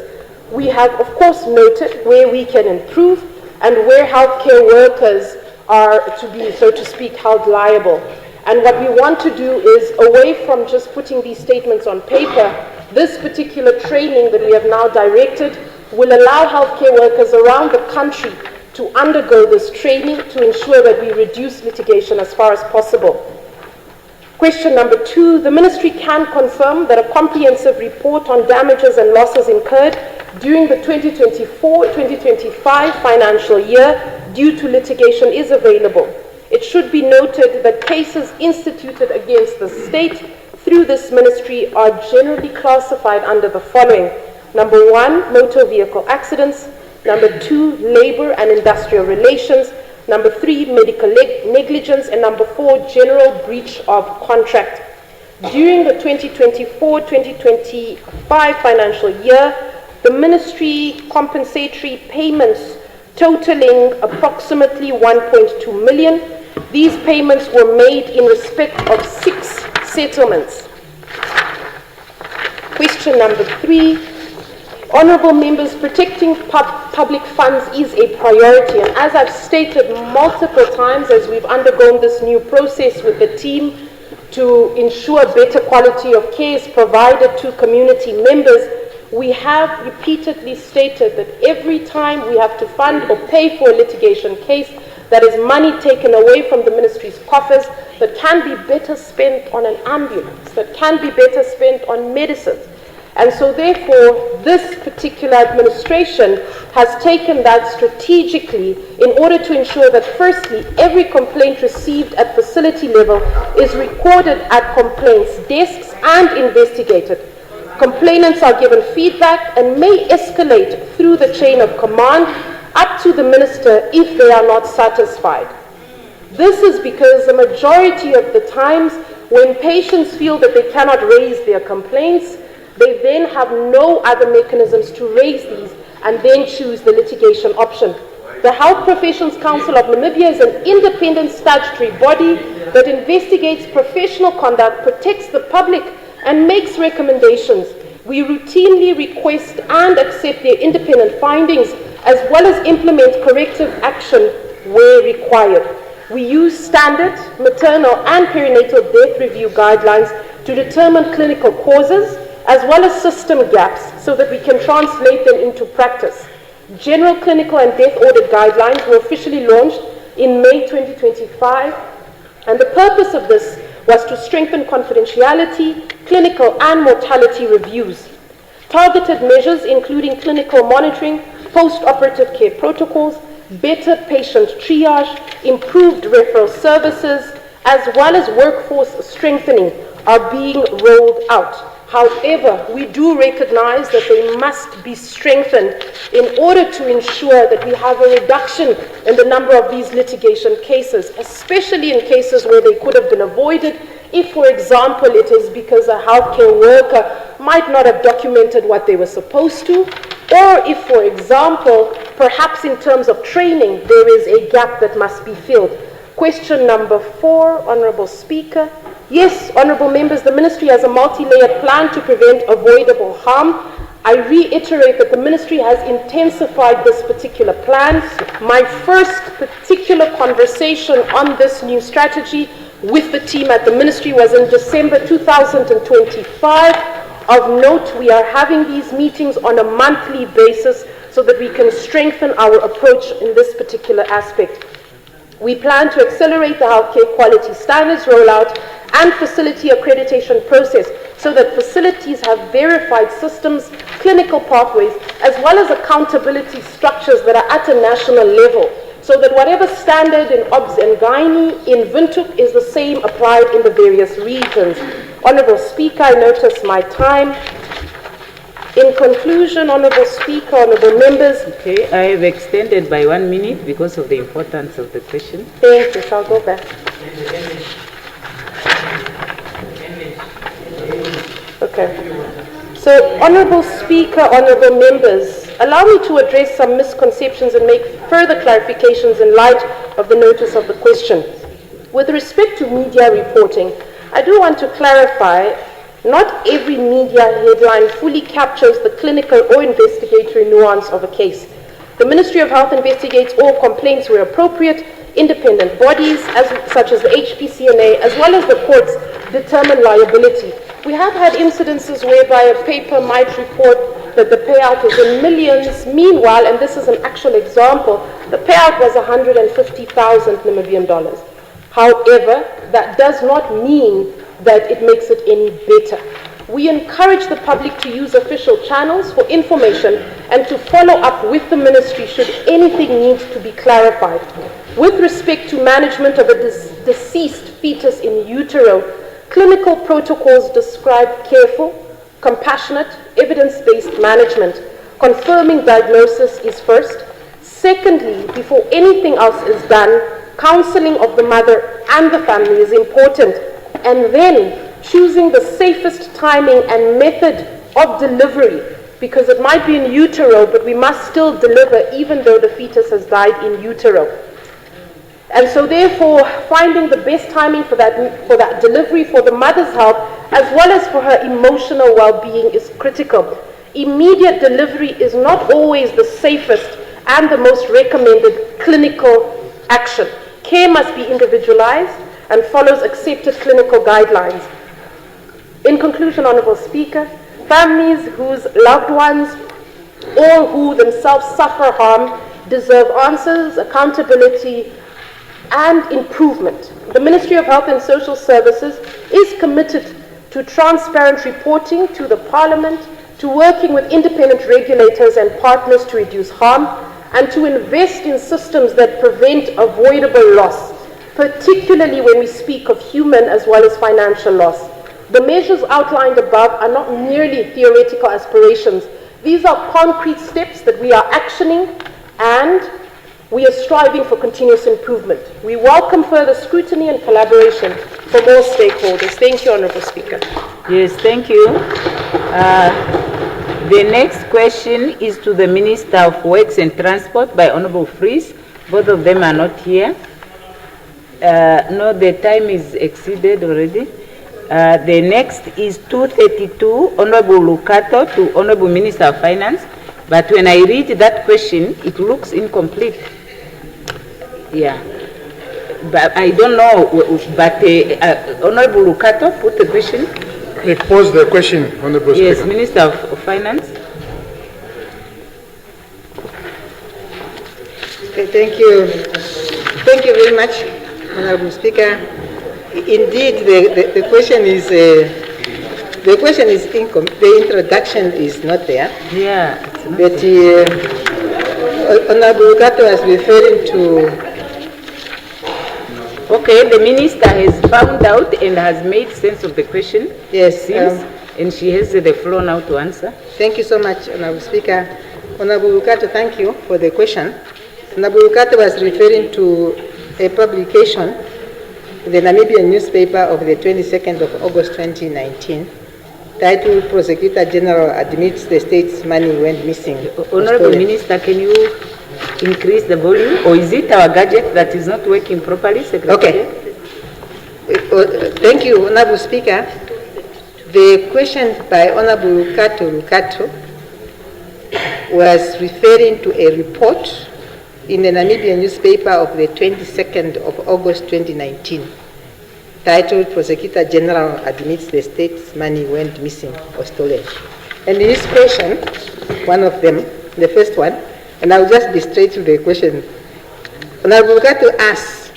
we have of course noted where we can improve and where healthcare workers are to be, so to speak, held liable. And what we want to do is, away from just putting these statements on paper, this particular training that we have now directed will allow healthcare workers around the country to undergo this training to ensure that we reduce litigation as far as possible. Question number 2, the Ministry can confirm that a comprehensive report on damages and losses incurred during the 2024-2025 financial year due to litigation is available. It should be noted that cases instituted against the state through this Ministry are generally classified under the following. Number 1, motor vehicle accidents. Number 2, labor and industrial relations. Number 3, medical negligence. And number 4, general breach of contract. During the 2024-2025 financial year, the Ministry compensatory payments totaling approximately 1.2 million. These payments were made in respect of 6 settlements. Question number 3. Honourable members, protecting public funds is a priority, and as I've stated multiple times as we've undergone this new process with the team to ensure better quality of care is provided to community members, we have repeatedly stated that every time we have to fund or pay for a litigation case, that is money taken away from the Ministry's coffers that can be better spent on an ambulance, that can be better spent on medicines. And so therefore, this particular administration has taken that strategically in order to ensure that firstly, every complaint received at facility level is recorded at complaints desks and investigated. Complainants are given feedback and may escalate through the chain of command up to the Minister if they are not satisfied. This is because the majority of the times when patients feel that they cannot raise their complaints, they then have no other mechanisms to raise these and then choose the litigation option. The Health Professions Council of Namibia is an independent statutory body that investigates professional conduct, protects the public, and makes recommendations. We routinely request and accept their independent findings as well as implement corrective action where required. We use standard maternal and perinatal death review guidelines to determine clinical causes as well as system gaps so that we can translate them into practice. General clinical and death audit guidelines were officially launched in May 2025, and the purpose of this was to strengthen confidentiality, clinical and mortality reviews. Targeted measures including clinical monitoring, post-operative care protocols, better patient triage, improved referral services, as well as workforce strengthening are being rolled out. However, we do recognize that they must be strengthened in order to ensure that we have a reduction in the number of these litigation cases, especially in cases where they could have been avoided if, for example, it is because a healthcare worker might not have documented what they were supposed to, or if, for example, perhaps in terms of training, there is a gap that must be filled. Question number 4, Honorable Speaker. Yes, Honorable Members, the Ministry has a multi-layered plan to prevent avoidable harm. I reiterate that the Ministry has intensified this particular plan. My first particular conversation on this new strategy with the team at the Ministry was in December 2025. Of note, we are having these meetings on a monthly basis so that we can strengthen our approach in this particular aspect. We plan to accelerate the healthcare quality standards rollout and facility accreditation process so that facilities have verified systems, clinical pathways, as well as accountability structures that are at a national level, so that whatever standard in OBS and Gynae in Windhoek is the same applied in the various regions. Honourable Speaker, I notice my time. In conclusion, Honourable Speaker, Honourable Members. Okay, I have extended by 1 minute because of the importance of the question. Thank you, I'll go back. Okay. So, Honourable Speaker, Honourable Members, allow me to address some misconceptions and make further clarifications in light of the notice of the question. With respect to media reporting, I do want to clarify not every media headline fully captures the clinical or investigatory nuance of a case. The Ministry of Health investigates all complaints where appropriate. Independent bodies, such as the HPCNA, as well as the courts, determine liability. We have had incidences whereby a paper might report that the payout was in millions. Meanwhile, and this is an actual example, the payout was 150,000 Namibian dollars. However, that does not mean that it makes it any better. We encourage the public to use official channels for information and to follow up with the Ministry should anything need to be clarified. With respect to management of a deceased fetus in utero, clinical protocols describe careful, compassionate, evidence-based management. Confirming diagnosis is first. Secondly, before anything else is done, counseling of the mother and the family is important. And then choosing the safest timing and method of delivery, because it might be in utero, but we must still deliver even though the fetus has died in utero. And so therefore, finding the best timing for that delivery, for the mother's health, as well as for her emotional well-being is critical. Immediate delivery is not always the safest and the most recommended clinical action. Care must be individualized and follows accepted clinical guidelines. In conclusion, Honourable Speaker, families whose loved ones or who themselves suffer harm deserve answers, accountability, and improvement. The Ministry of Health and Social Services is committed to transparent reporting to the Parliament, to working with independent regulators and partners to reduce harm, and to invest in systems that prevent avoidable loss, particularly when we speak of human as well as financial loss. The measures outlined above are not merely theoretical aspirations. These are concrete steps that we are actioning, and we are striving for continuous improvement. We welcome further scrutiny and collaboration from all stakeholders. Thank you, Honourable Speaker. Yes, thank you. The next question is to the Minister of Works and Transport by Honourable Fries. Both of them are not here. No, the time is exceeded already. The next is 232, Honourable Lukato to Honourable Minister of Finance. But when I read that question, it looks incomplete. Yeah. But I don't know, but Honourable Lukato put the question. Pose the question, Honourable Speaker. Yes, Minister of Finance. Okay, thank you. Thank you very much, Honourable Speaker. Indeed, the question is incomplete. The introduction is not there. Yeah. But Honourable Lukato was referring to. Okay, the Minister has found out and has made sense of the question. Yes. and she has the floor now to answer. Thank you so much, Honorable Speaker. Honorable Lukato, thank you for the question. Honorable Lukato was referring to a publication in the Namibian newspaper of the 22nd of August 2019, titled Prosecutor General Admits the State's Money Went Missing. Honorable Minister, can you increase the volume, or is it our gadget that is not working properly, Secretary? Okay. Thank you, Honorable Speaker. The question by Honorable Lukato was referring to a report in the Namibian newspaper of the 22nd of August 2019, titled Prosecutor General Admits the State's Money Went Missing or Stolen. And in this question, one of them, the first one, and I'll just be straight to the question. Honorable Lukato asks,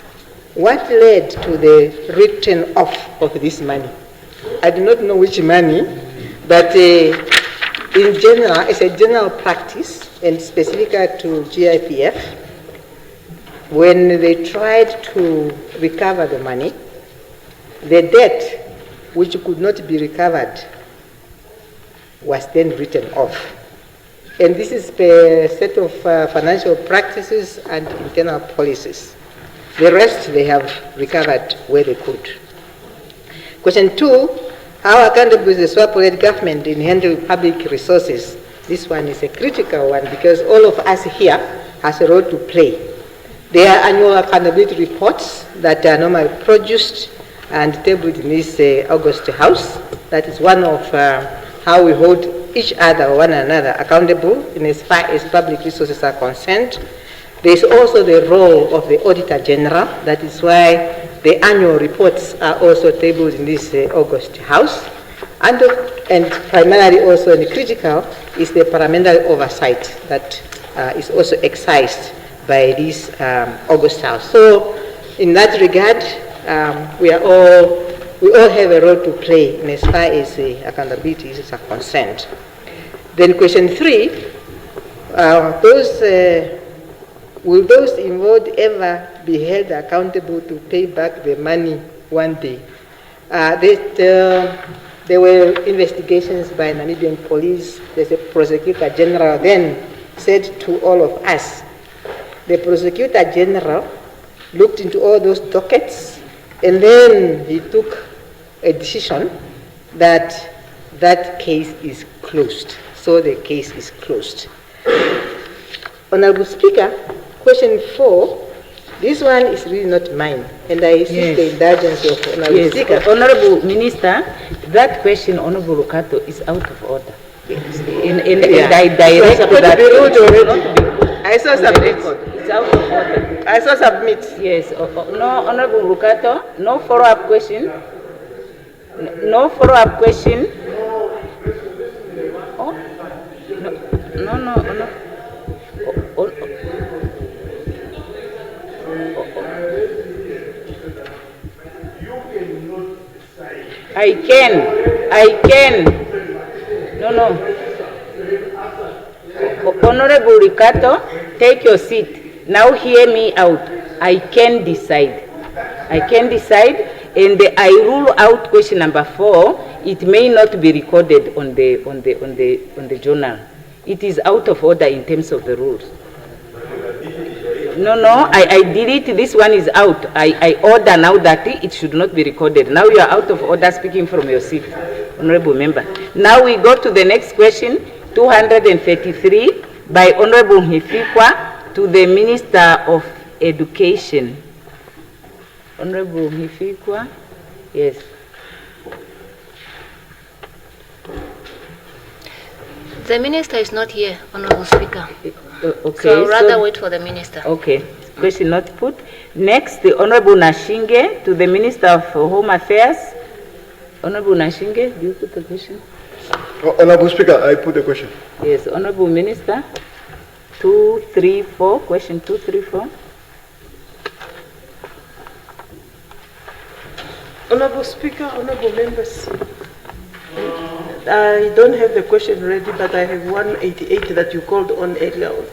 what led to the written off of this money? I do not know which money, but in general, as a general practice, and specifically to GIPF, when they tried to recover the money, the debt which could not be recovered was then written off. And this is a set of financial practices and internal policies. The rest they have recovered where they could. Question 2, how accountable is the SWAPO-led government in handling public resources? This one is a critical one because all of us here has a role to play. There are annual accountability reports that are normally produced and tabled in this August House. That is one of how we hold each other or one another accountable in as far as public resources are concerned. There is also the role of the Auditor General. That is why the annual reports are also tabled in this August House. And primarily also in the critical is the parliamentary oversight that is also excised by this August House. So in that regard, we all have a role to play in as far as accountability is concerned. Then question 3, will those involved ever be held accountable to pay back the money one day? There were investigations by Namibian police. There's a prosecutor general then said to all of us, the prosecutor general looked into all those dockets and then he took a decision that that case is closed. So the case is closed. Honorable Speaker, question 4, this one is really not mine, and I seek the indulgence of Honorable Speaker. Honorable Minister, that question, Honorable Lukato, is out of order. Yes. And I direct that. I saw submit. It's out of order. I saw submit. Yes. No, Honorable Lukato, no follow-up question. No follow-up question. Oh, no. I can. No. Honorable Lukato, take your seat. Now hear me out. I can decide. And I rule out question number 4. It may not be recorded on the journal. It is out of order in terms of the rules. No, I delete. This one is out. I order now that it should not be recorded. Now you are out of order speaking from your seat, Honorable Member. Now we go to the next question, 233, by Honorable Mhifikwa to the Minister of Education. Honorable Mhifikwa, yes. The Minister is not here, Honorable Speaker. Okay, so rather wait for the Minister. Okay, question not put. Next, the Honorable Nashinge to the Minister of Home Affairs. Honorable Nashinge, do you put the question? Honorable Speaker, I put the question. Yes, Honorable Minister. 234, question 234. Honorable Speaker, honorable members, I don't have the question ready, but I have 188 that you called on earlier on.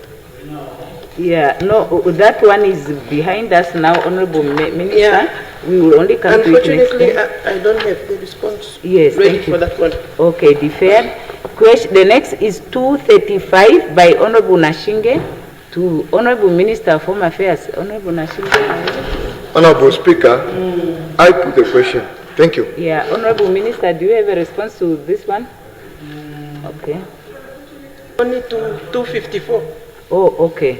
Yeah, no, that one is behind us now, Honorable Minister. Yeah. We will only come to it next Unfortunately, time. I don't have the response Yes, ready thank you. for that one. Okay, deferred. Question, the next is 235 by Honorable Nashinge to Honorable Minister of Home Affairs. Honorable Nashinge. Honorable Speaker, I put the question. Thank you. Yeah, Honorable Minister, do you have a response to this one? Okay. Only 254. Oh, okay.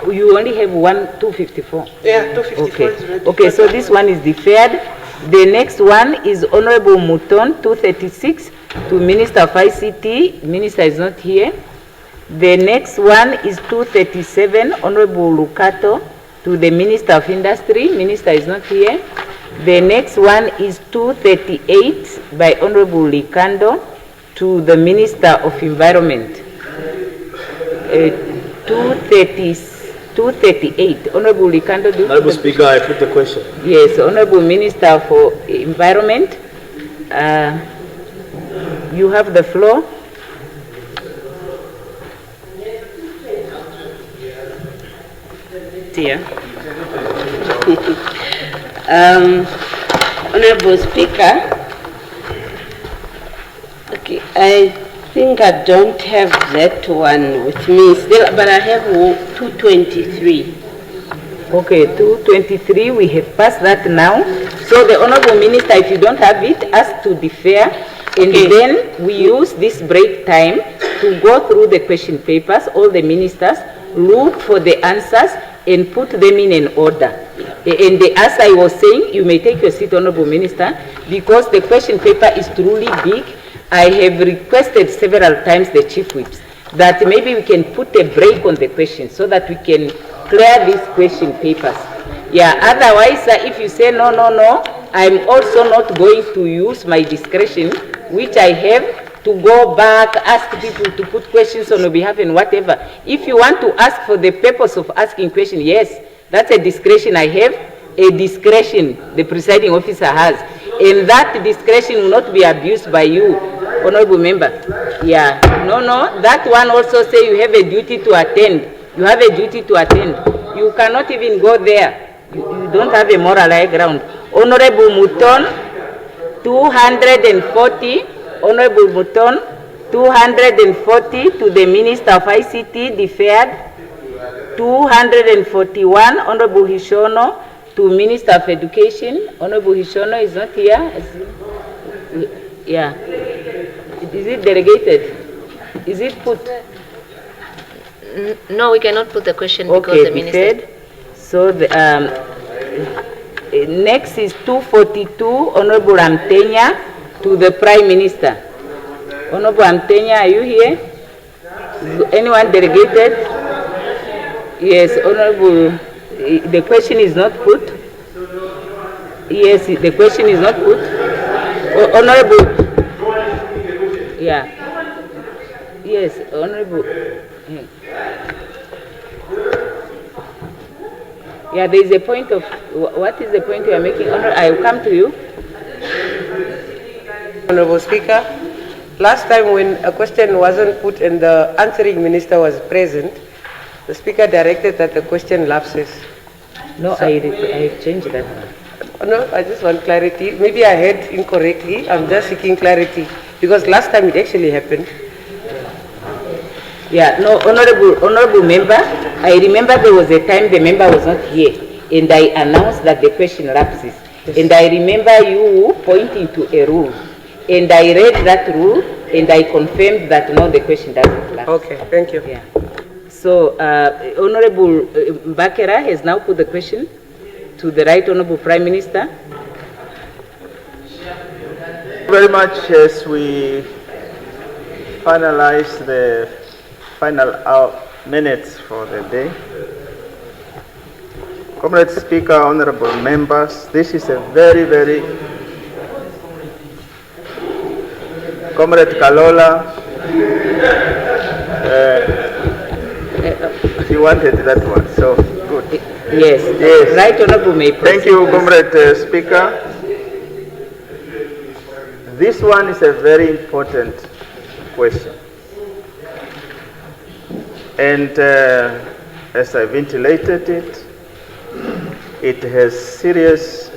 You only have 254. Yeah, 254 okay. is ready. Okay, so this one is deferred. The next one is Honorable Muton, 236, to Minister of ICT. Minister is not here. The next one is 237, Honorable Lukato, to the Minister of Industry. Minister is not here. The next one is 238 by Honorable Likando to the Minister of Environment. 238. Honorable Likando. Honorable Speaker, I put the question. Yes, Honorable Minister for Environment. You have the floor. Dear. Honorable Speaker, okay, I think I don't have that one with me still, but I have 223. Okay, 223, we have passed that now. So the Honorable Minister, if you don't have it, ask to defer, and then we use this break time to go through the question papers, all the ministers, look for the answers, and put them in an order. And as I was saying, you may take your seat, Honorable Minister, because the question paper is truly big. I have requested several times the chief whips that maybe we can put a break on the question so that we can clear these question papers. Yeah, otherwise, if you say no, I'm also not going to use my discretion, which I have, to go back, ask people to put questions on your behalf and whatever. If you want to ask for the purpose of asking questions, yes, that's a discretion I have, a discretion the presiding officer has. And that discretion will not be abused by you, Honorable Member. Yeah, no, that one also say you have a duty to attend. You have a duty to attend. You cannot even go there. You don't have a moral high ground. Honorable Muton, 240. Honorable Muton, 240 to the Minister of ICT, deferred. 241, Honorable Hishono, to Minister of Education. Honorable Hishono is not here. Yeah. Is it delegated? Is it put? No, we cannot put the question Okay, because the minister. deferred. So the, next is 242, Honorable Amtenya, to the Prime Minister. Honorable Amtenya, are you here? Anyone delegated? Yes, Honorable, the question is not put. Yes, the question is not put. Honorable, yeah. Yes, Honorable. Yeah, there is a point of, what is the point you are making? I will come to you. Honorable Speaker, last time when a question wasn't put and the answering minister was present, the Speaker directed that the question lapses. No, I have changed that one. No, I just want clarity. Maybe I heard incorrectly. I'm just seeking clarity because last time it actually happened. Yeah, no, honorable member, I remember there was a time the member was not here and I announced that the question lapses. Yes. And I remember you pointing to a rule. And I read that rule and I confirmed that no, the question doesn't lapse. Okay, thank you. Yeah. So, Honorable Bakera has now put the question to the Right Honorable Prime Minister. Thank you very much. As we finalize the final minutes for the day. Comrade Speaker, honorable members, this is a very, very... Comrade Kalola, he wanted that one, so good. Yes, yes. Right Honorable May. Thank you, Comrade Speaker. This one is a very important question. And as I ventilated it, it has serious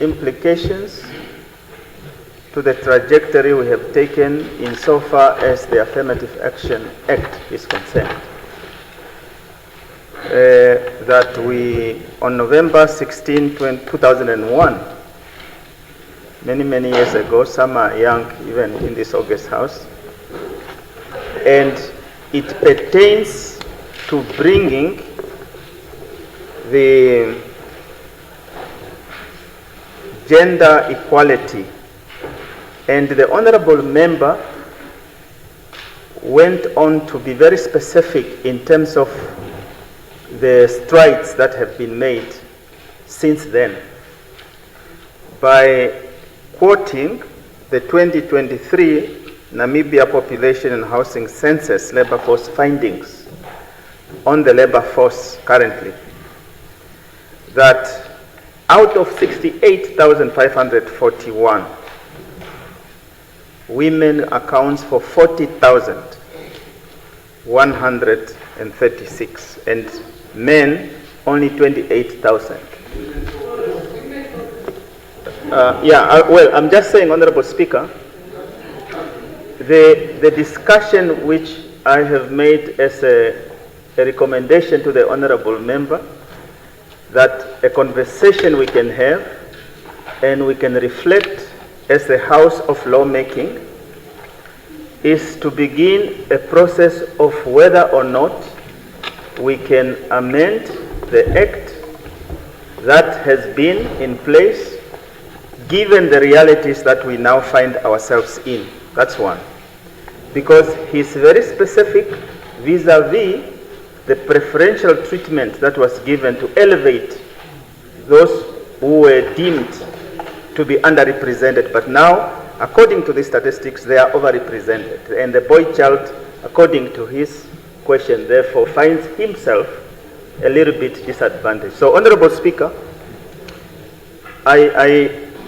implications to the trajectory we have taken insofar as the Affirmative Action Act is concerned. That we, on November 16, 2001, many years ago, some are young even in this August House, and it pertains to bringing the gender equality. And the honorable member went on to be very specific in terms of the strides that have been made since then by quoting the 2023 Namibia Population and Housing Census labor force findings on the labor force currently, that out of 68,541, women accounts for 40,136, and men only 28,000. Well, I'm just saying, Honorable Speaker, the discussion which I have made as a recommendation to the Honorable Member, that a conversation we can have and we can reflect as the House of Lawmaking, is to begin a process of whether or not we can amend the Act that has been in place given the realities that we now find ourselves in. That's one. Because he's very specific vis-a-vis the preferential treatment that was given to elevate those who were deemed to be underrepresented. But now, according to the statistics, they are overrepresented. And the boy child, according to his question, therefore finds himself a little bit disadvantaged. So, Honorable Speaker,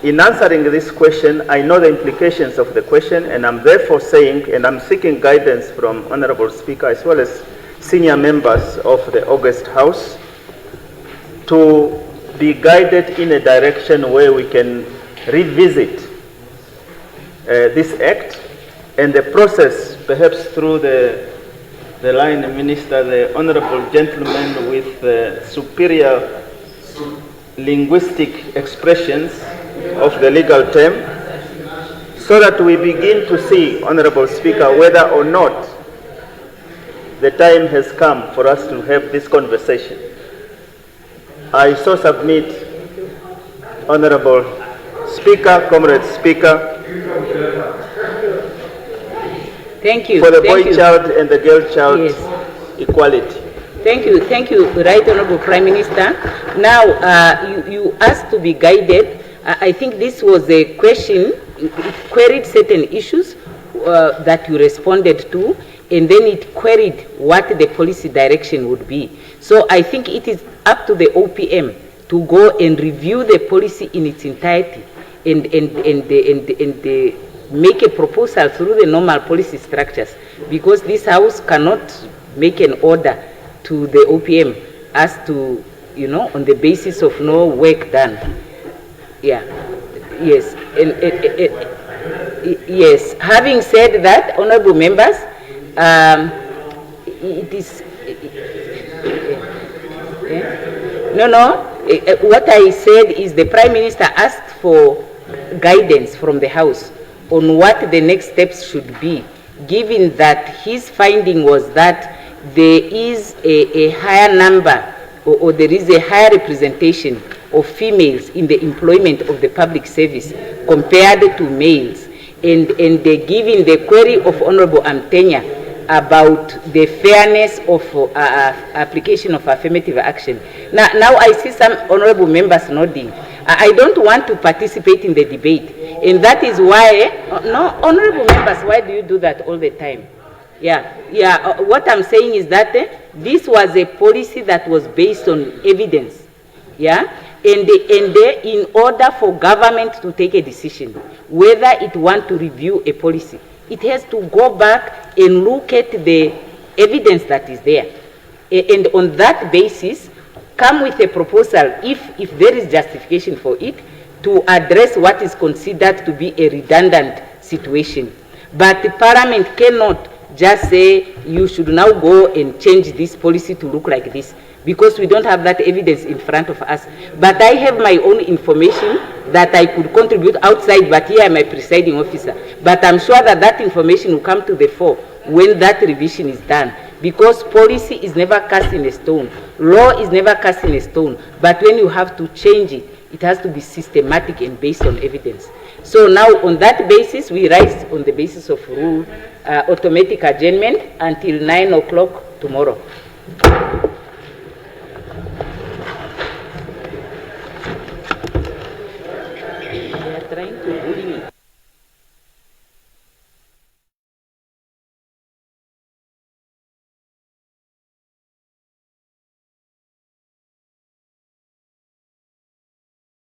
in answering this question, I know the implications of the question, and I'm therefore saying, and I'm seeking guidance from Honorable Speaker as well as senior members of the August House to be guided in a direction where we can revisit this Act and the process, perhaps through the line minister, the honorable gentleman with superior linguistic expressions of the legal term, so that we begin to see, Honorable Speaker, whether or not the time has come for us to have this conversation. I so submit, Honorable Speaker, Comrade Speaker, thank you. For the Thank boy you. child and the girl child equality. Thank you, Right Honorable Prime Minister. Now, you asked to be guided. I think this was a question, it queried certain issues that you responded to, and then it queried what the policy direction would be. So I think it is up to the OPM to go and review the policy in its entirety and make a proposal through the normal policy structures, because this House cannot make an order to the OPM as to, on the basis of no work done. Yeah, yes. Yes, having said that, honorable members, it is, what I said is the Prime Minister asked for guidance from the House on what the next steps should be, given that his finding was that there is a higher number or there is a higher representation of females in the employment of the public service compared to males. And given the query of Honorable Amtenya about the fairness of application of affirmative action. Now I see some honorable members nodding. I don't want to participate in the debate, and that is why, no, honorable members, why do you do that all the time? What I'm saying is that this was a policy that was based on evidence, and in order for government to take a decision whether it wants to review a policy, it has to go back and look at the evidence that is there. and on that basis, come with a proposal, if there is justification for it, to address what is considered to be a redundant situation. But the Parliament cannot just say you should now go and change this policy to look like this, because we don't have that evidence in front of us. But I have my own information that I could contribute outside, but here I'm a presiding officer. But I'm sure that that information will come to the fore when that revision is done, because policy is never cast in a stone. Law is never cast in a stone. But when you have to change it, it has to be systematic and based on evidence. So now on that basis, we rise on the basis of rule automatic adjournment until 9 o'clock tomorrow. They are trying to